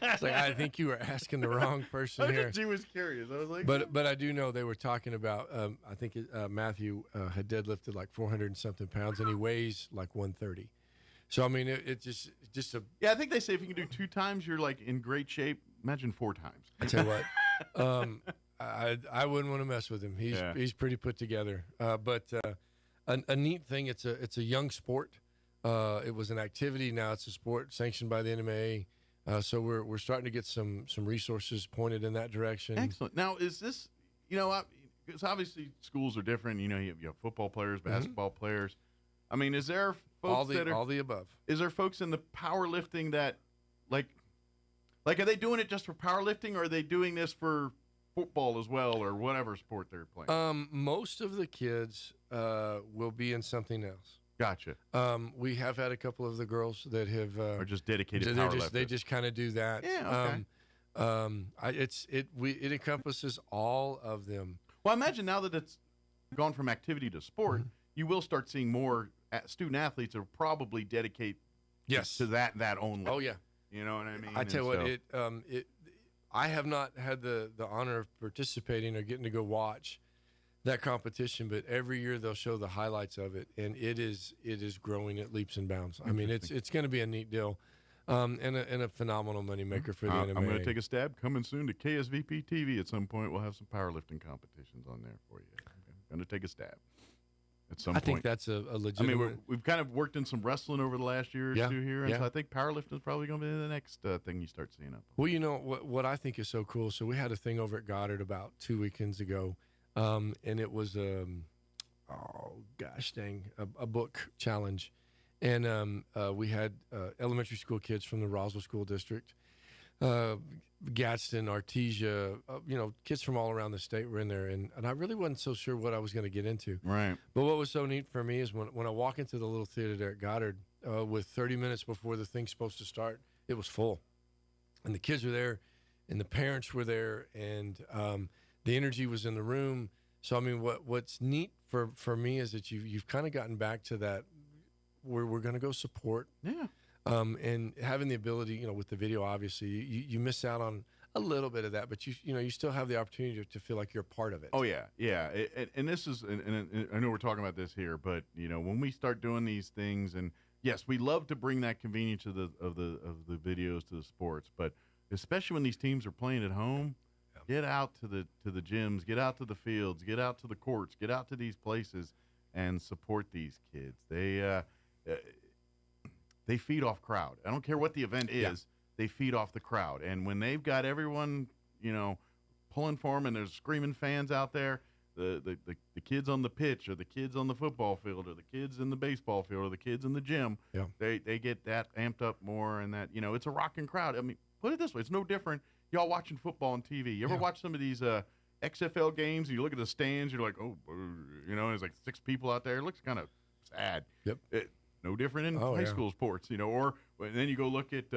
It's like, I think you were asking the wrong person here. I was curious. I was like, but I do know they were talking about. I think Matthew had deadlifted like 400 and something pounds, and he weighs like 130. So I mean, it's just a. Yeah, I think they say if you can do 2 times, you're like in great shape. Imagine 4 times. I tell you what, I wouldn't want to mess with him. He's pretty put together. But a neat thing. It's a young sport. It was an activity. Now it's a sport sanctioned by the NMA. So we're starting to get some resources pointed in that direction. Excellent. Now is this because obviously schools are different. You have football players, basketball players. I mean, is there folks all the above? Is there folks in the powerlifting that like are they doing it just for powerlifting, or are they doing this for football as well, or whatever sport they're playing? Most of the kids will be in something else. Gotcha. We have had a couple of the girls that have are just dedicated powerlifters. They just kind of do that. Yeah. Okay. It encompasses all of them. Well, I imagine now that it's gone from activity to sport, you will start seeing more student athletes are probably dedicate to that only. Oh yeah. You know what I mean? I tell you what, I have not had the honor of participating or getting to go watch that competition, but every year they'll show the highlights of it, and it is growing at leaps and bounds. I mean, it's going to be a neat deal, and a phenomenal moneymaker for the NMA. I'm going to take a stab. Coming soon to KSVP TV at some point. We'll have some powerlifting competitions on there for you. I'm going to take a stab. At some point. I think that's a legitimate. I mean, we've kind of worked in some wrestling over the last year or two here, and so I think powerlifting is probably going to be the next thing you start seeing up. Well, you know what I think is so cool. So we had a thing over at Goddard about 2 weekends ago, and it was a book challenge, and we had elementary school kids from the Roswell School District, Gadsden, Artesia, kids from all around the state were in there, and I really wasn't so sure what I was going to get into. Right. But what was so neat for me is when I walk into the little theater there at Goddard, with 30 minutes before the thing's supposed to start, it was full, and the kids were there, and the parents were there, and the energy was in the room. So I mean, what's neat for me is that you've kind of gotten back to that where we're going to go support. Yeah. And having the ability, with the video, obviously, you miss out on a little bit of that, but you still have the opportunity to feel like you're a part of it. Oh yeah. And this is, and I know we're talking about this here, but when we start doing these things, and yes, we love to bring that convenience of the videos to the sports, but especially when these teams are playing at home, get out to the gyms, get out to the fields, get out to the courts, get out to these places, and support these kids. They feed off crowd. I don't care what the event is. Yeah. They feed off the crowd. And when they've got everyone, pulling for them and there's screaming fans out there, the kids on the pitch or the kids on the football field or the kids in the baseball field or the kids in the gym, they get that amped up more, and that, it's a rocking crowd. I mean, put it this way. It's no different. Y'all watching football on TV. You ever watch some of these XFL games and you look at the stands, you're like, there's like 6 people out there. It looks kind of sad. Yep. No different in high school sports, or then you go look at,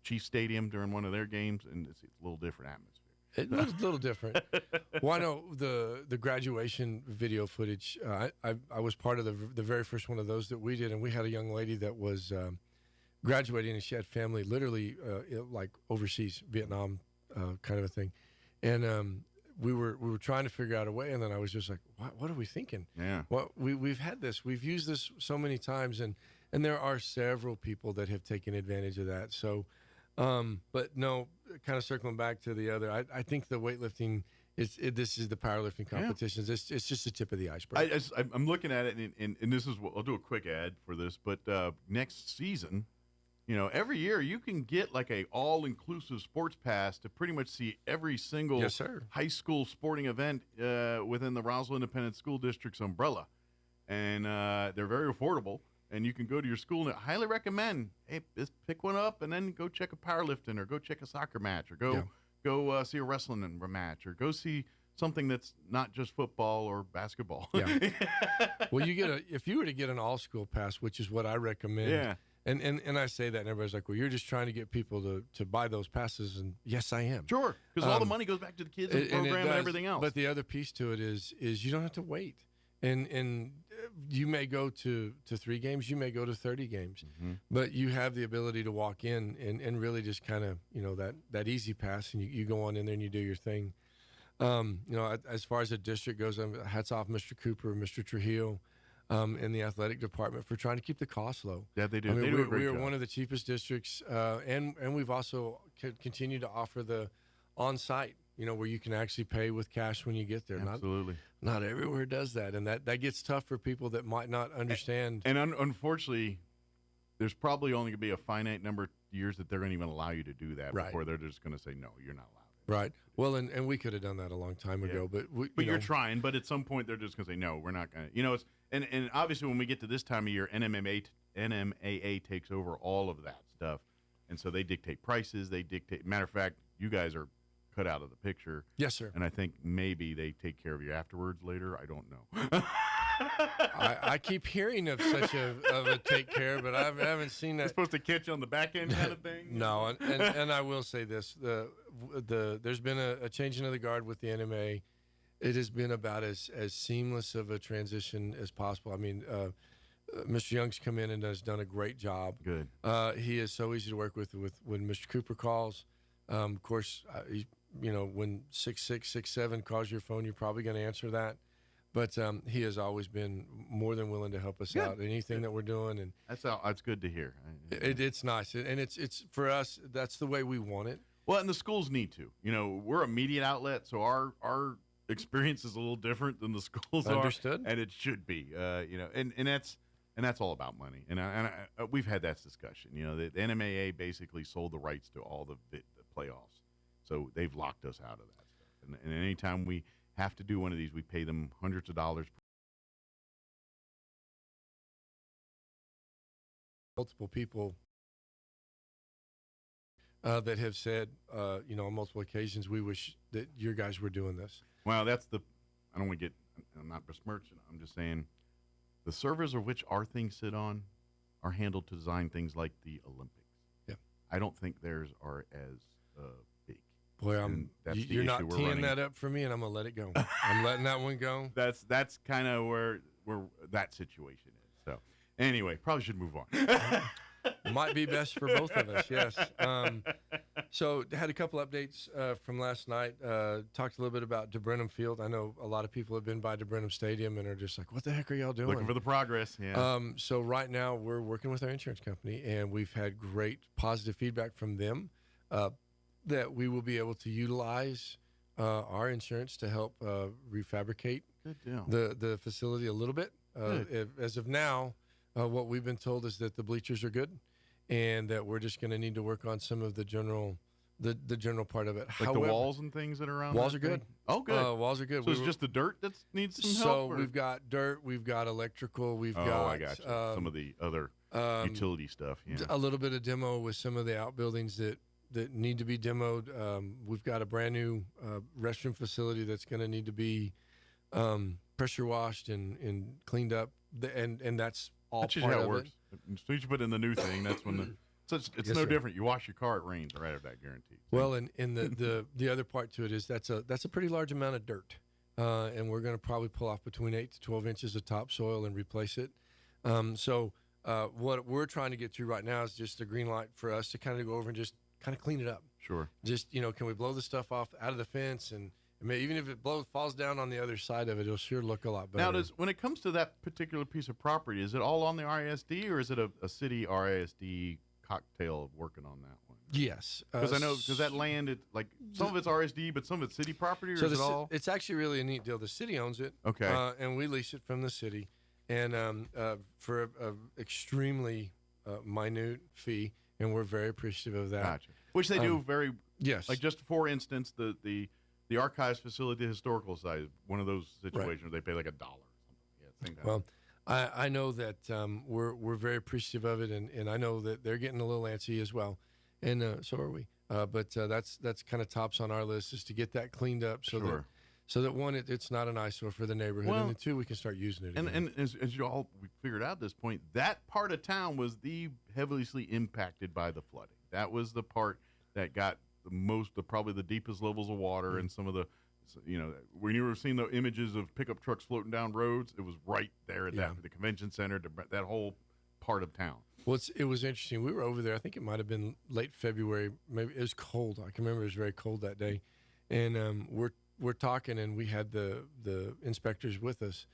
Chiefs Stadium during one of their games, and it's a little different atmosphere. It looks a little different. Well, I know the graduation video footage, I was part of the very first one of those that we did, and we had a young lady that was graduating, and she had family literally like overseas, Vietnam kind of a thing. And we were trying to figure out a way, and then I was just like, what are we thinking? Yeah. Well, we've had this. We've used this so many times, and there are several people that have taken advantage of that. So, but no, kind of circling back to the other, I think the weightlifting, this is the powerlifting competitions. Yeah. It's just the tip of the iceberg. I'm looking at it, and this is what I'll do a quick ad for this, but next season, every year you can get like a all-inclusive sports pass to pretty much see every single high school sporting event within the Roswell Independent School District's umbrella. And they're very affordable, and you can go to your school, and I highly recommend, hey, just pick one up and then go check a powerlifting or go check a soccer match or go go see a wrestling match, or go see something that's not just football or basketball. Yeah. Well, if you were to get an all-school pass, which is what I recommend. Yeah. And I say that, and everybody's like, well, you're just trying to get people to buy those passes. And yes, I am. Sure, because all the money goes back to the kids and the program and everything else. But the other piece to it is you don't have to wait. And you may go to 3 games, you may go to 30 games, but you have the ability to walk in and really just kind of, that easy pass, and you go on in there and you do your thing. As far as the district goes, hats off Mr. Cooper, Mr. Trujillo, in the athletic department for trying to keep the costs low. Yeah, they do. I mean, they do a great we are job. one of the cheapest districts, and we've also continued to offer the on-site, where you can actually pay with cash when you get there. Absolutely. Not everywhere does that, and that gets tough for people that might not understand. And unfortunately, there's probably only going to be a finite number of years that they're going to even allow you to do that before they're just going to say, no, you're not allowed. Right. Well, and we could have done that a long time ago, but you're trying. But at some point, they're just going to say, no, we're not going to. It's and obviously when we get to this time of year, NMAA takes over all of that stuff, and so they dictate prices. They dictate. Matter of fact, you guys are cut out of the picture. Yes, sir. And I think maybe they take care of you afterwards later. I don't know. I keep hearing of such a take care, but I haven't seen that. It's supposed to catch you on the back end kind of thing. No, and I will say this: there's been a changing of the guard with the NMA. It has been about as seamless of a transition as possible. I mean, Mr. Young's come in and has done a great job. Good. He is so easy to work with when Mr. Cooper calls. Of course, when 6667 calls your phone, you're probably going to answer that. But he has always been more than willing to help us out. Anything that we're doing, and that's good to hear. It's nice, and it's for us. That's the way we want it. Well, and the schools need to. We're a media outlet, so our experience is a little different than the schools Understood. are, and it should be. And that's all about money. And we've had that discussion. The NMAA basically sold the rights to all the playoffs, so they've locked us out of that stuff. And anytime we have to do one of these, we pay them hundreds of dollars. Multiple people that have said, on multiple occasions, we wish that your guys were doing this. Well, I'm not besmirching. I'm just saying the servers of which our things sit on are handled to design things like the Olympics. Yeah. I don't think theirs are as big. Boy, you're not teeing that up for me, and I'm going to let it go. I'm letting that one go. That's kind of where that situation is. So, anyway, probably should move on. Might be best for both of us, yes. So, had a couple updates from last night. Talked a little bit about DeBrenham Field. I know a lot of people have been by DeBrenham Stadium and are just like, what the heck are y'all doing? Looking for the progress, yeah. So, right now, we're working with our insurance company, and we've had great positive feedback from them that we will be able to utilize our insurance to help refabricate the facility a little bit. As of now, what we've been told is that the bleachers are good, and that we're just going to need to work on some of the general part of it. Like However, the walls and things that are around. Walls are good. Oh, good. Walls are good. So it's just the dirt that needs some help. So we've got dirt, we've got electrical, we've got. I got you. Some of the other utility stuff. Yeah. A little bit of demo with some of the outbuildings that need to be demoed. We've got a brand new restroom facility that's going to need to be pressure washed and cleaned up, and that's all that's part how of it works. As soon as you put in the new thing, that's when it's Yes, no sir. different. You wash your car, it rains. Right, of that guaranteed. Well, and the other part to it is that's a pretty large amount of dirt, and we're going to probably pull off between 8 to 12 inches of topsoil and replace it. So what we're trying to get to right now is just a green light for us to kind of go over and just kind of clean it up. Sure. Just, can we blow the stuff off out of the fence? And even if it falls down on the other side of it, it'll sure look a lot better. Now, when it comes to that particular piece of property, is it all on the RISD, or is it a city RISD cocktail of working on that one? Yes. Because I know, because that land, some of it's RISD, but some of it's city property, or is it all? It's actually really a neat deal. The city owns it. Okay. And we lease it from the city. And for an extremely minute fee, and we're very appreciative of that. Gotcha. Which they do very, yes. Like just for instance, the archives facility, the historical side, one of those situations where they pay like $1 or something. Yeah, same kind. Well, I know that we're very appreciative of it, and I know that they're getting a little antsy as well, and so are we. but that's kind of tops on our list, is to get that cleaned up so that one, it's not an eyesore for the neighborhood, and then two, we can start using it again. And as you all we figured out at this point, that part of town was the heavily impacted by the flooding. That was the part that got probably the deepest levels of water, and some of the, when you were seeing the images of pickup trucks floating down roads, it was right there at the convention center, that whole part of town. Well, it was interesting. We were over there. I think it might have been late February. Maybe it was cold. I can remember it was very cold that day, and we're talking, and we had the inspectors with us,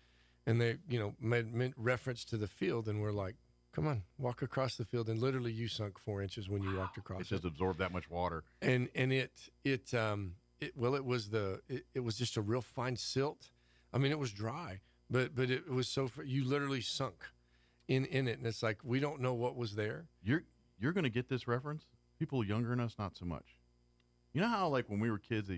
and they made reference to the field, and we're like, come on, walk across the field, and literally you sunk 4 inches when you walked across. It just absorbed that much water, and it was just a real fine silt. I mean, it was dry, but it was you literally sunk in it, and it's like, we don't know what was there. You're going to get this reference. People younger than us, not so much. You know how, like, when we were kids,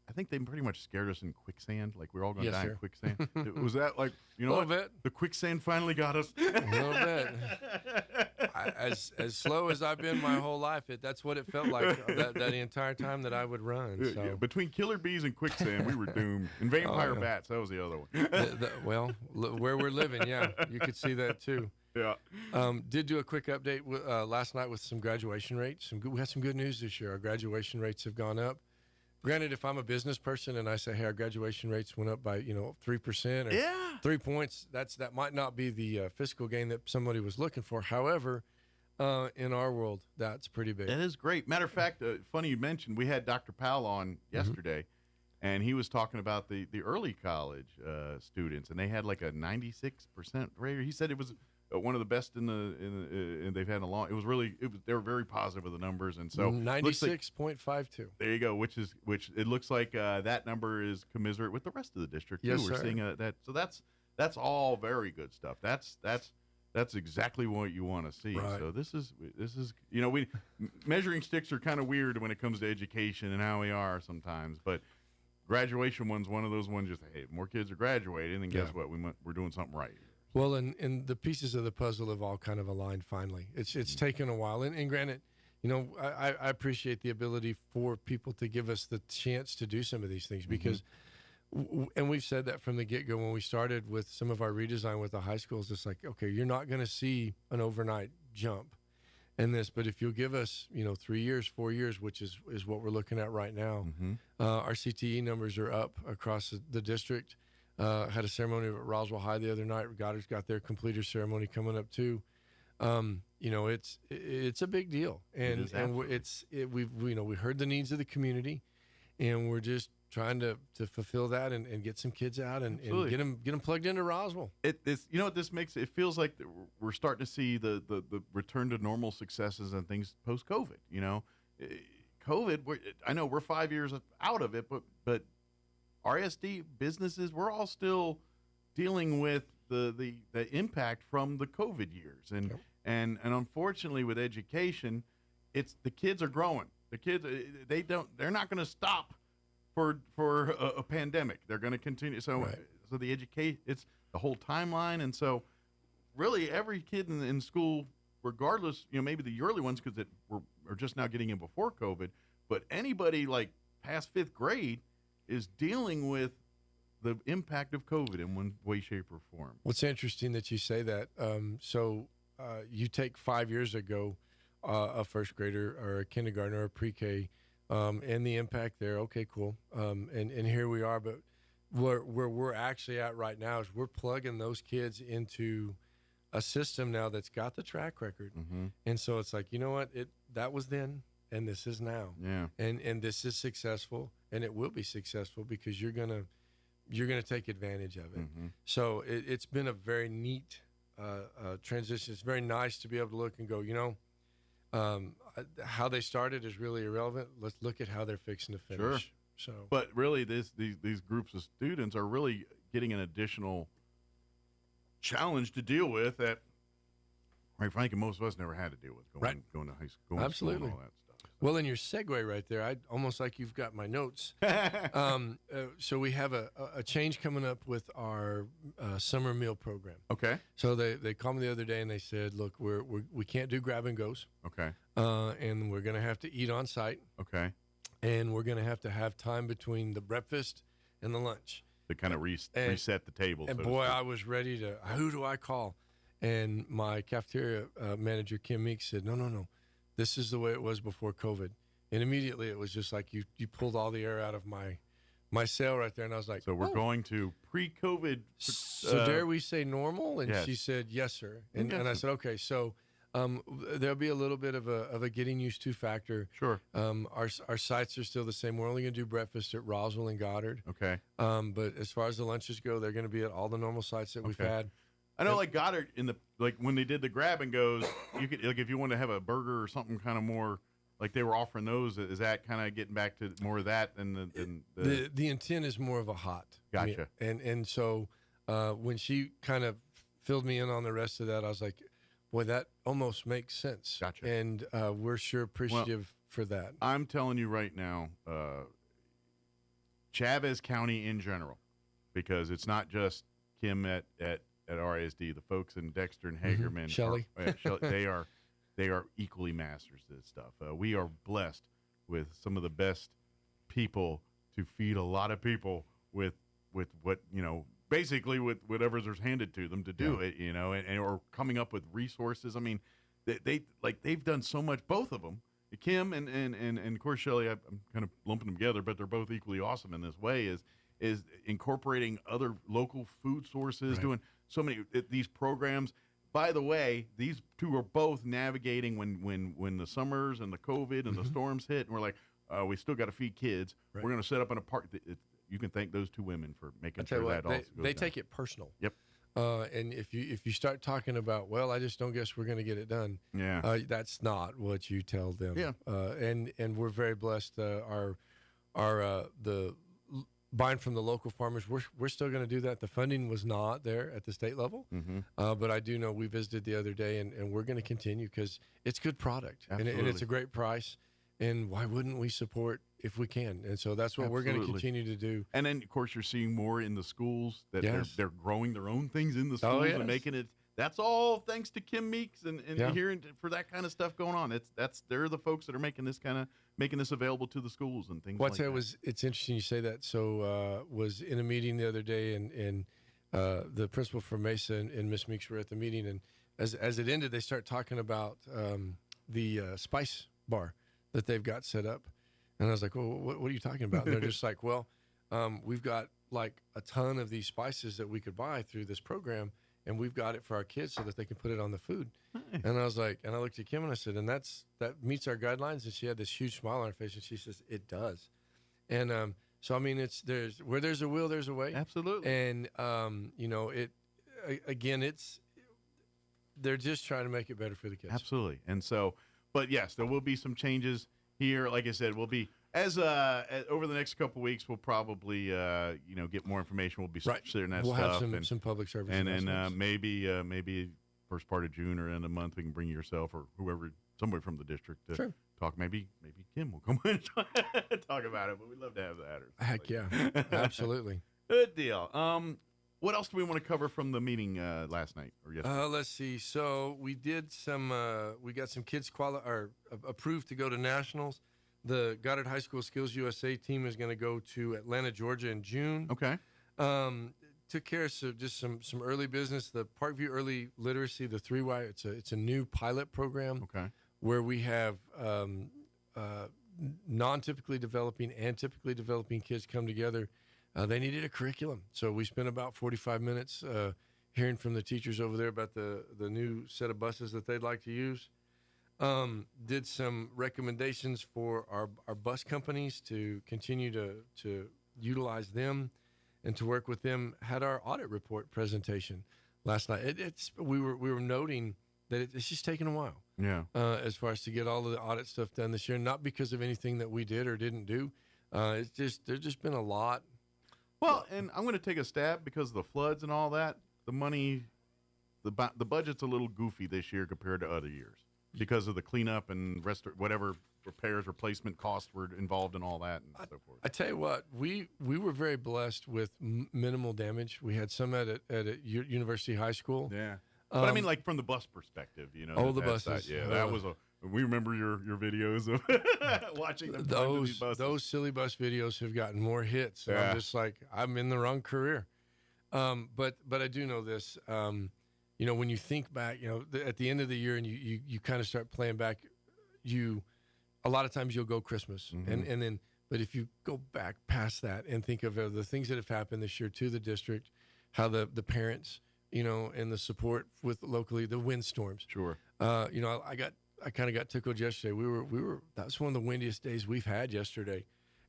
I think they pretty much scared us in quicksand. Like, we're all going to die in quicksand. Was that like, a little bit? The quicksand finally got us. A little bit. As slow as I've been my whole life, that's what it felt like that entire time that I would run. So. Yeah, between killer bees and quicksand, we were doomed. And vampire bats, that was the other one. Where we're living, you could see that too. Yeah. Did do a quick update last night with some graduation rates. We had some good news this year. Our graduation rates have gone up. Granted, if I'm a business person and I say, hey, our graduation rates went up by 3% or 3 points, that might not be the fiscal gain that somebody was looking for. However, in our world, that's pretty big. That is great. Matter of fact, funny you mentioned, we had Dr. Powell on yesterday, and he was talking about the early college students, and they had like a 96% rate. He said it was one of the best in they've had in a long. They were very positive with the numbers, and so 96.52. There you go. Which it looks like that number is commiserate with the rest of the district. Yes, too. We're sir. seeing that. So that's all very good stuff. That's exactly what you want to see. Right. So this is we measuring sticks are kind of weird when it comes to education and how we are sometimes, but graduation one's one of those ones. Just hey, more kids are graduating, and guess what? We're doing something right. Well, and the pieces of the puzzle have all kind of aligned finally. It's taken a while. And granted, I appreciate the ability for people to give us the chance to do some of these things because, and we've said that from the get-go when we started with some of our redesign with the high schools, it's like, okay, you're not going to see an overnight jump in this, but if you'll give us, 3 years, 4 years, which is what we're looking at right now, our CTE numbers are up across the district. Had a ceremony at Roswell High the other night. Goddard's got their completer ceremony coming up too. It's a big deal, and we heard the needs of the community, and we're just trying to fulfill that and get some kids out and get them plugged into Roswell. This makes it feels like we're starting to see the return to normal successes and things post COVID. COVID. I know we're 5 years out of it, but RSD businesses, we're all still dealing with the impact from the COVID years, and unfortunately with education, it's the kids are growing. The kids they're not going to stop for a pandemic. They're going to continue. So the education, it's the whole timeline, and so really every kid in school, regardless, maybe the early ones because are just now getting in before COVID, but anybody like past fifth grade is dealing with the impact of COVID in one way, shape, or form. What's interesting that you say that. You take 5 years ago, a first grader or a kindergartner or a pre-K, and the impact there. Okay, cool. And here we are. But where we're actually at right now is we're plugging those kids into a system now that's got the track record. And so it's like, you know what? That was then, and this is now. Yeah. And this is successful. And it will be successful because you're gonna take advantage of it. So it's been a very neat transition. It's very nice to be able to look and go, how they started is really irrelevant. Let's look at how they're fixing to finish. Sure. But really, these groups of students are really getting an additional challenge to deal with that, quite frankly, most of us never had to deal with going to high school, Absolutely. and all that stuff. Well, in your segue right there, I almost like you've got my notes. So we have a change coming up with our summer meal program. Okay. So they called me the other day and they said, look, we can't do grab and goes. Okay. And we're going to have to eat on site. Okay. And we're going to have time between the breakfast and the lunch. To kind of reset the table. And boy, I was ready to, who do I call? And my cafeteria manager, Kim Meeks, said, no. This is the way it was before COVID. And immediately it was just like you pulled all the air out of my sail right there. And I was like, so we're going to pre-COVID. So dare we say normal? And yes. she said, yes, sir. And I said, okay, so there'll be a little bit of a getting used to factor. Sure. Our sites are still the same. We're only going to do breakfast at Roswell and Goddard. Okay. But as far as the lunches go, they're going to be at all the normal sites that we've had. I know, like Goddard when they did the grab and goes, you could if you want to have a burger or something kind of more like they were offering those. Is that kind of getting back to more of that than the intent is more of a hot. Gotcha. And so when she kind of filled me in on the rest of that, I was like, boy, that almost makes sense. Gotcha. And we're sure appreciative for that. I'm telling you right now, Chavez County in general, because it's not just Kim at RISD, the folks in Dexter and Hagerman, Shelley. they are equally masters of this stuff. We are blessed with some of the best people to feed a lot of people with what basically with whatever's handed to them to do it, and or coming up with resources. I mean, they've done so much. Both of them, Kim and of course Shelley. I'm kind of lumping them together, but they're both equally awesome in this way. Is incorporating other local food sources, doing so many these programs. By the way, these two are both navigating when the summers and the COVID and the storms hit, and we're like, we still got to feed kids. We're going to set up in a park. You can thank those two women for making sure that also goes they down. take it personal. Yep. And if you start talking about, well, I just don't guess we're going to get it done. Yeah. That's not what you tell them. Yeah. And we're very blessed. The buying from the local farmers, we're still going to do that. The funding was not there at the state level, but I do know we visited the other day, and we're going to continue because it's good product and it's a great price. And why wouldn't we support if we can? And so that's what we're going to continue to do. And then, of course, you're seeing more in the schools that they're growing their own things in the schools and making it. That's all thanks to Kim Meeks and hearing for that kind of stuff going on. They're the folks that are making this available to the schools and things. It's interesting you say that. So was in a meeting the other day, and the principal from Mesa and Miss Meeks were at the meeting, and as it ended, they start talking about the spice bar that they've got set up, and I was like, well, what are you talking about? And they're just like, well, we've got like a ton of these spices that we could buy through this program. And we've got it for our kids so that they can put it on the food. Nice. And I was like, and I looked at Kim and I said, and that meets our guidelines. And she had this huge smile on her face, and she says, it does. And so I mean, where there's a will, there's a way. Absolutely. And they're just trying to make it better for the kids. Absolutely. And so, but yes, there will be some changes here. Like I said, we'll be as over the next couple of weeks, we'll probably get more information. We'll be sharing that we'll stuff. We'll have some public service, and then maybe first part of June or end of the month, we can bring yourself or whoever, somebody from the district to talk. Maybe Kim will come in and talk about it. But we'd love to have that. Heck yeah, absolutely. Good deal. What else do we want to cover from the meeting last night or yesterday? Let's see. So we did some. We got some kids approved to go to nationals. The Goddard High School Skills USA team is going to go to Atlanta, Georgia in June. Okay. Took care of just some early business. The Parkview Early Literacy, the 3Y, it's a new pilot program. Okay. Where we have non-typically developing and typically developing kids come together. They needed a curriculum. So we spent about 45 minutes hearing from the teachers over there about the new set of buses that they'd like to use. Did some recommendations for our bus companies to continue to utilize them and to work with them. Had our audit report presentation last night. We were noting that it's just taken a while. Yeah. As far as to get all of the audit stuff done this year, not because of anything that we did or didn't do. There's just been a lot. Well, and I'm going to take a stab because of the floods and all that. The money, the budget's a little goofy this year compared to other years. Because of the cleanup and whatever repairs, replacement costs were involved in all that and so forth. I tell you what, we were very blessed with minimal damage. We had some at University High School. Yeah. But I mean, like from the bus perspective, you know. The buses. Yeah, that was we remember your videos of watching them. Those silly bus videos have gotten more hits. And Yeah. I'm just like, I'm in the wrong career. But I do know this. You know, when you think back, you know, at the end of the year, and you kind of start playing back, a lot of times you'll go Christmas, and then. But if you go back past that and think of the things that have happened this year to the district, how the parents, you know, and the support with locally, the windstorms. Sure. You know, I kind of got tickled yesterday. That was one of the windiest days we've had yesterday.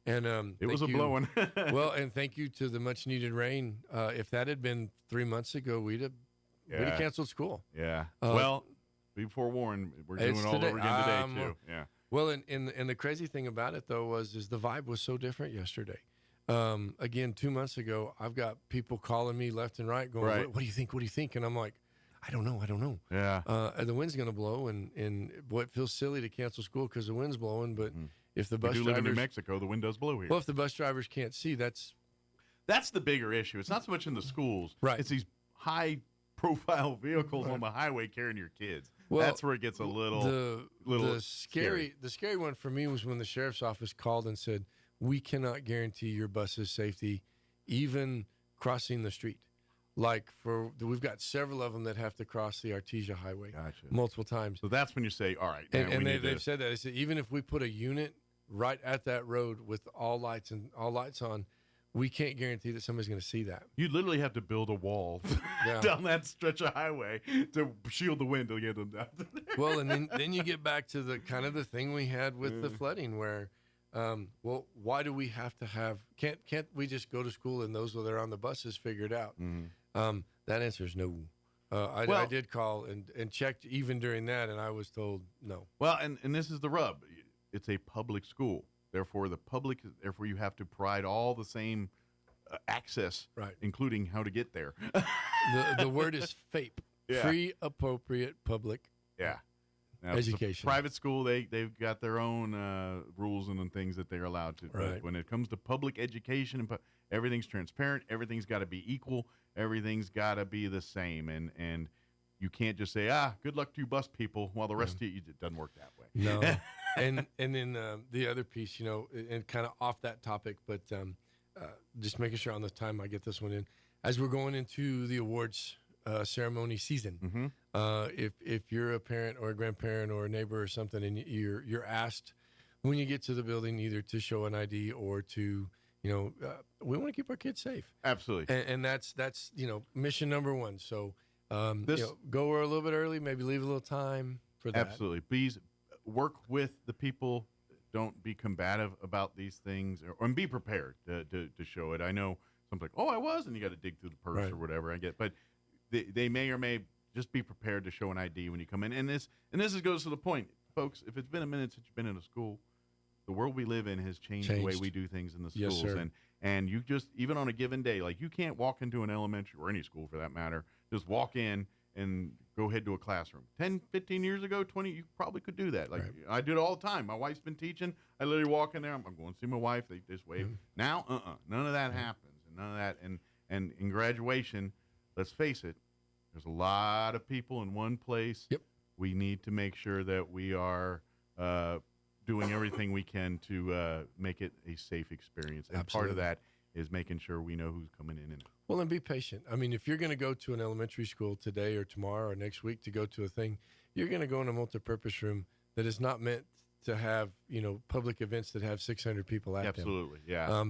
And it was a blowing. Well, and thank you to the much needed rain. If that had been 3 months ago, we'd have canceled school. Yeah. Well, be forewarned, we're doing it all over again today too. Yeah. Well, and the crazy thing about it though is the vibe was so different yesterday. Again, 2 months ago, I've got people calling me left and right, going, Right. What do you think? What do you think? And I'm like, I don't know. Yeah. The wind's going to blow, and boy, it feels silly to cancel school because the wind's blowing. But if the bus we do drivers live in New Mexico, the wind does blow here. Well, if the bus drivers can't see, that's the bigger issue. It's not so much in the schools. Right. It's these high-profile vehicles on the highway carrying your kids. Well, that's where it gets a little scary. The scary one for me was when the sheriff's office called and said, we cannot guarantee your bus's safety, even crossing the street. Like we've got several of them that have to cross the Artesia Highway multiple times. So that's when you say, all right. And they've said that. They said even if we put a unit right at that road with all lights on, we can't guarantee that somebody's going to see that. You literally have to build a wall down that stretch of highway to shield the wind to get them down. Well, and then you get back to the kind of the thing we had with the flooding where, well, why do we have to have, can't we just go to school and those that are on the buses figure it out? That answer is no. I did call and checked even during that, and I was told no. Well, and this is the rub. It's a public school. Therefore, you have to provide all the same access, right, including how to get there. the word is FAPE, free, appropriate, public education. Private school, they've got their own rules and things that they're allowed to. Right. But when it comes to public education, everything's transparent. Everything's got to be equal. Everything's got to be the same. And you can't just say, good luck to you bus people, while the rest of you, it doesn't work that way. No. and then the other piece, you know, and kind of off that topic, but just making sure on the time I get this one in. As we're going into the awards ceremony season, if you're a parent or a grandparent or a neighbor or something, and you're asked when you get to the building either to show an ID or to, you know, we want to keep our kids safe. Absolutely. And that's you know, mission number one. So you know, go a little bit early, maybe leave a little time for that. Absolutely. Please work with the people. Don't be combative about these things, and be prepared to show it. I know someone's like, I was, and you got to dig through the purse or whatever. I get, but they may or may just be prepared to show an ID when you come in. And this goes to the point, folks. If it's been a minute since you've been in a school, the world we live in has changed the way we do things in the schools. Yes, sir. And you just, even on a given day, like you can't walk into an elementary or any school for that matter, just walk in and go head to a classroom. 10, 15 years ago, 20, you probably could do that. Like I do it all the time. My wife's been teaching. I literally walk in there. I'm going to see my wife. They just wave. Now, none of that happens. And none of that. And in graduation, let's face it, there's a lot of people in one place. Yep. We need to make sure that we are doing everything we can to make it a safe experience. And part of that is making sure we know who's coming in. Well, and be patient. I mean, if you're going to go to an elementary school today or tomorrow or next week to go to a thing, you're going to go in a multipurpose room that is not meant to have, you know, public events that have 600 people at them. Absolutely, yeah.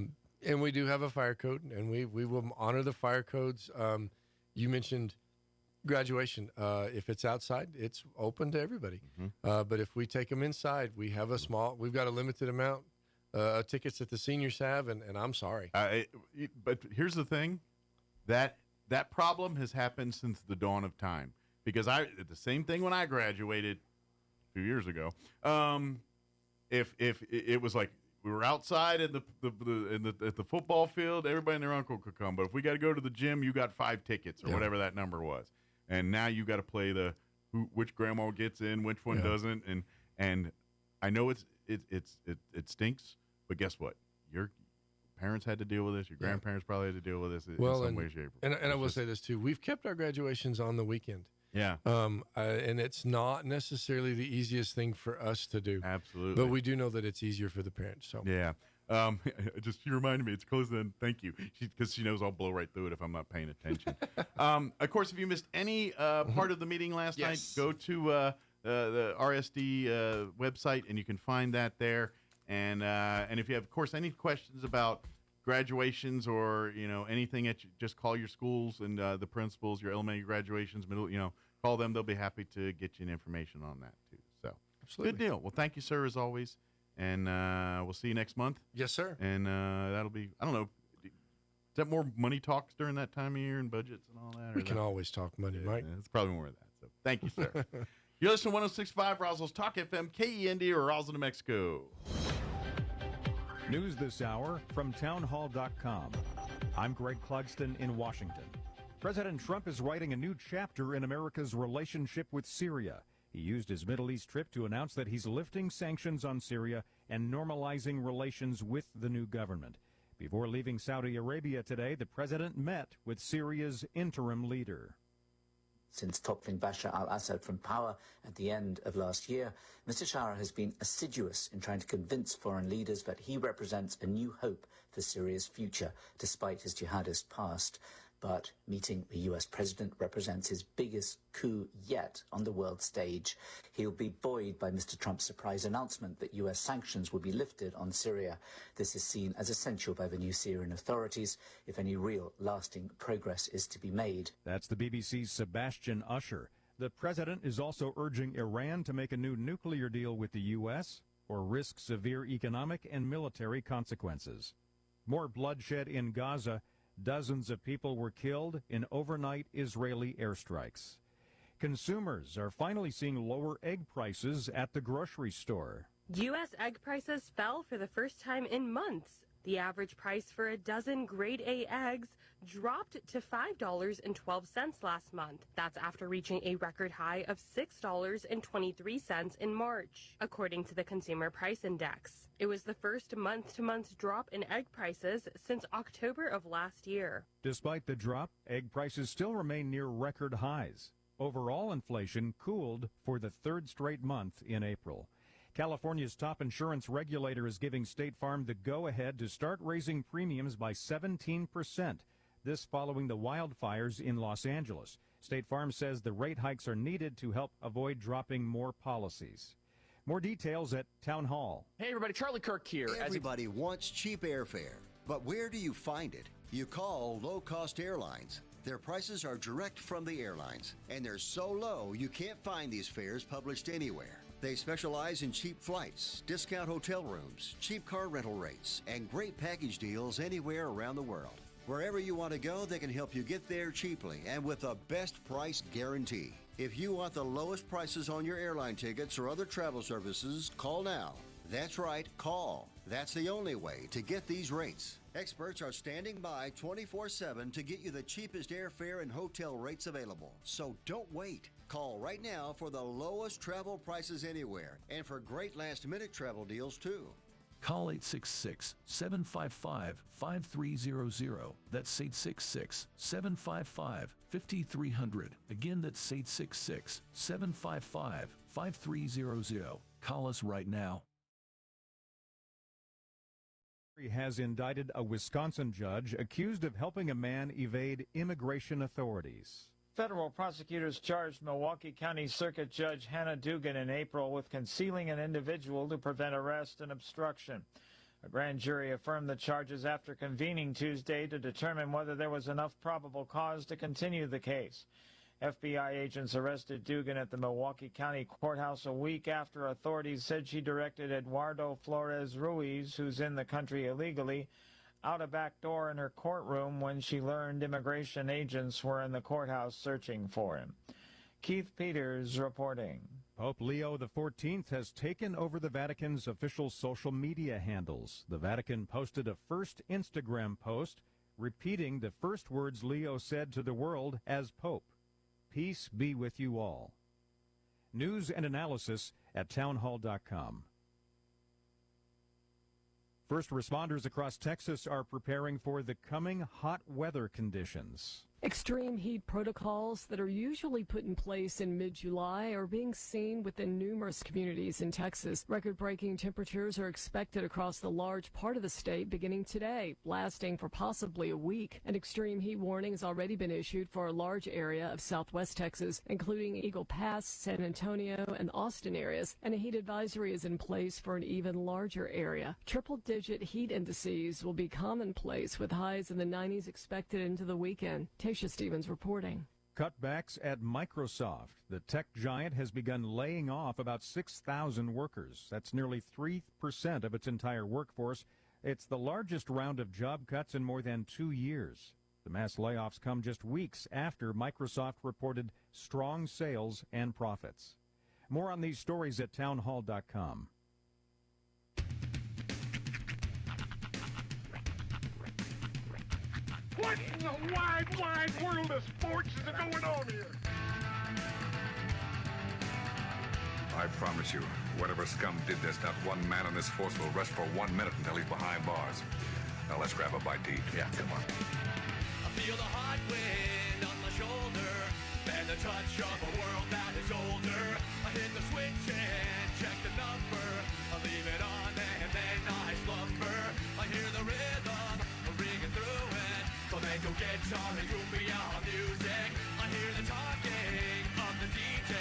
And we do have a fire code, and we will honor the fire codes. You mentioned graduation. If it's outside, it's open to everybody. But if we take them inside, we've got a limited amount of tickets that the seniors have, and I'm sorry. But here's the thing, that problem has happened since the dawn of time. Because the same thing when I graduated 2 years ago. If it was like we were outside at the football field, everybody and their uncle could come. But if we got to go to the gym, you got 5 tickets or whatever that number was. And now you got to play which grandma gets in, which one doesn't, and I know it stinks. But guess what? Your parents had to deal with this. Your grandparents probably had to deal with this in some way, shape. And I will say this too: we've kept our graduations on the weekend. Yeah. And it's not necessarily the easiest thing for us to do. Absolutely. But we do know that it's easier for the parents. So yeah. She reminded me it's close then. Thank you. Because she knows I'll blow right through it if I'm not paying attention. Of course, if you missed any part of the meeting last night, go to the RSD website and you can find that there. And if you have, of course, any questions about graduations or anything just call your schools and the principals, your elementary graduations, middle, call them. They'll be happy to get you information on that too. So absolutely. Good deal. Well, thank you, sir, as always, and we'll see you next month. Yes, sir. And that'll be, I don't know, is that more money talks during that time of year and budgets and all that? We can always talk money, Mike. It's probably more of that. So thank you, sir. You're listening to 106.5 Roswell's Talk FM, KEND, or Roswell, New Mexico. News this hour from townhall.com. I'm Greg Clugston in Washington. President Trump is writing a new chapter in America's relationship with Syria. He used his Middle East trip to announce that he's lifting sanctions on Syria and normalizing relations with the new government. Before leaving Saudi Arabia today, the president met with Syria's interim leader. Since toppling Bashar al-Assad from power at the end of last year, Mr. Shara has been assiduous in trying to convince foreign leaders that he represents a new hope for Syria's future, despite his jihadist past. But meeting the US president represents his biggest coup yet on the world stage. He'll be buoyed by Mr. Trump's surprise announcement that US sanctions will be lifted on Syria. This is seen as essential by the new Syrian authorities if any real lasting progress is to be made. That's the BBC's Sebastian Usher. The president is also urging Iran to make a new nuclear deal with the US or risk severe economic and military consequences. More bloodshed in Gaza. Dozens of people were killed in overnight Israeli airstrikes. Consumers are finally seeing lower egg prices at the grocery store. U.S. egg prices fell for the first time in months. The average price for a dozen grade A eggs dropped to $5.12 last month. That's after reaching a record high of $6.23 in March, according to the Consumer Price Index. It was the first month-to-month drop in egg prices since October of last year. Despite the drop, egg prices still remain near record highs. Overall inflation cooled for the third straight month in April. California's top insurance regulator is giving State Farm the go-ahead to start raising premiums by 17%. This following the wildfires in Los Angeles. State Farm says the rate hikes are needed to help avoid dropping more policies. More details at Town Hall. Hey everybody, Charlie Kirk here. Everybody wants cheap airfare, but where do you find it? You call low-cost airlines. Their prices are direct from the airlines, and they're so low you can't find these fares published anywhere. They specialize in cheap flights, discount hotel rooms, cheap car rental rates, and great package deals anywhere around the world. Wherever you want to go, they can help you get there cheaply and with a best price guarantee. If you want the lowest prices on your airline tickets or other travel services, call now. That's right, call. That's the only way to get these rates. Experts are standing by 24/7 to get you the cheapest airfare and hotel rates available. So don't wait. Call right now for the lowest travel prices anywhere and for great last-minute travel deals, too. Call 866-755-5300. That's 866-755-5300. Again, that's 866-755-5300. Call us right now. Has indicted a Wisconsin judge accused of helping a man evade immigration authorities. Federal prosecutors charged Milwaukee County Circuit Judge Hannah Dugan in April with concealing an individual to prevent arrest and obstruction. A grand jury affirmed the charges after convening Tuesday to determine whether there was enough probable cause to continue the case. FBI agents arrested Dugan at the Milwaukee County Courthouse a week after authorities said she directed Eduardo Flores Ruiz, who's in the country illegally, out a back door in her courtroom when she learned immigration agents were in the courthouse searching for him. Keith Peters reporting. Pope Leo XIV has taken over the Vatican's official social media handles. The Vatican posted a first Instagram post repeating the first words Leo said to the world as Pope. Peace be with you all. News and analysis at townhall.com. First responders across Texas are preparing for the coming hot weather conditions. Extreme heat protocols that are usually put in place in mid-July are being seen within numerous communities in Texas. Record-breaking temperatures are expected across the large part of the state beginning today, lasting for possibly a week. An extreme heat warning has already been issued for a large area of southwest Texas, including Eagle Pass, San Antonio, and Austin areas, and a heat advisory is in place for an even larger area. Triple-digit heat indices will be commonplace, with highs in the 90s expected into the weekend. Tasha Stevens reporting. Cutbacks at Microsoft. The tech giant has begun laying off about 6,000 workers. That's nearly 3% of its entire workforce. It's the largest round of job cuts in more than 2 years. The mass layoffs come just weeks after Microsoft reported strong sales and profits. More on these stories at townhall.com. What in the wide, wide world of sports is going on here? I promise you, whatever scum did this, not one man on this force will rest for 1 minute until he's behind bars. Now let's grab a bite to eat. Yeah, come on. I feel the hot wind on my shoulder and the touch of a world that is older. I hit the switch and check the number. I leave it on and then I slumber. I hear the rhythm ringing through it. Flamenco guitar and cumbia music. I hear the talking of the DJ.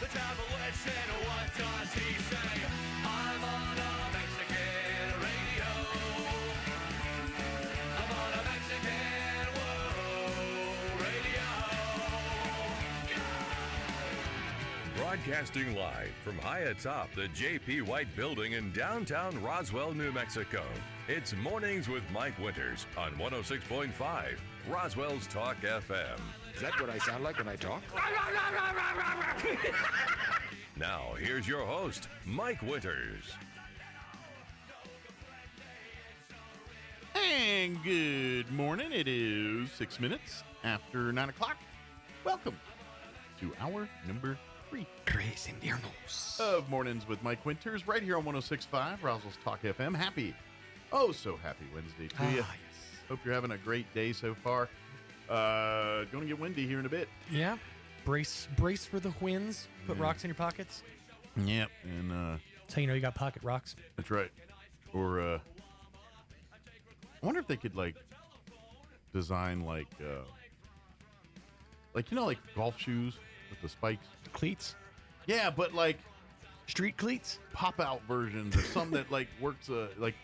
The travel listen, what does he say? I'm on a Mexican radio. I'm on a Mexican radio. Broadcasting live from high atop the J.P. White Building in downtown Roswell, New Mexico. It's Mornings with Mike Winters on 106.5 Roswell's Talk FM. Is that what I sound like when I talk? Now, here's your host, Mike Winters. And good morning. It is 6 minutes after 9 o'clock. Welcome to hour number 3. Tres Inviernos of Mornings with Mike Winters, right here on 106.5 Roswell's Talk FM. Happy, oh so happy Wednesday to you. Yes. Hope you're having a great day so far. Going to get windy here in a bit. Yeah. Brace for the winds. Put rocks in your pockets. Yep. And that's how you know you got pocket rocks. That's right. Or I wonder if they could like design like golf shoes with the spikes, cleats. Yeah, but like street cleats, pop out versions or something that like works like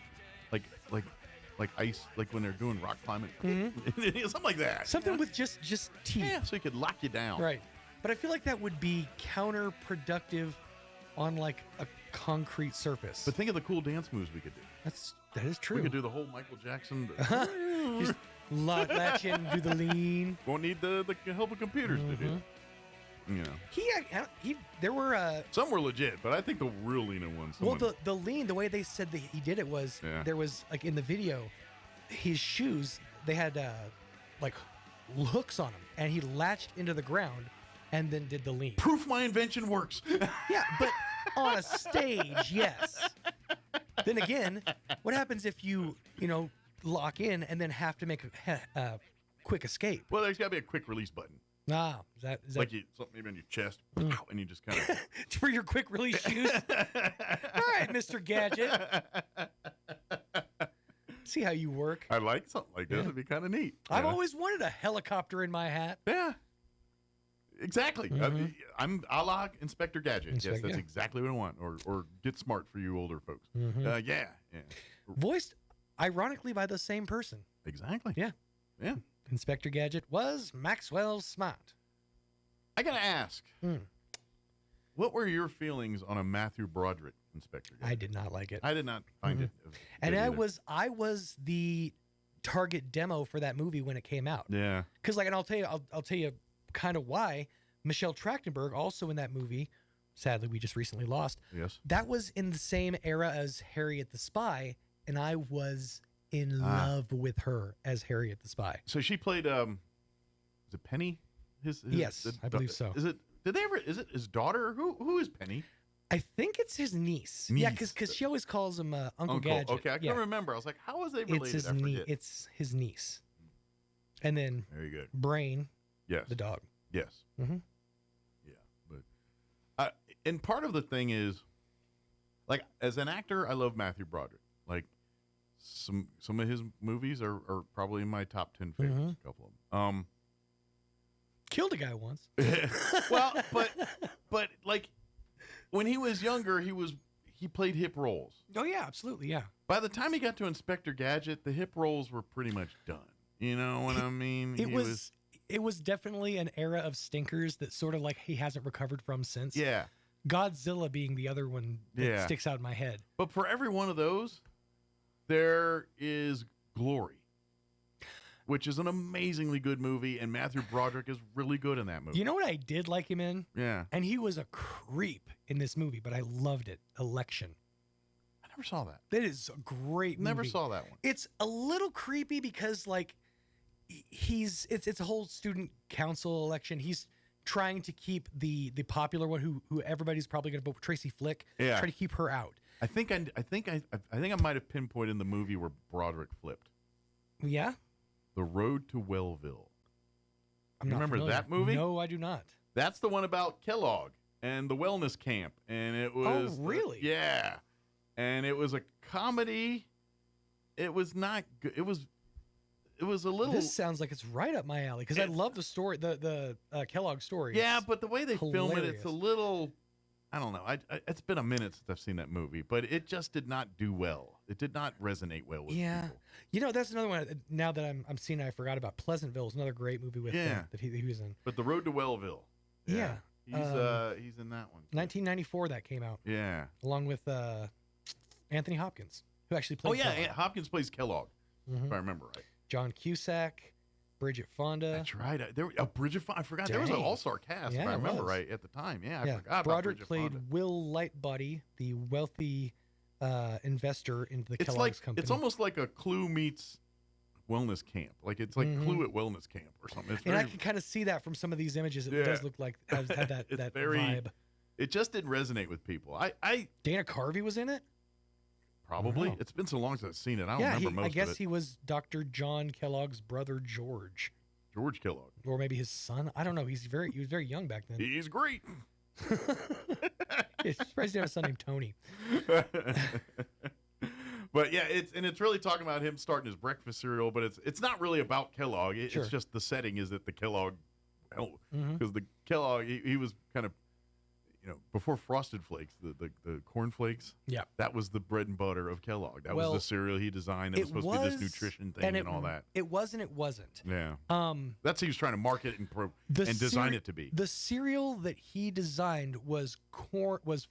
ice, like when they're doing rock climbing, something like that. Something with just teeth. Yeah, so it could lock you down. Right. But I feel like that would be counterproductive on like a concrete surface. But think of the cool dance moves we could do. That is true. We could do the whole Michael Jackson. Just latch in, do the lean. Won't need the help of computers to do. You know, there were some were legit, but I think the real lean ones. Well, the lean, the way they said that he did it was there was like in the video, his shoes they had like hooks on them, and he latched into the ground and then did the lean. Proof my invention works. Yeah, but on a stage, yes. Then again, what happens if you lock in and then have to make a quick escape? Well, there's got to be a quick release button. Ah, is that like something maybe on your chest, and you just kind of for your quick release shoes. All right, Mr. Gadget. See how you work. I like something like this. It'd be kind of neat. I've always wanted a helicopter in my hat. Yeah, exactly. I'm a la Inspector Gadget. Yes, that's exactly what I want. Or Get Smart for you older folks. Yeah. Voiced, ironically, by the same person. Exactly. Yeah. Inspector Gadget was Maxwell Smart. I gotta ask, what were your feelings on a Matthew Broderick Inspector Gadget? I did not like it. I did not find it. And I was the target demo for that movie when it came out. Yeah. Because and I'll tell you kind of why. Michelle Trachtenberg, also in that movie, sadly we just recently lost. Yes. That was in the same era as Harriet the Spy, and I was in love with her as Harriet the Spy. So she played is it Penny? Yes, I believe so. Is it his daughter? Who is Penny? I think it's his niece. Yeah, because she always calls him Uncle Gadget. Okay, I can't remember. I was like, how is they related? It's his niece. And then very good. Brain. Yes. The dog. Yes. Mm-hmm. Yeah, but and part of the thing is, like, as an actor, I love Matthew Broderick. Like, some of his movies are probably in my top 10 favorites. Mm-hmm. A couple of them. Killed a guy once. Well, but like when he was younger, he played hip roles. Oh yeah, absolutely, yeah. By the time he got to Inspector Gadget, the hip roles were pretty much done. You know what I mean? It was definitely an era of stinkers that sort of like he hasn't recovered from since. Yeah. Godzilla being the other one that sticks out in my head. But for every one of those, there is Glory, which is an amazingly good movie, and Matthew Broderick is really good in that movie. You know what I did like him in? Yeah. And he was a creep in this movie, but I loved it. Election. I never saw that. That is a great movie. Never saw that one. It's a little creepy because, like, it's a whole student council election. He's trying to keep the popular one who everybody's probably going to vote for, Tracy Flick. Yeah. Try to keep her out. I think I might have pinpointed the movie where Broderick flipped. Yeah? The Road to Wellville. I'm you not remember familiar. that movie? No, I do not. That's the one about Kellogg and the wellness camp, and it was really? Yeah, and it was a comedy. It was not good. It was a little. This sounds like it's right up my alley because I love the story, the Kellogg story. Yeah, It's but the way they film it, hilarious. it's a little. I don't know. It's been a minute since I've seen that movie, but it just did not do well. It did not resonate well with people. You know, that's another one. Now that I'm seeing, I forgot about Pleasantville. Is another great movie with that he was in. But The Road to Wellville. Yeah. He's in that one. 1994 that came out. Yeah. Along with Anthony Hopkins, who actually played. Oh yeah, Kellogg. Hopkins plays Kellogg, if I remember right. John Cusack, Bridget Fonda. That's right. Bridget Fonda. I forgot there was an all-star cast. If I remember right at the time. Yeah, I forgot about Broderick Bridget played Fonda. Will Lightbody, the wealthy investor into the Kellogg's company. It's almost like a Clue meets wellness camp. Like it's like Clue at wellness camp or something. And I can kind of see that from some of these images. It does look like had that vibe. It just didn't resonate with people. Dana Carvey was in it. Probably. Wow. It's been so long since I've seen it. I don't remember most I guess of it. he was Dr. John Kellogg's brother, George. George Kellogg. Or maybe his son. I don't know. He was very young back then. He's great. It's surprised he had a son named Tony. But yeah, it's really talking about him starting his breakfast cereal, but it's not really about Kellogg. It's just the setting is that the Kellogg, because the Kellogg he was kind of, before Frosted Flakes, the Corn Flakes. Yeah, that was the bread and butter of Kellogg. That was the cereal he designed. It was supposed to be this nutrition thing and all that. It was and it wasn't. Yeah. That's how he was trying to market and design it to be. The cereal that he designed was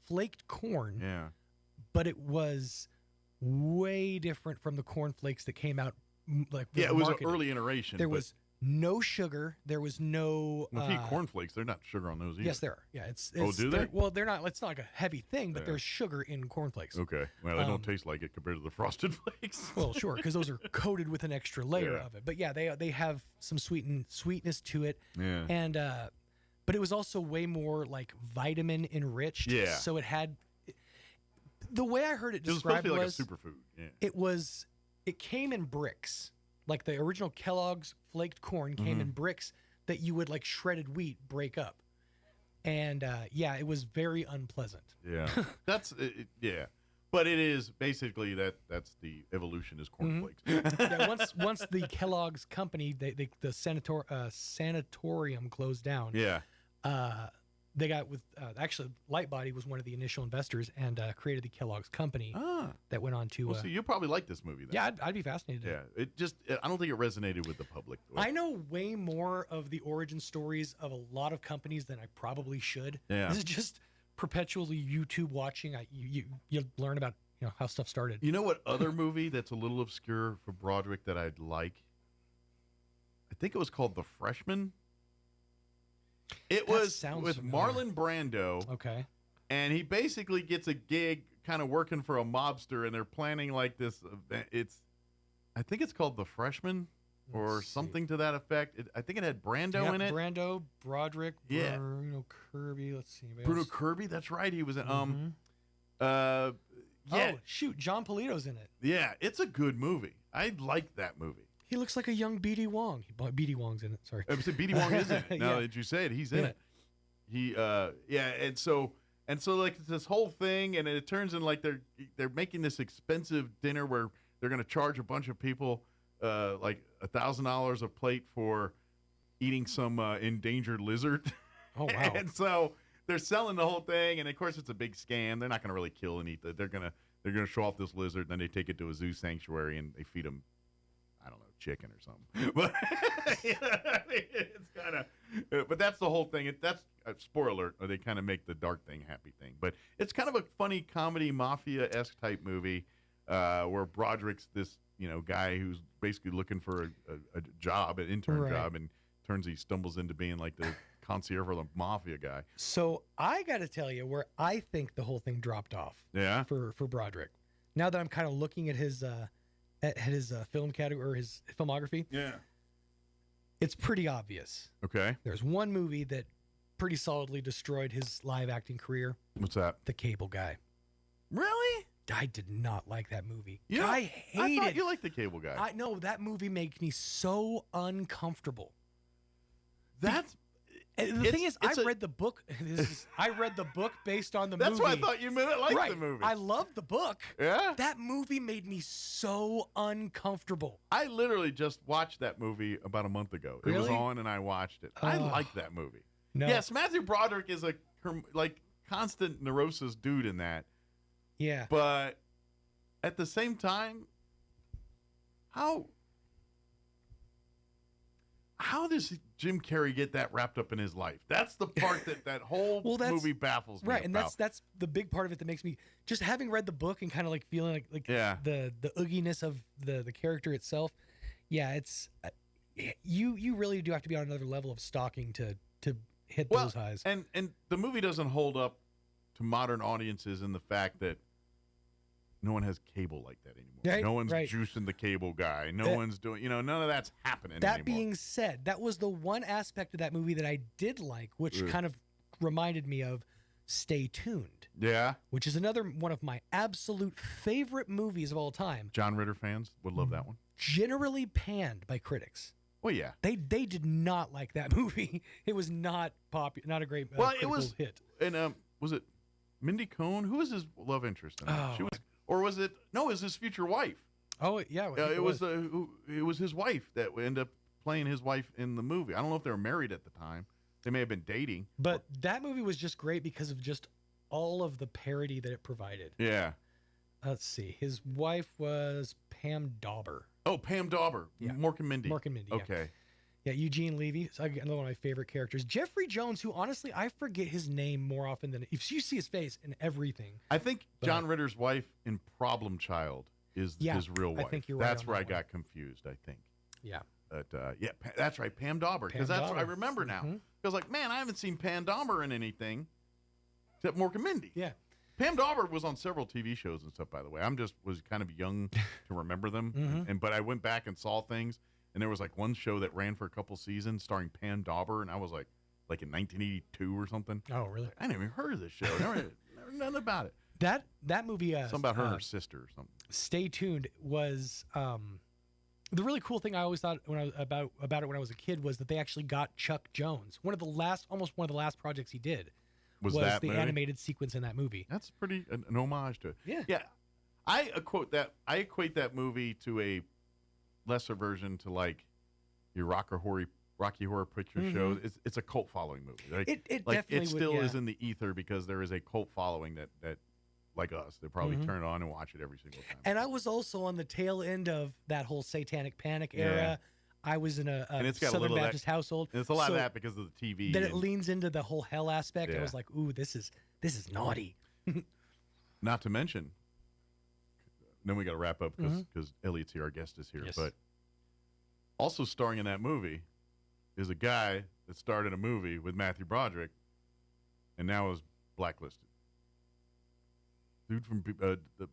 flaked corn. Yeah. But it was way different from the corn flakes that came out. It was an early iteration. There was no sugar. There was no. Well, if you eat cornflakes, they're not sugar on those either. Yes, there are. Yeah, it's do they? Well, they're not. It's not like a heavy thing, but there's sugar in cornflakes. Okay. Well, they don't taste like it compared to the Frosted Flakes. Well, sure, because those are coated with an extra layer of it. But yeah, they have some sweetness to it. Yeah. And but it was also way more like vitamin enriched. Yeah. So it had. The way I heard it described it was supposed to be like a superfood. Yeah. It came in bricks. Like the original Kellogg's flaked corn came in bricks that you would, like shredded wheat, break up. And it was very unpleasant. Yeah. That's But it is basically that's the evolution is cornflakes. Yeah, once the Kellogg's company, the sanatorium closed down. Yeah. They got with actually Lightbody was one of the initial investors and created the Kellogg's company that went on to. Well, so you'll probably like this movie then. Yeah, I'd be fascinated. Yeah, I don't think it resonated with the public. I know way more of the origin stories of a lot of companies than I probably should. Yeah. This is just perpetually YouTube watching. You learn about how stuff started. You know what other movie that's a little obscure for Broderick that I'd like? I think it was called The Freshman. It was with Marlon Brando. Okay. And he basically gets a gig kind of working for a mobster, and they're planning like this event. I think it's called The Freshman. or something to that effect. I think it had Brando in it. Brando, Broderick, Yeah. Bruno Kirby. Let's see. Bruno Kirby, that's right. He was in. Oh, shoot. John Polito's in it. Yeah, it's a good movie. I like that movie. He looks like a young B.D. Wong. B.D. Wong's in it. Sorry. I said B.D. Wong is in it. Now Yeah. that you say it, he's in it. He, and so like it's this whole thing, and it turns in like they're making this expensive dinner where they're going to charge a bunch of people like $1,000 a plate for eating some endangered lizard. Oh wow! And so they're selling the whole thing, and of course it's a big scam. They're not going to really kill and eat it. They're gonna show off this lizard, and then they take it to a zoo sanctuary and they feed them, I don't know, chicken or something. But it's kind of, but that's the whole thing. That's spoiler alert. Or they kind of make the dark thing happy thing. But it's kind of a funny comedy mafia-esque type movie where Broderick's this guy who's basically looking for a job, an intern job, and he stumbles into being like the concierge for the mafia guy. So I got to tell you where I think the whole thing dropped off. Yeah. For Broderick, now that I'm kind of looking at his film category or his filmography. Yeah. It's pretty obvious. Okay. There's one movie that pretty solidly destroyed his live acting career. What's that? The Cable Guy. Really? I did not like that movie. Yeah. I hated. I thought you liked The Cable Guy. I know that movie makes me so uncomfortable. That's. The thing is, I read the book. I read the book based on the movie. That's why I thought you meant like the movie. I love the book. Yeah. That movie made me so uncomfortable. I literally just watched that movie about a month ago. It was Really? on, and I watched it. I like that movie. No. Yes, Matthew Broderick is a constant neurosis dude in that. Yeah. But at the same time, how does Jim Carrey get that wrapped up in his life? That's the part that whole movie baffles me. Right, and about. that's the big part of it that makes me just having read the book and kind of like feeling like the ooginess of the character itself. Yeah, it's you really do have to be on another level of stalking to hit those highs. And the movie doesn't hold up to modern audiences in the fact that no one has cable like that anymore. Right, no one's right. juicing the Cable Guy. No one's doing, none of that's happening That anymore. being said, that was the one aspect of that movie that I did like, which kind of reminded me of Stay Tuned. Yeah. Which is another one of my absolute favorite movies of all time. John Ritter fans would love that one. Generally panned by critics. Well, yeah. They did not like that movie. It was not popular, not a great it was hit. And was it Mindy Cohn? Who was his love interest in that? She was, or was it? No, it was his future wife. Oh yeah, it was his wife that ended up playing his wife in the movie. I don't know if they were married at the time. They may have been dating. But that movie was just great because of just all of the parody that it provided. Yeah. Let's see. His wife was Pam Dauber. Oh, Pam Dauber. Yeah. Mork and Mindy. Mork and Mindy. Okay. Yeah, Eugene Levy. So another one of my favorite characters. Jeffrey Jones, who honestly I forget his name more often than if you see his face in everything. I think John Ritter's wife in Problem Child is his real wife. I think you're right. That's where I got confused. I think. Yeah. But that's right, Pam Dauber. Because that's what I remember now. Because like, man, I haven't seen Pam Dauber in anything except Mork and Mindy. Yeah. Pam Dauber was on several TV shows and stuff, by the way. Was kind of young to remember them, but I went back and saw things, and there was like one show that ran for a couple seasons starring Pam Dauber, and I was like in 1982 or something. Oh, really? I never even heard of this show. Never nothing about it. That movie, something about her and her sister or something. Stay Tuned was the really cool thing I always thought about it when I was a kid was that they actually got Chuck Jones. Almost one of the last projects he did. Was that the movie? animated sequence in that movie. That's pretty an homage to it. Yeah. Yeah. I equate that movie to a lesser version to like your Rocky Horror Picture Show. It's a cult following movie. Right? It definitely still is in the ether because there is a cult following that like us, they probably turn it on and watch it every single time. And I was also on the tail end of that whole Satanic Panic era. I was in a Southern Baptist household. And it's a lot of that because of the TV. That it leans into the whole hell aspect. Yeah. I was like, ooh, this is naughty. Not to mention, then we got to wrap up because Elliot's here, our guest is here. Yes. But also starring in that movie is a guy that starred in a movie with Matthew Broderick and now is blacklisted. dude from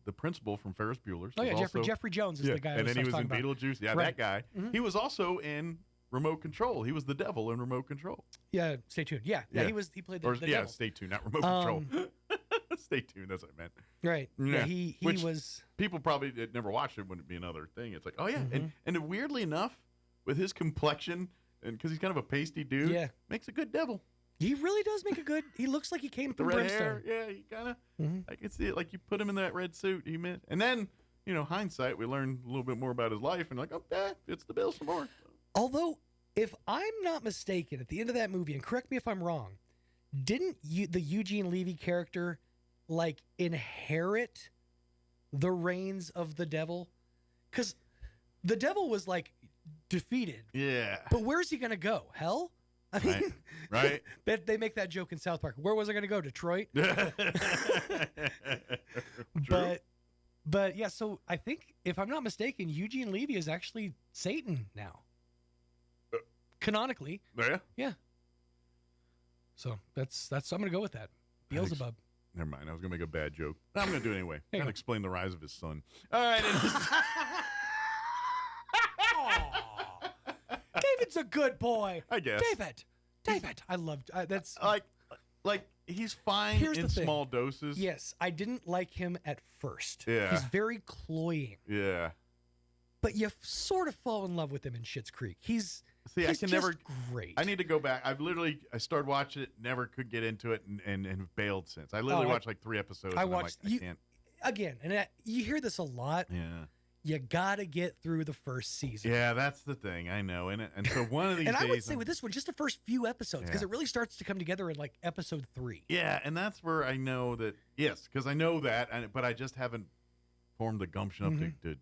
the principal from Ferris Bueller's. Oh, yeah, Jeffrey Jones is the guy. And then he was in about. Beetlejuice. Yeah, Right. that guy. Mhm. He was also in Remote Control. He was the devil in Remote Control. Yeah, stay tuned. Yeah. He played the devil. Stay tuned, not Remote Control. Stay tuned, that's what I meant. Right. Yeah, he was. People probably that never watched it wouldn't be another thing. It's like, oh, yeah. And weirdly enough, with his complexion, and because he's kind of a pasty dude, makes a good devil. He really does make a good. He looks like he came The from red Brimstone. hair, yeah, he kind of. I can see it. Like you put him in that red suit, he meant. And then, hindsight, we learn a little bit more about his life, and like, it's the Bill some more. Although, if I'm not mistaken, at the end of that movie, and correct me if I'm wrong, didn't the Eugene Levy character inherit the reins of the devil? Because the devil was defeated. Yeah. But where's he gonna go? Hell? I mean, right. They make that joke in South Park. Where was I going to go? Detroit. But yeah. So I think, if I'm not mistaken, Eugene Levy is actually Satan now, canonically. Yeah. Yeah. So that's. I'm going to go with that. Beelzebub. Never mind. I was going to make a bad joke. I'm going to do it anyway. I'm going to explain the rise of his son. All right. David's a good boy. I guess. David. I loved that's like he's fine in small doses. Yes, I didn't like him at first. Yeah. He's very cloying. Yeah. But you sort of fall in love with him in Schitt's Creek. He's never great. I need to go back. I started watching it, never could get into it, and have bailed since. I literally watched 3 episodes. I watched. I can't. Again, and you hear this a lot. Yeah. You gotta get through the first season. Yeah, that's the thing. I know, and so one of these and days, I would say with this one, just the first few episodes, because it really starts to come together in episode 3. Yeah, and that's where I know that. Yes, because I know that, but I just haven't formed the gumption up to.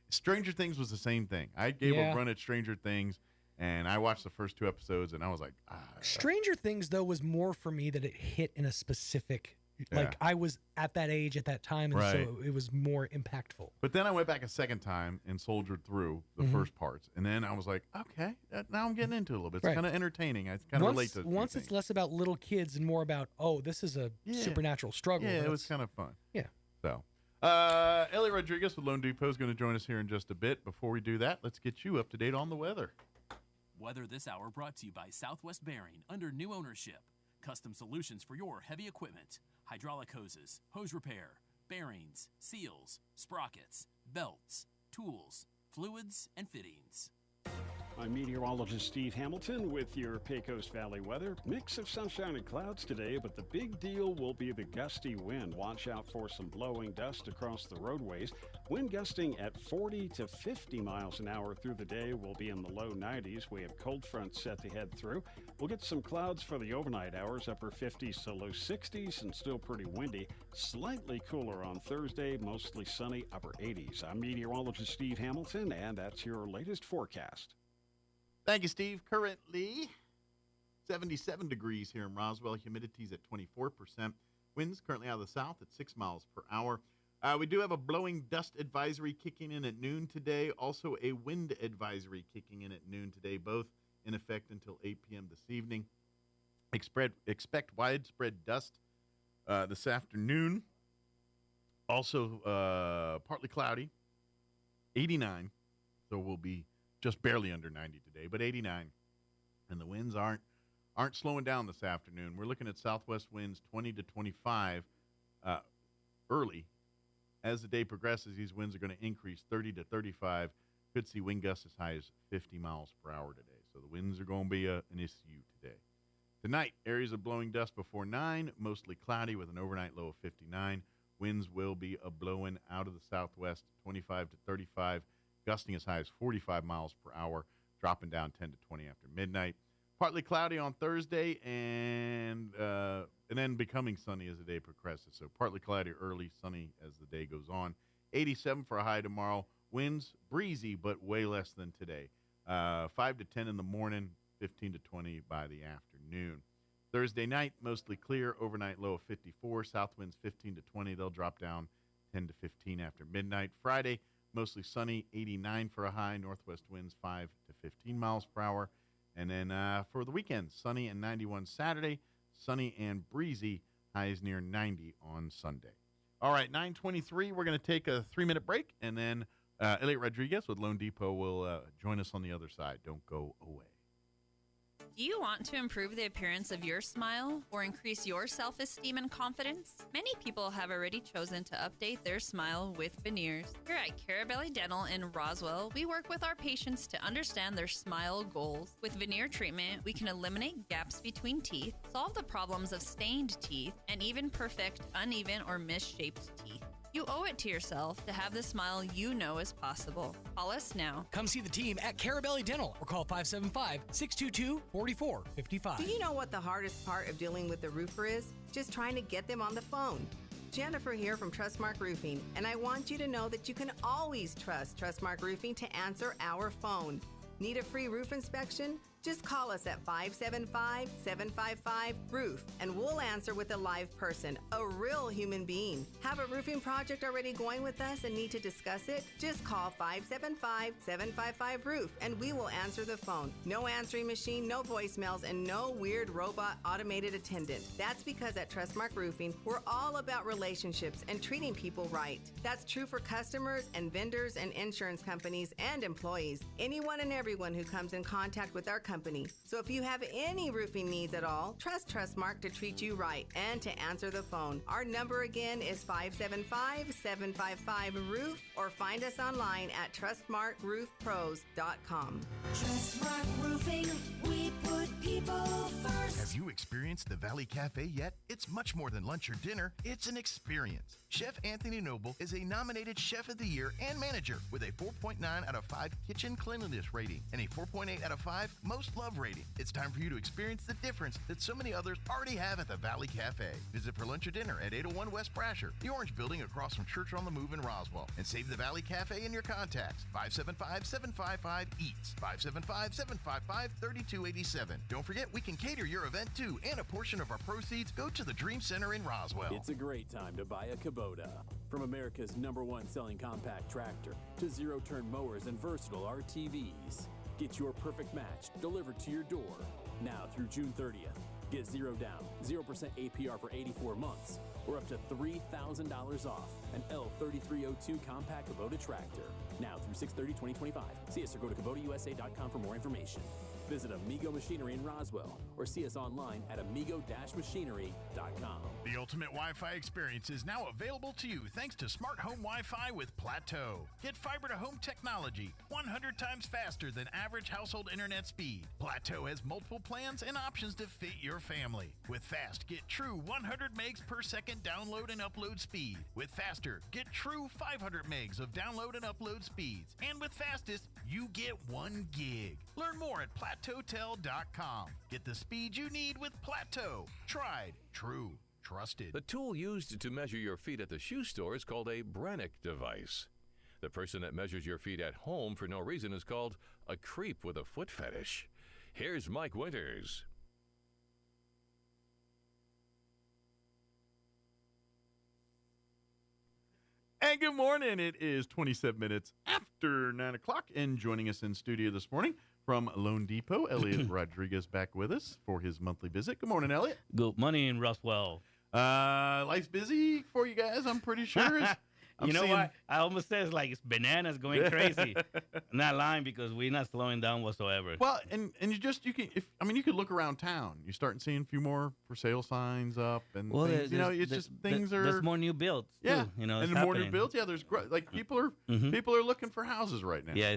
Stranger Things was the same thing. I gave a run at Stranger Things, and I watched the first 2 episodes, and I was like, Stranger Things though was more for me that it hit in a specific. I was at that age at that time, and so it was more impactful. But then I went back a second time and soldiered through the first parts, and then I was like, okay, now I'm getting into it a little bit. It's kind of entertaining. I kind of relate to it. Once it's less about little kids and more about, this is a supernatural struggle. Yeah, it was kind of fun. Yeah. So, Ellie Rodriguez with Lone Depot is going to join us here in just a bit. Before we do that, let's get you up to date on the weather. Weather this hour brought to you by Southwest Bearing under new ownership. Custom solutions for your heavy equipment. Hydraulic hoses, hose repair, bearings, seals, sprockets, belts, tools, fluids, and fittings. I'm meteorologist Steve Hamilton with your Pecos Valley weather. Mix of sunshine and clouds today, but the big deal will be the gusty wind. Watch out for some blowing dust across the roadways. Wind gusting at 40 to 50 miles an hour through the day. Will be in the low 90s. We have cold fronts set to head through. We'll get some clouds for the overnight hours, upper 50s to low 60s, and still pretty windy. Slightly cooler on Thursday, mostly sunny, upper 80s. I'm meteorologist Steve Hamilton, and that's your latest forecast. Thank you, Steve. Currently 77 degrees here in Roswell. Humidity's at 24%. Winds currently out of the south at 6 miles per hour. We do have a blowing dust advisory kicking in at noon today. Also a wind advisory kicking in at noon today, both in effect until 8 p.m. this evening. Expect widespread dust this afternoon. Also partly cloudy, 89. So we'll be just barely under 90 today, but 89. And the winds aren't slowing down this afternoon. We're looking at southwest winds 20 to 25 early. As the day progresses, these winds are going to increase 30 to 35. Could see wind gusts as high as 50 miles per hour today. So the winds are going to be an issue today. Tonight, areas of blowing dust before 9, mostly cloudy with an overnight low of 59. Winds will be blowing out of the southwest 25 to 35. Gusting as high as 45 miles per hour, dropping down 10 to 20 after midnight. Partly cloudy on Thursday, and then becoming sunny as the day progresses. So partly cloudy early, sunny as the day goes on. 87 for a high tomorrow. Winds breezy, but way less than today. 5 to 10 in the morning, 15 to 20 by the afternoon. Thursday night, mostly clear. Overnight low of 54. South winds 15 to 20. They'll drop down 10 to 15 after midnight. Friday, mostly sunny, 89 for a high. Northwest winds 5 to 15 miles per hour. And then for the weekend, sunny and 91 Saturday, sunny and breezy, highs near 90 on Sunday. All right, 9:23. We're going to take a 3-minute break, and then Elliot Rodriguez with Loan Depot will join us on the other side. Don't go away. Do you want to improve the appearance of your smile or increase your self-esteem and confidence? Many people have already chosen to update their smile with veneers. Here at Carabelli Dental in Roswell, we work with our patients to understand their smile goals. With veneer treatment, we can eliminate gaps between teeth, solve the problems of stained teeth, and even perfect uneven or misshaped teeth. You owe it to yourself to have the smile you know is possible. Call us now. Come see the team at Carabelli Dental or call 575-622-4455. Do you know what the hardest part of dealing with the roofer is? Just trying to get them on the phone. Jennifer here from Trustmark Roofing, and I want you to know that you can always trust Trustmark Roofing to answer our phone. Need a free roof inspection? Just call us at 575-755-ROOF, and we'll answer with a live person, a real human being. Have a roofing project already going with us and need to discuss it? Just call 575-755-ROOF, and we will answer the phone. No answering machine, no voicemails, and no weird robot automated attendant. That's because at Trustmark Roofing, we're all about relationships and treating people right. That's true for customers and vendors and insurance companies and employees. Anyone and everyone who comes in contact with our company. So if you have any roofing needs at all, trust Trustmark to treat you right and to answer the phone. Our number again is 575-755-ROOF, or find us online at trustmarkroofpros.com. Trustmark Roofing, we put people first. Have you experienced the Valley Cafe yet? It's much more than lunch or dinner. It's an experience. Chef Anthony Noble is a nominated Chef of the Year and Manager with a 4.9 out of 5 kitchen cleanliness rating and a 4.8 out of 5 most love rating. It's time for you to experience the difference that so many others already have at the Valley Cafe. Visit for lunch or dinner at 801 West Brasher, the Orange Building across from Church on the Move in Roswell. And save the Valley Cafe in your contacts. 575-755-EATS. 575-755-3287. Don't forget, we can cater your event too, and a portion of our proceeds go to the Dream Center in Roswell. It's a great time to buy a Kubota. From America's #1 selling compact tractor to zero-turn mowers and versatile RTVs. Get your perfect match delivered to your door. Now through June 30th. Get 0 down, 0% APR for 84 months, or up to $3,000 off an L3302 compact Kubota tractor. Now through 6/30/2025. See us or go to KubotaUSA.com for more information. Visit Amigo Machinery in Roswell or see us online at amigo-machinery.com. The ultimate Wi-Fi experience is now available to you thanks to Smart Home Wi-Fi with Plateau. Get fiber-to-home technology 100 times faster than average household internet speed. Plateau has multiple plans and options to fit your family. With Fast, get true 100 megs per second download and upload speed. With Faster, get true 500 megs of download and upload speeds. And with Fastest, you get 1 gig. Learn more at PlateauTel.com. Get the speed you need with Plateau. Tried, true, trusted. The tool used to measure your feet at the shoe store is called a Brannock device. The person that measures your feet at home for no reason is called a creep with a foot fetish. Here's Mike Winters. And good morning. It is 27 minutes after 9 o'clock, and joining us in studio this morning from Loan Depot, Elliot Rodriguez back with us for his monthly visit. Good morning, Elliot. Good morning, Roswell. Life's busy for you guys, I'm pretty sure. You know what? I almost said it's bananas going crazy. I'm not lying because we're not slowing down whatsoever. Well, and you could look around town. You start seeing a few more for sale signs up, and things, things are. There's more new builds. Yeah, too, and the more new builds. Yeah, there's people are looking for houses right now. Yeah,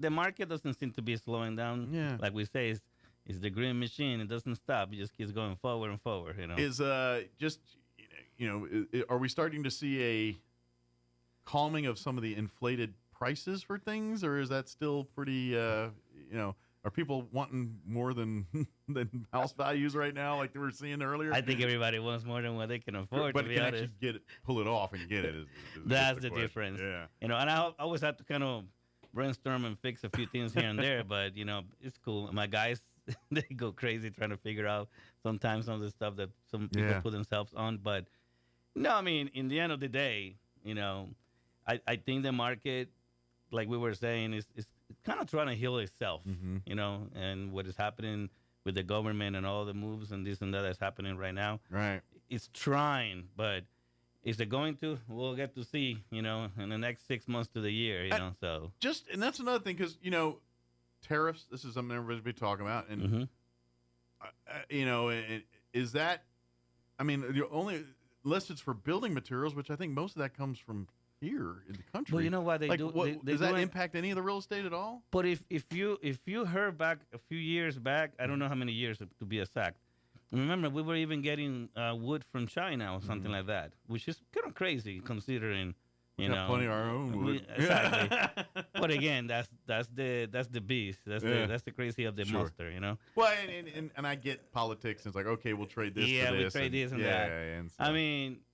the market doesn't seem to be slowing down. Yeah, like we say, it's the green machine. It doesn't stop. It just keeps going forward and forward. Are we starting to see a calming of some of the inflated prices for things, or is that still pretty, are people wanting more than house values right now like they were seeing earlier? I think everybody wants more than what they can afford, but to be honest. actually pull it off and get it. That's the difference. Yeah. And I always have to kind of brainstorm and fix a few things here and there, but, it's cool. My guys, they go crazy trying to figure out sometimes some of the stuff that some people put themselves on, but no, I mean, in the end of the day, I think the market, like we were saying, is kind of trying to heal itself, and what is happening with the government and all the moves and this and that that's happening right now. Right. It's trying, but, is it going to? We'll get to see, in the next 6 months to the year, so. And that's another thing, because, tariffs, this is something everybody's been talking about. And, is that, the only, unless it's for building materials, which I think most of that comes from here in the country. Well, you know what they do? Does that impact any of the real estate at all? But if you heard back a few years back, I don't know how many years to be exact. Remember, we were even getting wood from China or something like that, which is kind of crazy considering, plenty of our own wood. Exactly. But again, that's the beast. That's the crazy of the monster, Well, and I get politics. And it's like, okay, we'll trade this. Yeah, for we this trade this and that. And so.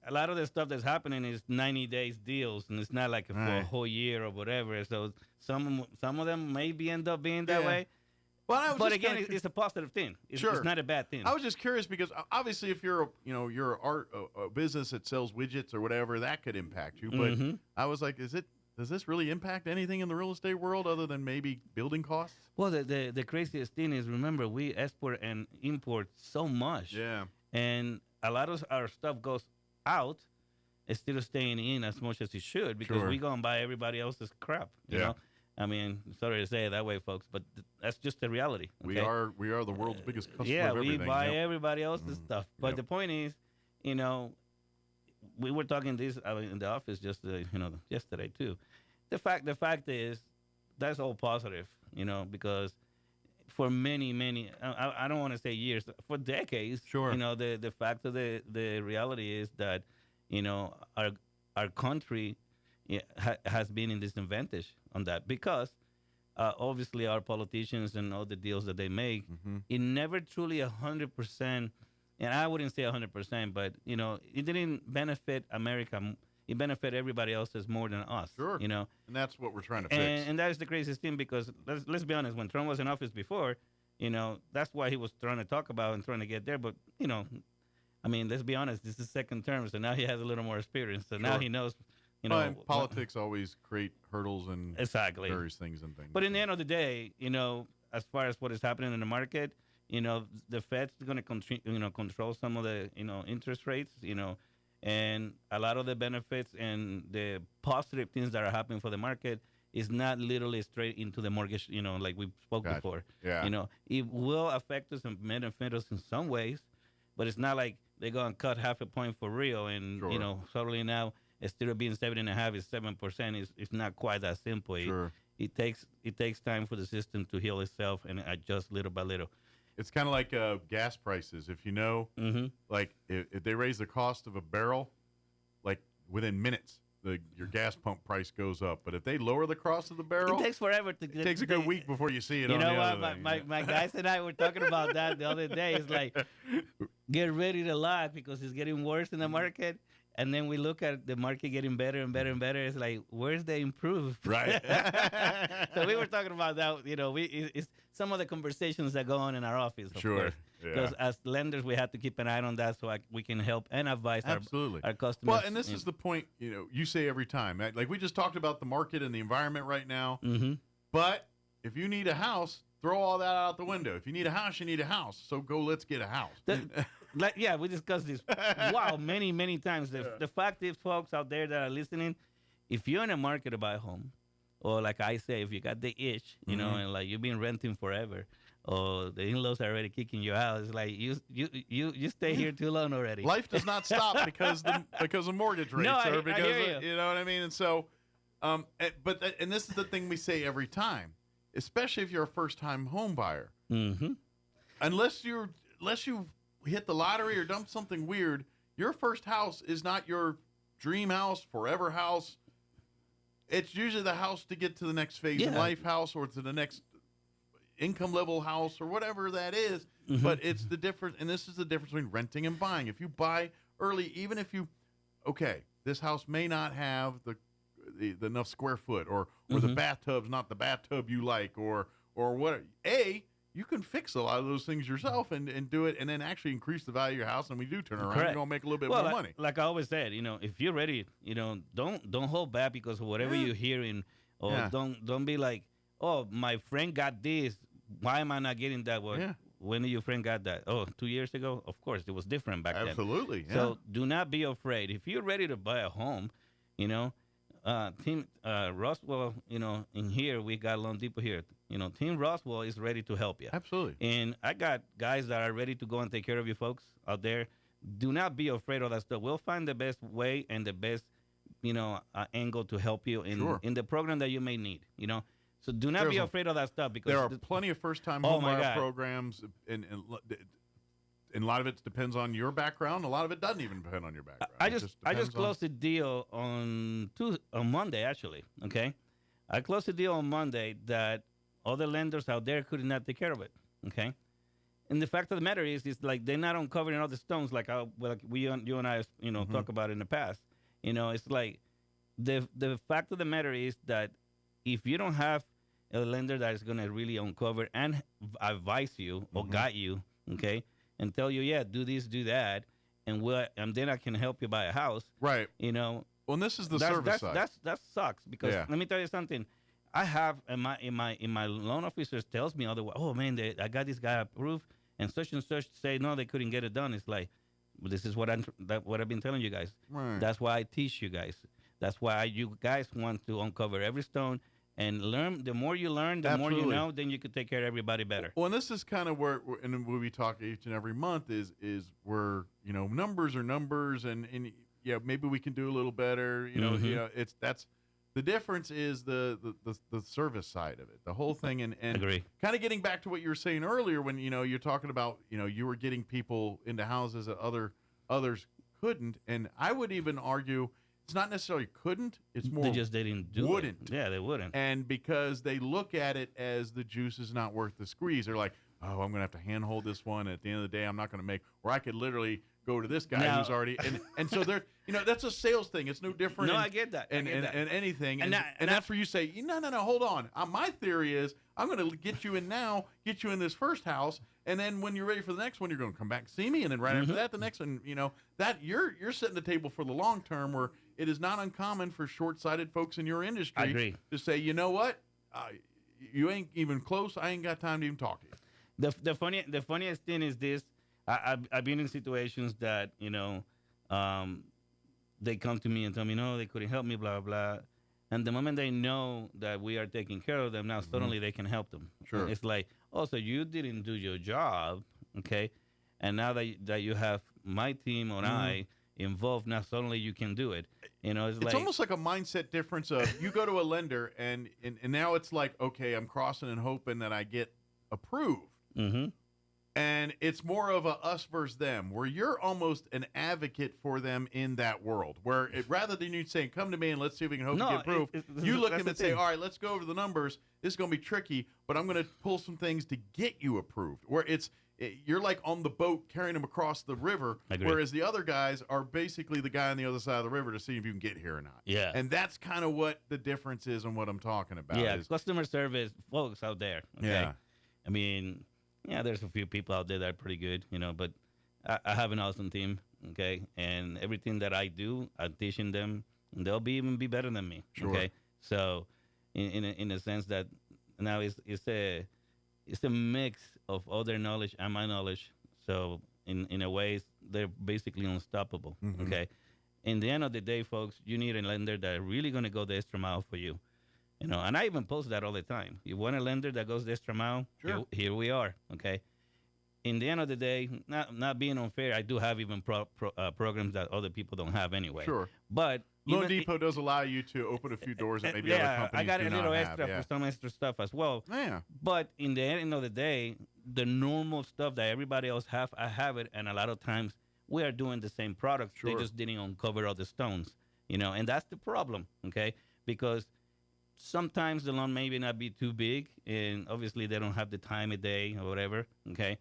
A lot of the stuff that's happening is 90 days deals, and it's not like for a whole year or whatever. So some of them maybe end up being that way. Well, but again, it's a positive thing. It's not a bad thing. I was just curious because obviously, if you're a business that sells widgets or whatever, that could impact you. But I was like, does this really impact anything in the real estate world other than maybe building costs? Well, the craziest thing is, remember, we export and import so much. Yeah. And a lot of our stuff goes out instead of staying in as much as it should because we go and buy everybody else's crap. You know? Sorry to say it that way, folks, but that's just the reality. Okay? We are the world's biggest customer of we everything. buy everybody else's stuff. But the point is, we were talking this in the office just yesterday too. The fact is, that's all positive, because for many I don't want to say years, for decades, the fact of the reality is that our country has been in disadvantage on that because obviously our politicians and all the deals that they make, it never truly 100%, and I wouldn't say 100%, but it didn't benefit America. It benefit everybody else's more than us. Sure. And that's what we're trying to fix. And that is the craziest thing because let's be honest, when Trump was in office before, that's why he was trying to talk about and trying to get there. But let's be honest, this is second term, so now he has a little more experience. So now he knows. And politics always create hurdles and various things and things. But in the end of the day, as far as what is happening in the market, the Fed's going to control some of the interest rates, and a lot of the benefits and the positive things that are happening for the market is not literally straight into the mortgage, like we spoke before. Yeah. It will affect us and benefit us in some ways, but it's not like they're going to cut half a point for real and suddenly now instead of being 7.5 is 7%. It's not quite that simple. Sure. It takes time for the system to heal itself and adjust little by little. It's kind of like gas prices. If like if they raise the cost of a barrel, like within minutes, your gas pump price goes up. But if they lower the cost of the barrel, it takes forever to. It takes a good week before you see it. You know what? My guys and I were talking about that the other day. It's like get ready to laugh because it's getting worse in the market. And then we look at the market getting better and better and better. It's like, where's the improve? Right. So we were talking about that. It's some of the conversations that go on in our office. Sure. Because as lenders, we have to keep an eye on that so we can help and advise our customers. Well, and this is the point, you say every time. Like we just talked about the market and the environment right now. But if you need a house, throw all that out the window. If you need a house, you need a house. So let's get a house. We discussed this many times. The fact is, folks out there that are listening, if you're in a market to buy a home, or like I say, if you got the itch, and like you've been renting forever, or the in-laws are already kicking you out, it's like you stay here too long already. Life does not stop because of mortgage rates, or because I hear you. You know what I mean. And so, and this is the thing we say every time, especially if you're a first-time home buyer, unless you hit the lottery or done something weird, your first house is not your dream house, forever house. It's usually the house to get to the next phase in life house or to the next income level house or whatever that is. But it's the difference, and this is the difference between renting and buying. If you buy early, even if this house may not have the enough square foot or the bathtub's not the bathtub you like or what. You can fix a lot of those things yourself and do it and then actually increase the value of your house. And we do turn around, you're going to make a little bit more money. Like I always said, if you're ready, don't hold back because of whatever you're hearing, or don't be like, oh, my friend got this. Why am I not getting that? Well, when your friend got that? Oh, 2 years ago? Of course, it was different back then. Absolutely. Yeah. So do not be afraid. If you're ready to buy a home, Team Roswell, in here, we got Lone Depot here. Team Roswell is ready to help you. Absolutely. And I got guys that are ready to go and take care of you folks out there. Do not be afraid of that stuff. We'll find the best way and the best, angle to help you in the program that you may need, So do not be afraid of that stuff because there are plenty of first-time homebuyer programs, and a lot of it depends on your background. A lot of it doesn't even depend on your background. I just closed a deal on Monday, actually. Okay, I closed a deal on Monday that other lenders out there could not take care of it. Okay, and the fact of the matter is like they're not uncovering all the stones like you and I talk about in the past. It's like the fact of the matter is that if you don't have a lender that is going to really uncover and advise you or guide you, okay, and tell you, yeah, do this, do that, and then I can help you buy a house. Right. Well, and this is the service side. That sucks because let me tell you something. I have in my loan officers tells me otherwise. Oh man, I got this guy approved, and such say no, they couldn't get it done. It's like, well, this is what I've been telling you guys. Right. That's why I teach you guys. That's why you guys want to uncover every stone and learn. The more you learn, the more you know, then you can take care of everybody better. Well, and this is kind of where and we talk each and every month is where numbers are numbers, and maybe we can do a little better. That's the difference is the service side of it, the whole thing, and agree. Kind of getting back to what you were saying earlier when you're talking about you were getting people into houses that others couldn't, and I would even argue. It's not necessarily couldn't. It's more they didn't do wouldn't. It. Yeah, they wouldn't. And because they look at it as the juice is not worth the squeeze, they're like, oh, I'm going to have to handhold this one. At the end of the day, I'm not going to make. Or I could literally go to this guy who's already and so they're that's a sales thing. It's no different. No, I get that. And anything. And that's where you say, no, hold on. My theory is I'm going to get you in now, get you in this first house. And then when you're ready for the next one, you're going to come back and see me. And then right after that, the next one, that you're setting the table for the long term where it is not uncommon for short-sighted folks in your industry to say, you know what, you ain't even close. I ain't got time to even talk to you. The funniest thing is this. I've been in situations that, they come to me and tell me, no, they couldn't help me, blah, blah. And the moment they know that we are taking care of them, now suddenly they can help them. Sure. And it's like, oh, so you didn't do your job, okay? And now that you have my team or I involved, now suddenly you can do it. It's almost like a mindset difference of you go to a lender and now it's like, okay, I'm crossing and hoping that I get approved. Mm-hmm. And it's more of a us versus them, where you're almost an advocate for them in that world. Where rather than you saying, "Come to me and let's see if we can hope you get approved," you look at them and say, "All right, let's go over the numbers. This is going to be tricky, but I'm going to pull some things to get you approved." Where you're like on the boat carrying them across the river, whereas the other guys are basically the guy on the other side of the river to see if you can get here or not. Yeah, and that's kind of what the difference is and what I'm talking about. Yeah, customer service folks out there. Okay? Yeah, I mean. Yeah, there's a few people out there that are pretty good, but I have an awesome team, okay? And everything that I do, I'm teaching them, and they'll even be better than me, okay? So, in a sense that now it's a mix of all their knowledge and my knowledge. So, in a way, they're basically unstoppable, okay? In the end of the day, folks, you need a lender that's really going to go the extra mile for you. And I even post that all the time. You want a lender that goes the extra mile? Sure. Here we are, okay? In the end of the day, not being unfair, I do have even programs that other people don't have anyway. Sure. But Loan Depot does allow you to open a few doors that maybe other companies I got do a little not extra have. for some extra stuff as well. Yeah. But in the end of the day, the normal stuff that everybody else have, I have it, and a lot of times we are doing the same products. Sure. They just didn't uncover all the stones, and that's the problem, okay? Because sometimes the loan may not be too big, and obviously they don't have the time of day or whatever, okay?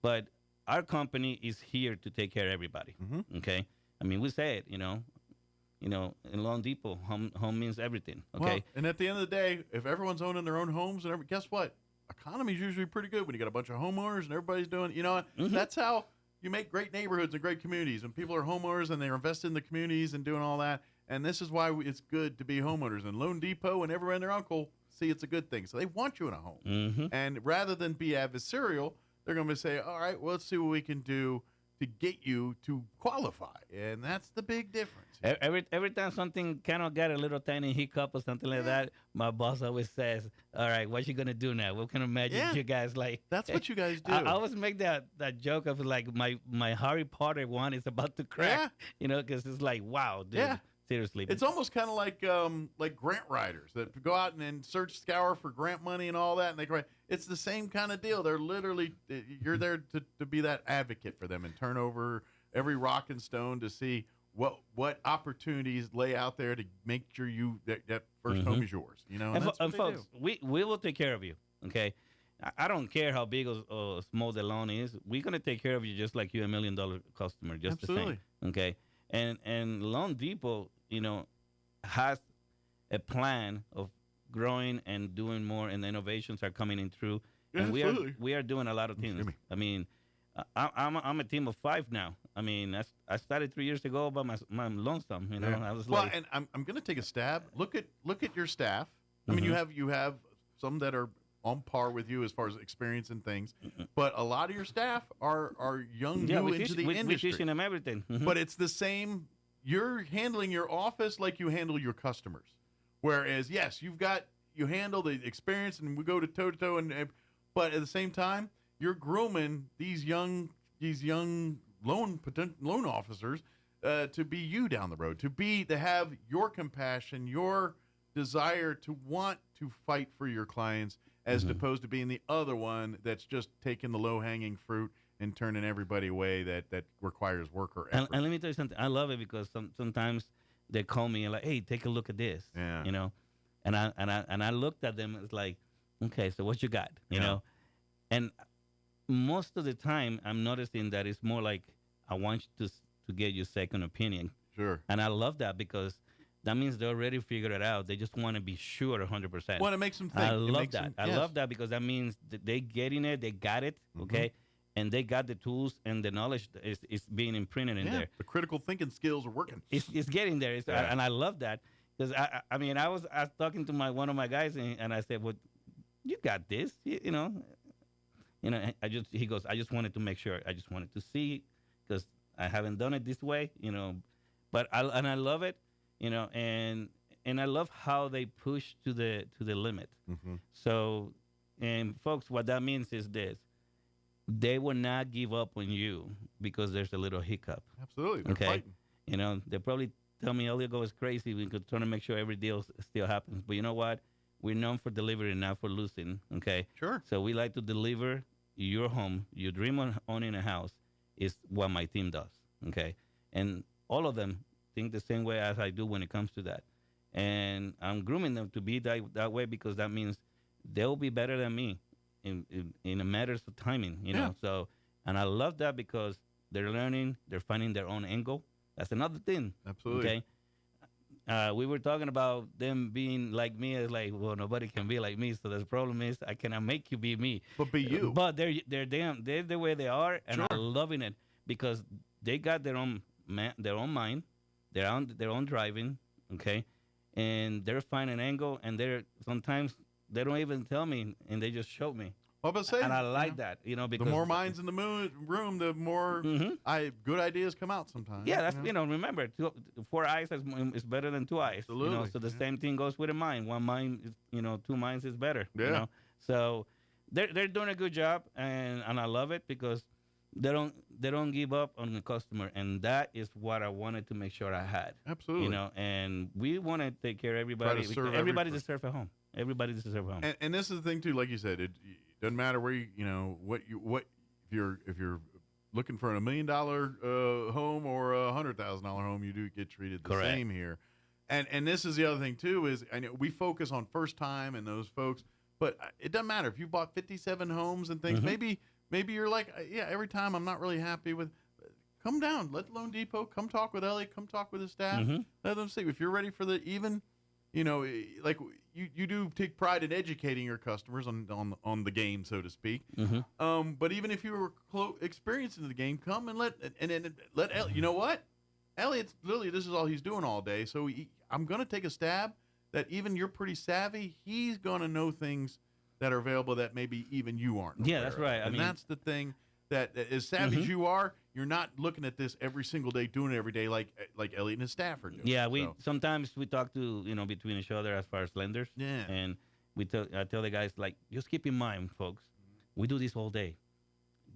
But our company is here to take care of everybody, okay? I mean, we say it, in Loan Depot, home means everything, okay? Well, and at the end of the day, if everyone's owning their own homes, and guess what? Economy's usually pretty good when you got a bunch of homeowners and everybody's doing, that's how you make great neighborhoods and great communities. When people are homeowners and they're invested in the communities and doing all that. And this is why it's good to be homeowners. And Loan Depot and everyone and their uncle see it's a good thing. So they want you in a home. And rather than be adversarial, they're going to say, all right, well, let's see what we can do to get you to qualify. And that's the big difference. Every time something kind of got a little tiny hiccup or something like that, my boss always says, all right, what you going to do now? What kind of magic you guys like? That's what you guys do. I always make that joke of like my Harry Potter one is about to crack, because it's like, wow, dude. Yeah. Seriously. It's almost kind of like grant writers that go out and scour for grant money and all that, and they go. It's the same kind of deal. They're literally you're there to be that advocate for them and turn over every rock and stone to see what opportunities lay out there to make sure that first home is yours. And folks, we will take care of you. Okay, I don't care how big or small the loan is. We're gonna take care of you just like you're $1 million customer, just Absolutely. the same. Okay, and Loan Depot, has a plan of growing and doing more, and the innovations are coming in through. Yeah, and absolutely. we are doing a lot of things. I mean, I'm a team of 5 now. I mean, I started 3 years ago by my lonesome. I was well, and I'm going to take a stab. Look at your staff. I mean, you have some that are on par with you as far as experience and things, but a lot of your staff are young, new into the industry. We're teaching them everything. But it's the same. You're handling your office like you handle your customers. Whereas, yes, you handle the experience, and we go to toe to toe, but at the same time, you're grooming these young loan officers to be you down the road, to have your compassion, your desire to want to fight for your clients, as opposed to being the other one that's just taking the low hanging fruit and turning everybody away that requires work or effort. And let me tell you something. I love it because sometimes they call me and like, hey, take a look at this. Yeah. And I looked at them. It's like, okay, so what you got? You know, and most of the time I'm noticing that it's more like I want you to get your second opinion. Sure. And I love that because that means they already figured it out. They just want to be sure 100%. Well, it makes them think. I love that. I love that because that means that they get in it, they got it, okay? And they got the tools and the knowledge is being imprinted in there. The critical thinking skills are working. It's getting there. And I love that because, I mean, I was talking to one of my guys and I said, well, you got this, he goes, I just wanted to make sure. I just wanted to see because I haven't done it this way, but I love it. And I love how they push to the limit. So, and folks, what that means is this: they will not give up on you because there's a little hiccup. Absolutely, they're fighting. They probably tell me Elio is crazy. We could try to make sure every deal still happens. But you know what? We're known for delivering, not for losing. Okay. Sure. So we like to deliver your home. Your dream on owning a house is what my team does. Okay, and all of them think the same way as I do when it comes to that. And I'm grooming them to be that way because that means they'll be better than me in a matters of timing, know. So, and I love that because they're learning, they're finding their own angle. That's another thing. Absolutely. Okay. We were talking about them being like me. It's like, well, nobody can be like me. So the problem is I cannot make you be me. But be you. But they're the way they are, and I'm loving it because they got their own mind. They're on their own driving, okay, and they're finding an angle, and sometimes they don't even tell me, and they just show me. Well, but say, and I like that, because the more minds in the room, the more good ideas come out sometimes. Yeah, that's remember, 4 eyes is better than 2 eyes. Absolutely. So the same thing goes with a mind. One mind, 2 minds is better. Yeah. So they're doing a good job, and I love it because they don't give up on the customer, and that is what I wanted to make sure I had. Absolutely. And we want to take care of everybody. Everybody deserves a home. Everybody deserves a home. And this is the thing too, like you said, it doesn't matter where what if you're looking for a $1 million home or a $100,000 home, you do get treated the same here. And this is the other thing too is I know we focus on first time and those folks, but it doesn't matter if you bought 57 homes and things. Maybe you're like, every time I'm not really happy with. Come down, let Loan Depot come talk with Elliot, come talk with the staff. Let them see if you're ready for like you do take pride in educating your customers on the game, so to speak. But even if you were experienced in the game, come and let Elliot. You know what? Elliot's literally this is all he's doing all day. So I'm gonna take a stab that even you're pretty savvy. He's gonna know things that are available that maybe even you aren't. Yeah, that's right. And that's the thing that as savvy as you are, you're not looking at this every single day, doing it every day like Elliot and his staff are doing. Yeah, sometimes we talk to between each other as far as lenders. Yeah, and I tell the guys, like, just keep in mind, folks, we do this all day.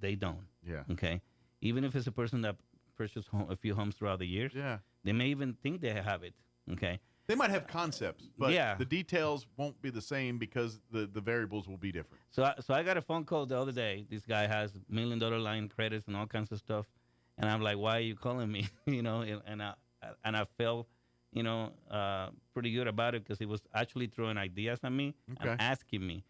They don't. Yeah. Okay. Even if it's a person that purchased a few homes throughout the years. Yeah. They may even think they have it. Okay. They might have concepts, but the details won't be the same because the variables will be different. So I got a phone call the other day. This guy has $1 million line credits and all kinds of stuff, and I'm like, "Why are you calling me?" And I felt, pretty good about it because he was actually throwing ideas at me and asking me,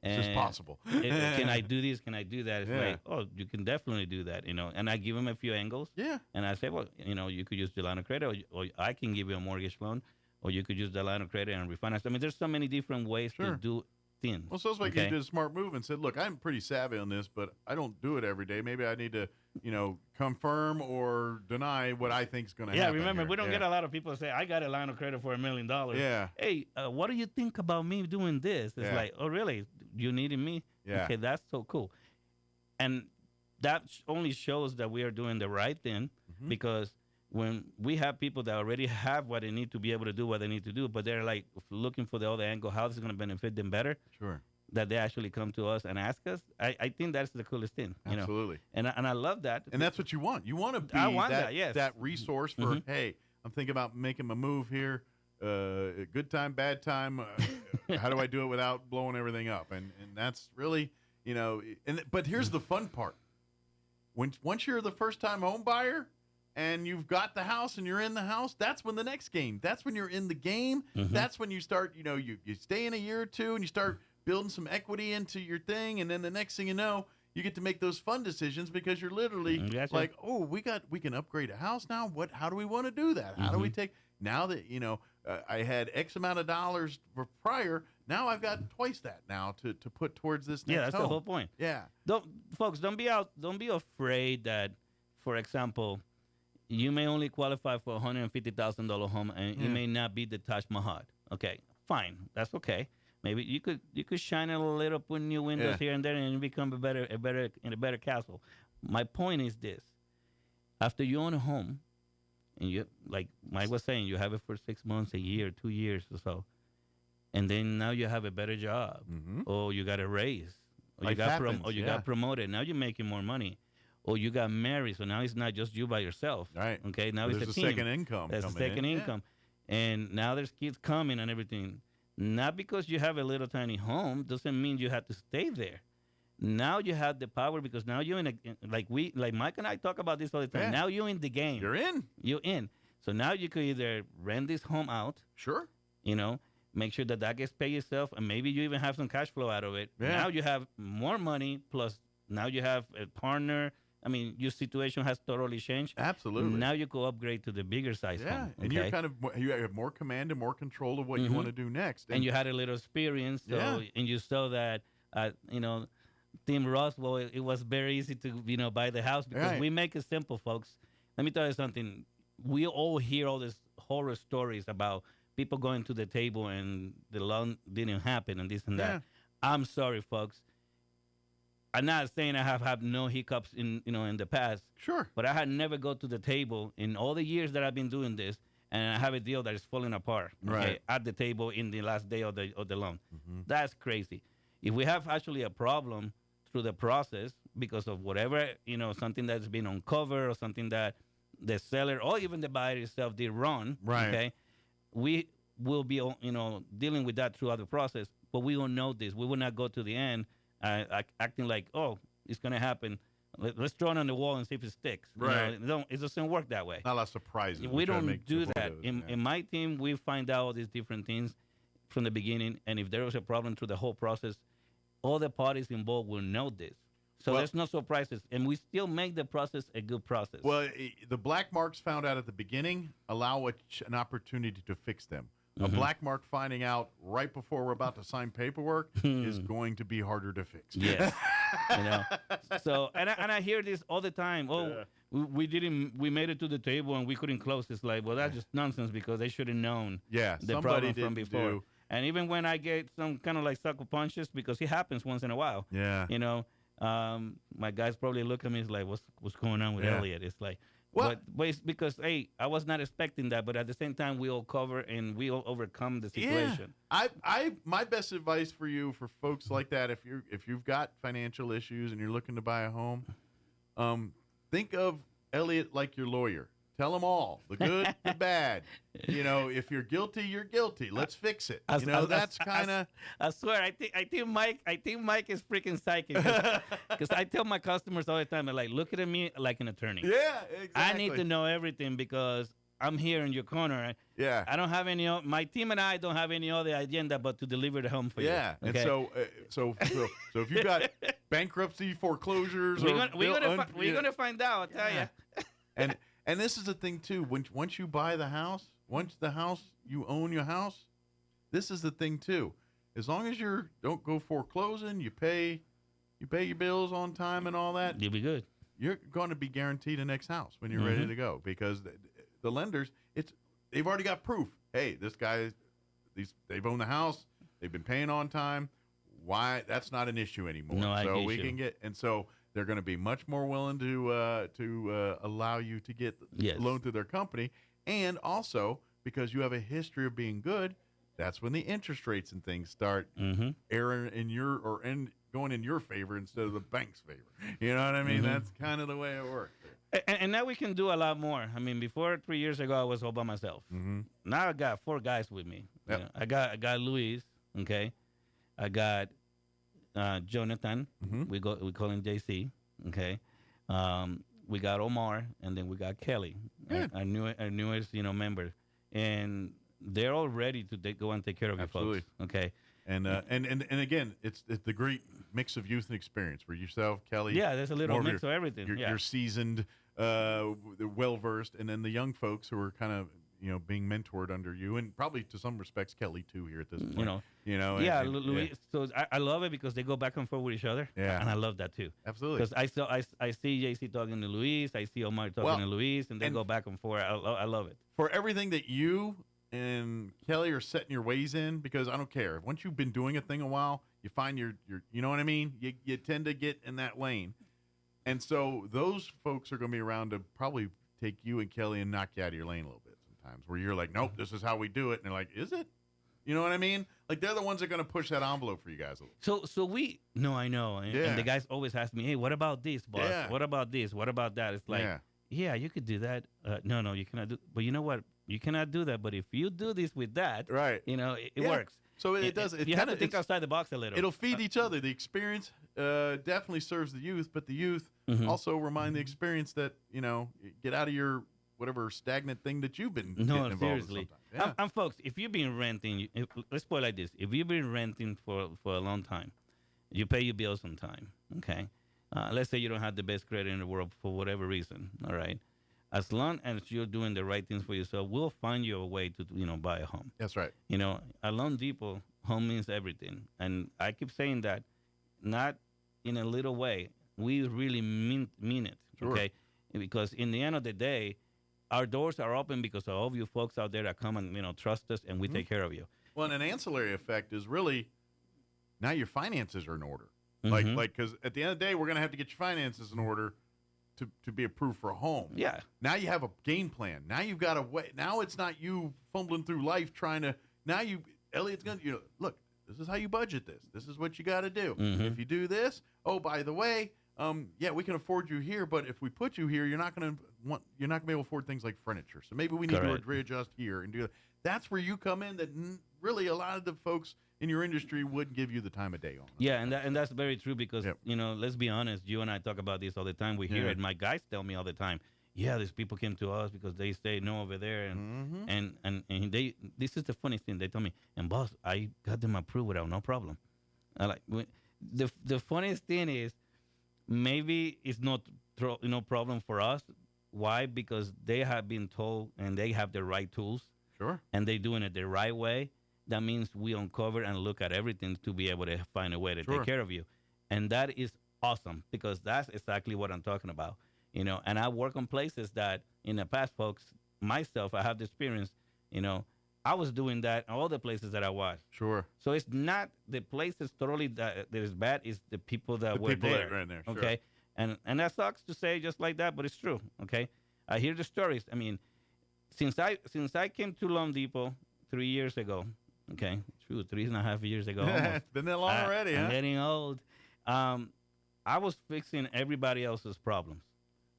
Is this possible? Can I do this? Can I do that? It's Yeah. like, oh, you can definitely do that, And I give him a few angles. Yeah. And I say, well, you could use the line of credit, or I can give you a mortgage loan, or you could use the line of credit and refinance. I mean, there's so many different ways to do things. Well, so it's like you did a smart move and said, look, I'm pretty savvy on this, but I don't do it every day. Maybe I need to, confirm or deny what I think is going to happen. Yeah, remember, here. we don't get a lot of people say, I got a line of credit for $1 million. Yeah. Hey, what do you think about me doing this? It's like, oh, really? You needed me? Yeah. Okay, that's so cool. And that only shows that we are doing the right thing because when we have people that already have what they need to be able to do what they need to do, but they're like looking for the other angle, how this is going to benefit them better. Sure. That they actually come to us and ask us. I think that's the coolest thing. Absolutely. And I love that. And that's what you want. You want to be that resource for, hey, I'm thinking about making my move here. Good time, bad time. How do I do it without blowing everything up? And that's really, but here's the fun part. Once you're the first time home buyer and you've got the house and you're in the house, that's when the next game. That's when you're in the game. That's when you start, you stay in a year or two and you start building some equity into your thing, and then the next thing you know, you get to make those fun decisions because you're literally like, oh, we can upgrade a house now. How do we want to do that? How do we take now that I had X amount of dollars for prior, now I've got twice that now to put towards this next that's home. the whole point. Yeah. Don't be afraid that, for example, you may only qualify for a $150,000 home and it may not be the Taj Mahal. Okay, fine, that's okay. Maybe you could shine it a little, put new windows here and there, and you become a better castle. My point is this: after you own a home, and you, like Mike was saying, you have it for 6 months, a year, 2 years or so, and then now you have a better job, or you got a raise, or you got promoted. Now you're making more money, or you got married, so now it's not just you by yourself. Right. Okay. Now there's it's a team. team. Second income. There's a second income, and now there's kids coming and everything. Not because you have a little tiny home doesn't mean you have to stay there. Now you have the power because now you're like Mike and I talk about this all the time. Yeah. Now you're in the game. You're in. So now you could either rent this home out. Sure. Make sure that gets paid yourself, and maybe you even have some cash flow out of it. Yeah. Now you have more money, plus now you have a partner. I mean, your situation has totally changed. Absolutely. Now you go upgrade to the bigger size home. And you're you have more command and more control of what you want to do next. And you had a little experience, and you saw that, Team Roswell, it was very easy to, buy the house because we make it simple, folks. Let me tell you something. We all hear all these horror stories about people going to the table and the loan didn't happen and this and that. I'm sorry, folks. I'm not saying I have had no hiccups in the past. Sure. But I had never go to the table in all the years that I've been doing this, and I have a deal that is falling apart. Right. At the table in the last day of the loan. That's crazy. If we have actually a problem through the process because of whatever, something that's been uncovered or something that the seller or even the buyer itself did wrong. Right. Okay. We will be, dealing with that throughout the process, but we don't know this. We will not go to the end acting like, oh, it's going to happen. Let's throw it on the wall and see if it sticks. Right. It doesn't work that way. Not a lot of surprises. We don't do that. In my team, we find out all these different things from the beginning, and if there was a problem through the whole process, all the parties involved will know this. So there's no surprises, and we still make the process a good process. Well, the black marks found out at the beginning allow an opportunity to fix them. A black mark finding out right before we're about to sign paperwork is going to be harder to fix. Yes. So, and I hear this all the time. Oh, we made it to the table and we couldn't close. It's like, well, that's just nonsense because they should have known the problem from before. And even when I get some kind of like sucker punches, because it happens once in a while. Yeah. You know, my guys probably look at me, it's like, what's going on with Elliot? It's like, but it's because, hey, I was not expecting that, but at the same time, we all cover and we all overcome the situation. My best advice for you, for folks like that, if you've got financial issues and you're looking to buy a home, think of Elliot like your lawyer. Tell them all, the good, the bad. You know, if you're guilty, you're guilty. Let's fix it. That's kind of. I swear, I think Mike is freaking psychic. Because I tell my customers all the time, they're like, look at me like an attorney. Yeah, exactly. I need to know everything because I'm here in your corner. Yeah. I don't have any. My team and I don't have any other agenda but to deliver the home for you. Yeah. Okay? And so if you've got bankruptcy, foreclosures, we're gonna find out. I'll tell you. And this is the thing too. Once you buy the house, you own your house. This is the thing too. As long as you don't go foreclosing, you pay your bills on time and all that. You'll be good. You're going to be guaranteed a next house when you're ready to go because the lenders, they've already got proof. Hey, this guy, they've owned the house. They've been paying on time. Why? That's not an issue anymore. No, so we can get they're going to be much more willing to allow you to get a loan through their company. And also, because you have a history of being good, that's when the interest rates and things start erring going in your favor instead of the bank's favor. You know what I mean? That's kind of the way it works. And now we can do a lot more. I mean, before 3 years ago, I was all by myself. Now I got 4 guys with me. Yep. You know, I got Luis, okay? I got Jonathan, we call him JC, okay. We got Omar, and then we got Kelly, our newest member, and they're all ready to go and take care of you folks. Okay. And again, it's the great mix of youth and experience. For yourself, Kelly. Yeah, there's a little mix of everything. You're seasoned, well versed, and then the young folks who are kind of being mentored under you, and probably to some respects Kelly too here at this point. Luis. So I love it because they go back and forth with each other. Yeah, and I love that too. Absolutely. Because I see JC talking to Luis, I see Omar talking to Luis, and they go back and forth. I love it. For everything that you and Kelly are setting your ways in, because I don't care. Once you've been doing a thing a while, you find your you know what I mean? You tend to get in that lane. And so those folks are going to be around to probably take you and Kelly and knock you out of your lane a little bit sometimes, where you're like, nope, this is how we do it. And they're like, is it? You know what I mean? Like, they're the ones that are going to push that envelope for you guys a little. So I know. And the guys always ask me, hey, what about this, boss? Yeah. What about this? What about that? It's like, yeah, you could do that. No, you cannot do. But you know what? You cannot do that. But if you do this with that, right? It works. So it does. You have to think outside the box a little. It'll feed each other. The experience definitely serves the youth, but the youth also remind the experience that, get out of your whatever stagnant thing that you've been getting involved seriously. in. Yeah. And folks, if you've been renting, let's put it like this: if you've been renting for a long time, you pay your bills on time. Okay, let's say you don't have the best credit in the world for whatever reason. All right, as long as you're doing the right things for yourself, we'll find you a way to buy a home. That's right. At Loan Depot, home means everything, and I keep saying that, not in a little way. We really mean it. Sure. Okay, because in the end of the day, our doors are open because of all of you folks out there that come and trust us, and we take care of you. Well, and an ancillary effect is really now your finances are in order. Like because at the end of the day, we're going to have to get your finances in order to be approved for a home. Yeah. Now you have a game plan. Now you've got a way. Now it's not you fumbling through life trying to. Now Elliot's going to look. This is how you budget this. This is what you got to do. If you do this, oh, by the way, we can afford you here, but if we put you here, you're not going to be able to afford things like furniture. So maybe we need to readjust here and do that. That's where you come in. That really a lot of the folks in your industry wouldn't give you the time of day on. Yeah, and that's very true because let's be honest. You and I talk about this all the time. We hear it. My guys tell me all the time. Yeah, these people came to us because they stay over there, and they. This is the funniest thing. They told me, and boss, I got them approved without no problem. The funniest thing is, maybe it's not problem for us. Why? Because they have been told and they have the right tools. Sure. And they're doing it the right way. That means we uncover and look at everything to be able to find a way to take care of you. And that is awesome because that's exactly what I'm talking about. And I work on places that in the past, folks, myself, I have the experience, I was doing that in all the places that I was. Sure. So it's not the places totally that is bad. It's the people that were people there. that are in there, sure. Okay. And that sucks to say just like that, but it's true. Okay. I hear the stories. I mean, since I came to Loan Depot 3 years ago. Okay. True. 3.5 years ago. It's been that long already, I'm huh? getting old. I was fixing everybody else's problems.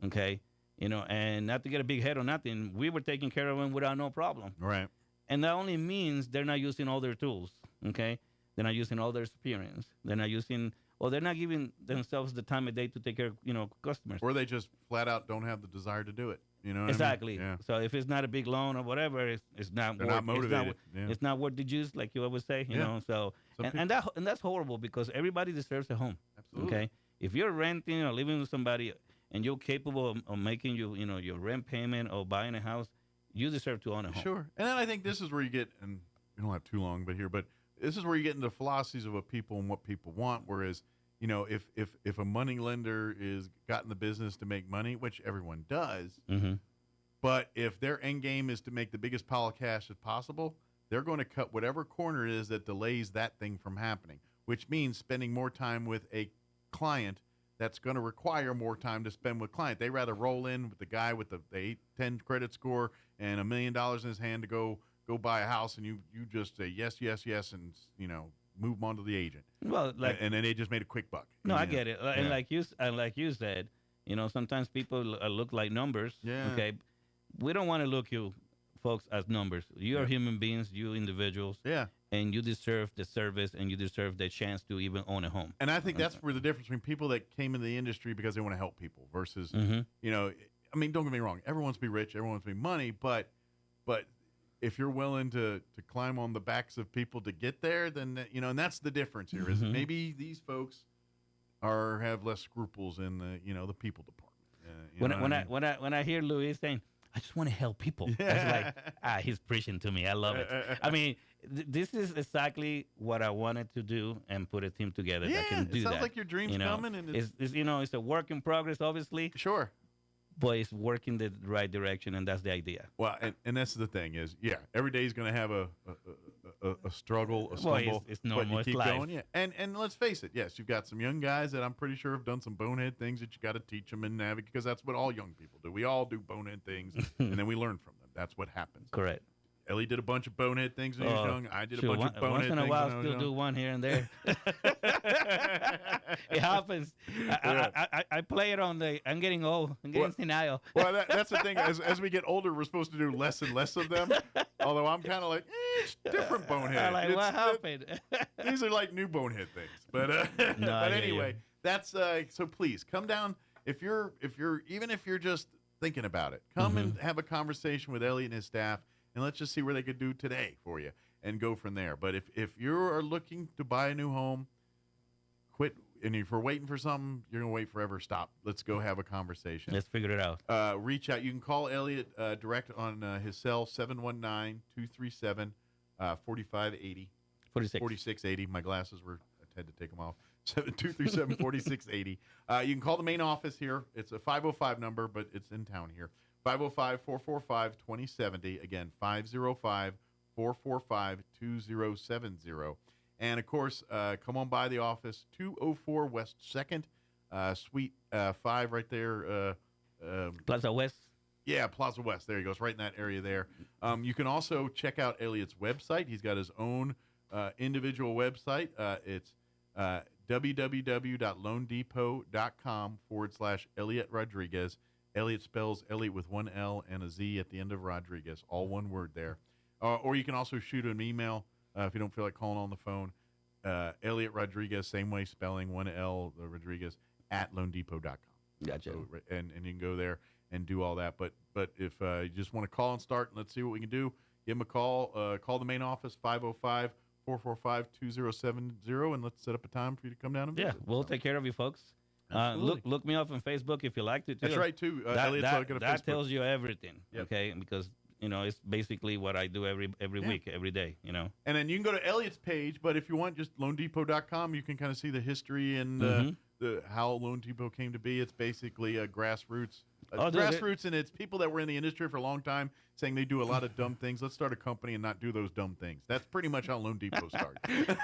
Okay. And not to get a big head or nothing, we were taking care of them without no problem. Right. And that only means they're not using all their tools, okay? They're not using all their experience. They're not giving themselves the time of day to take care of, customers. Or they just flat out don't have the desire to do it. You know what Exactly. I mean? Yeah. So if it's not a big loan or whatever, it's not They're worth, not motivated. It's not worth the juice, like you always say, you Yeah. know. So and that's horrible because everybody deserves a home. Absolutely. Okay. If you're renting or living with somebody and you're capable of making your rent payment or buying a house, you deserve to own a home. Sure. And then I think this is where you get, and we don't have too long, but this is where you get into philosophies of what people and what people want. Whereas, if a money lender is got in the business to make money, which everyone does, but if their end game is to make the biggest pile of cash as possible, they're going to cut whatever corner it is that delays that thing from happening, which means spending more time with a client that's going to require more time to spend with client. They rather roll in with the guy with the 810 credit score and $1 million in his hand to go buy a house, and you just say yes, and move them on to the agent. Well, and then they just made a quick buck. No, I get it. And like you said, sometimes people look like numbers. Yeah. Okay, we don't want to look you folks as numbers. You are human beings, you individuals. Yeah. And you deserve the service, and you deserve the chance to even own a home. And I think that's where the difference between people that came into the industry because they want to help people versus, don't get me wrong. Everyone wants to be rich. Everyone wants to be money. But if you're willing to climb on the backs of people to get there, then, and that's the difference here is maybe these folks have less scruples in the people department. When I hear Luis saying, I just want to help people. It's like, he's preaching to me. I love it. I mean, this is exactly what I wanted to do and put a team together that can do that. It sounds like your dream's coming. And it's a work in progress, obviously. Sure. But it's working the right direction, and that's the idea. Well, and that's the thing is, every day is going to have a struggle, a stumble. Well, it's normal. But you it's keep life. going, yeah. And let's face it, yes, you've got some young guys that I'm pretty sure have done some bonehead things that you got to teach them and navigate because that's what all young people do. We all do bonehead things, and then we learn from them. That's what happens. Correct. Ellie did a bunch of bonehead things when he was young. I did a bunch of bonehead things. Once in a while, still do one here and there. It happens. I play it on I'm getting old. I'm getting senile. Well, that's the thing. As we get older, we're supposed to do less and less of them. Although I'm kind of like, it's different bonehead. What happened? These are like new bonehead things. But but anyway, that's so. Please come down if you're just thinking about it. Come and have a conversation with Elliot and his staff. And let's just see where they could do today for you and go from there. But if you are looking to buy a new home, quit. And if you're waiting for something, you're going to wait forever. Stop. Let's go have a conversation. Let's figure it out. Reach out. You can call Elliot direct on his cell, 719-237-4580. 4680. My glasses I had to take them off. 237-4680. You can call the main office here. It's a 505 number, but it's in town here. 505-445-2070. Again, 505-445-2070. And, of course, come on by the office, 204 West 2nd, Suite 5 right there. Plaza West. Yeah, Plaza West. There he goes, right in that area there. You can also check out Elliot's website. He's got his own individual website. It's www.loandepot.com/Elliot Rodriguez. Elliot spells Elliot with one L and a Z at the end of Rodriguez, all one word there. Or you can also shoot an email if you don't feel like calling on the phone. Elliot Rodriguez, same way, spelling one L, Rodriguez, at loandepot.com. Gotcha. So, and you can go there and do all that. But if you just want to call and start, let's see what we can do. Give them a call. Call the main office, 505-445-2070, and let's set up a time for you to come down and visit. Yeah, we'll take care of you folks. Look me up on Facebook if you like to. That's right too. That tells you everything. Yep. Okay, because it's basically what I do every week, every day. And then you can go to Elliot's page, but if you want, just loandepot.com, you can kind of see the history and how Loan Depot came to be. It's basically a grassroots grassroots, and it's people that were in the industry for a long time saying they do a lot of dumb things. Let's start a company and not do those dumb things. That's pretty much how Loan Depot started.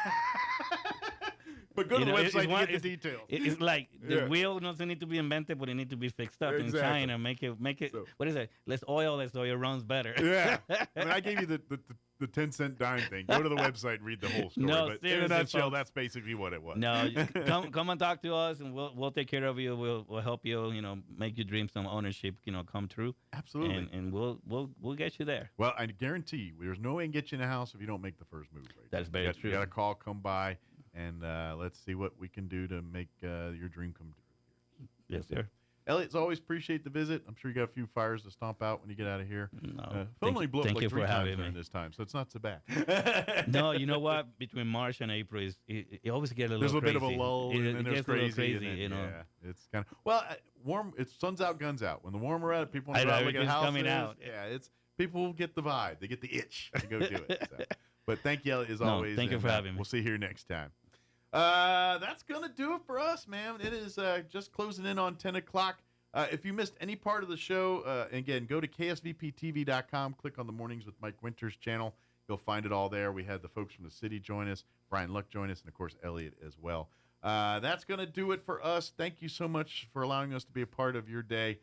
But go to the website to get the details. It's like the wheel doesn't need to be invented, but it needs to be fixed up in China. Make it. So, what is it? Less oil so it runs better. Yeah. I mean, I gave you the 10-cent dime thing. Go to the website and read the whole story. No, but in a nutshell, that's basically what it was. No, come and talk to us, and we'll take care of you. We'll help you. Make your dreams of ownership come true. Absolutely. And we'll get you there. Well, I guarantee you, there's no way to get you in a house if you don't make the first move. Right? That's very true. You got to call, come by. And let's see what we can do to make your dream come true. Yes, sir. Elliot, as always, appreciate the visit. I'm sure you got a few fires to stomp out when you get out of here. No, only blew up like 3 times during this time, so it's not so bad. No, you know what? Between March and April, it always gets a little crazy. There's a bit of a lull, and then there's crazy. Yeah, it's kind of warm. It's sun's out, guns out. When the warmer weather, people want to look at houses. Coming out. Yeah, it's people get the vibe. They get the itch to go do it. So. But thank you, as always. Thank you for having me. We'll see you here next time. That's going to do it for us, man. It is just closing in on 10 o'clock. If you missed any part of the show, again, go to ksvptv.com, click on the Mornings with Mike Winters channel. You'll find it all there. We had the folks from the city join us, Brian Luck join us, and, of course, Elliot as well. That's going to do it for us. Thank you so much for allowing us to be a part of your day.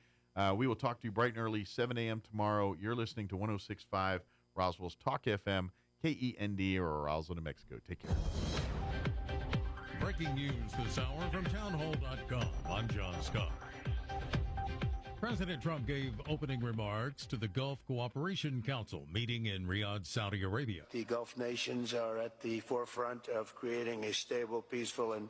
We will talk to you bright and early, 7 a.m. tomorrow. You're listening to 106.5 Roswell's Talk FM, KEND, or Roswell, New Mexico. Take care. Breaking news this hour from townhall.com. I'm John Scott. President Trump gave opening remarks to the Gulf Cooperation Council meeting in Riyadh, Saudi Arabia. The Gulf nations are at the forefront of creating a stable, peaceful, and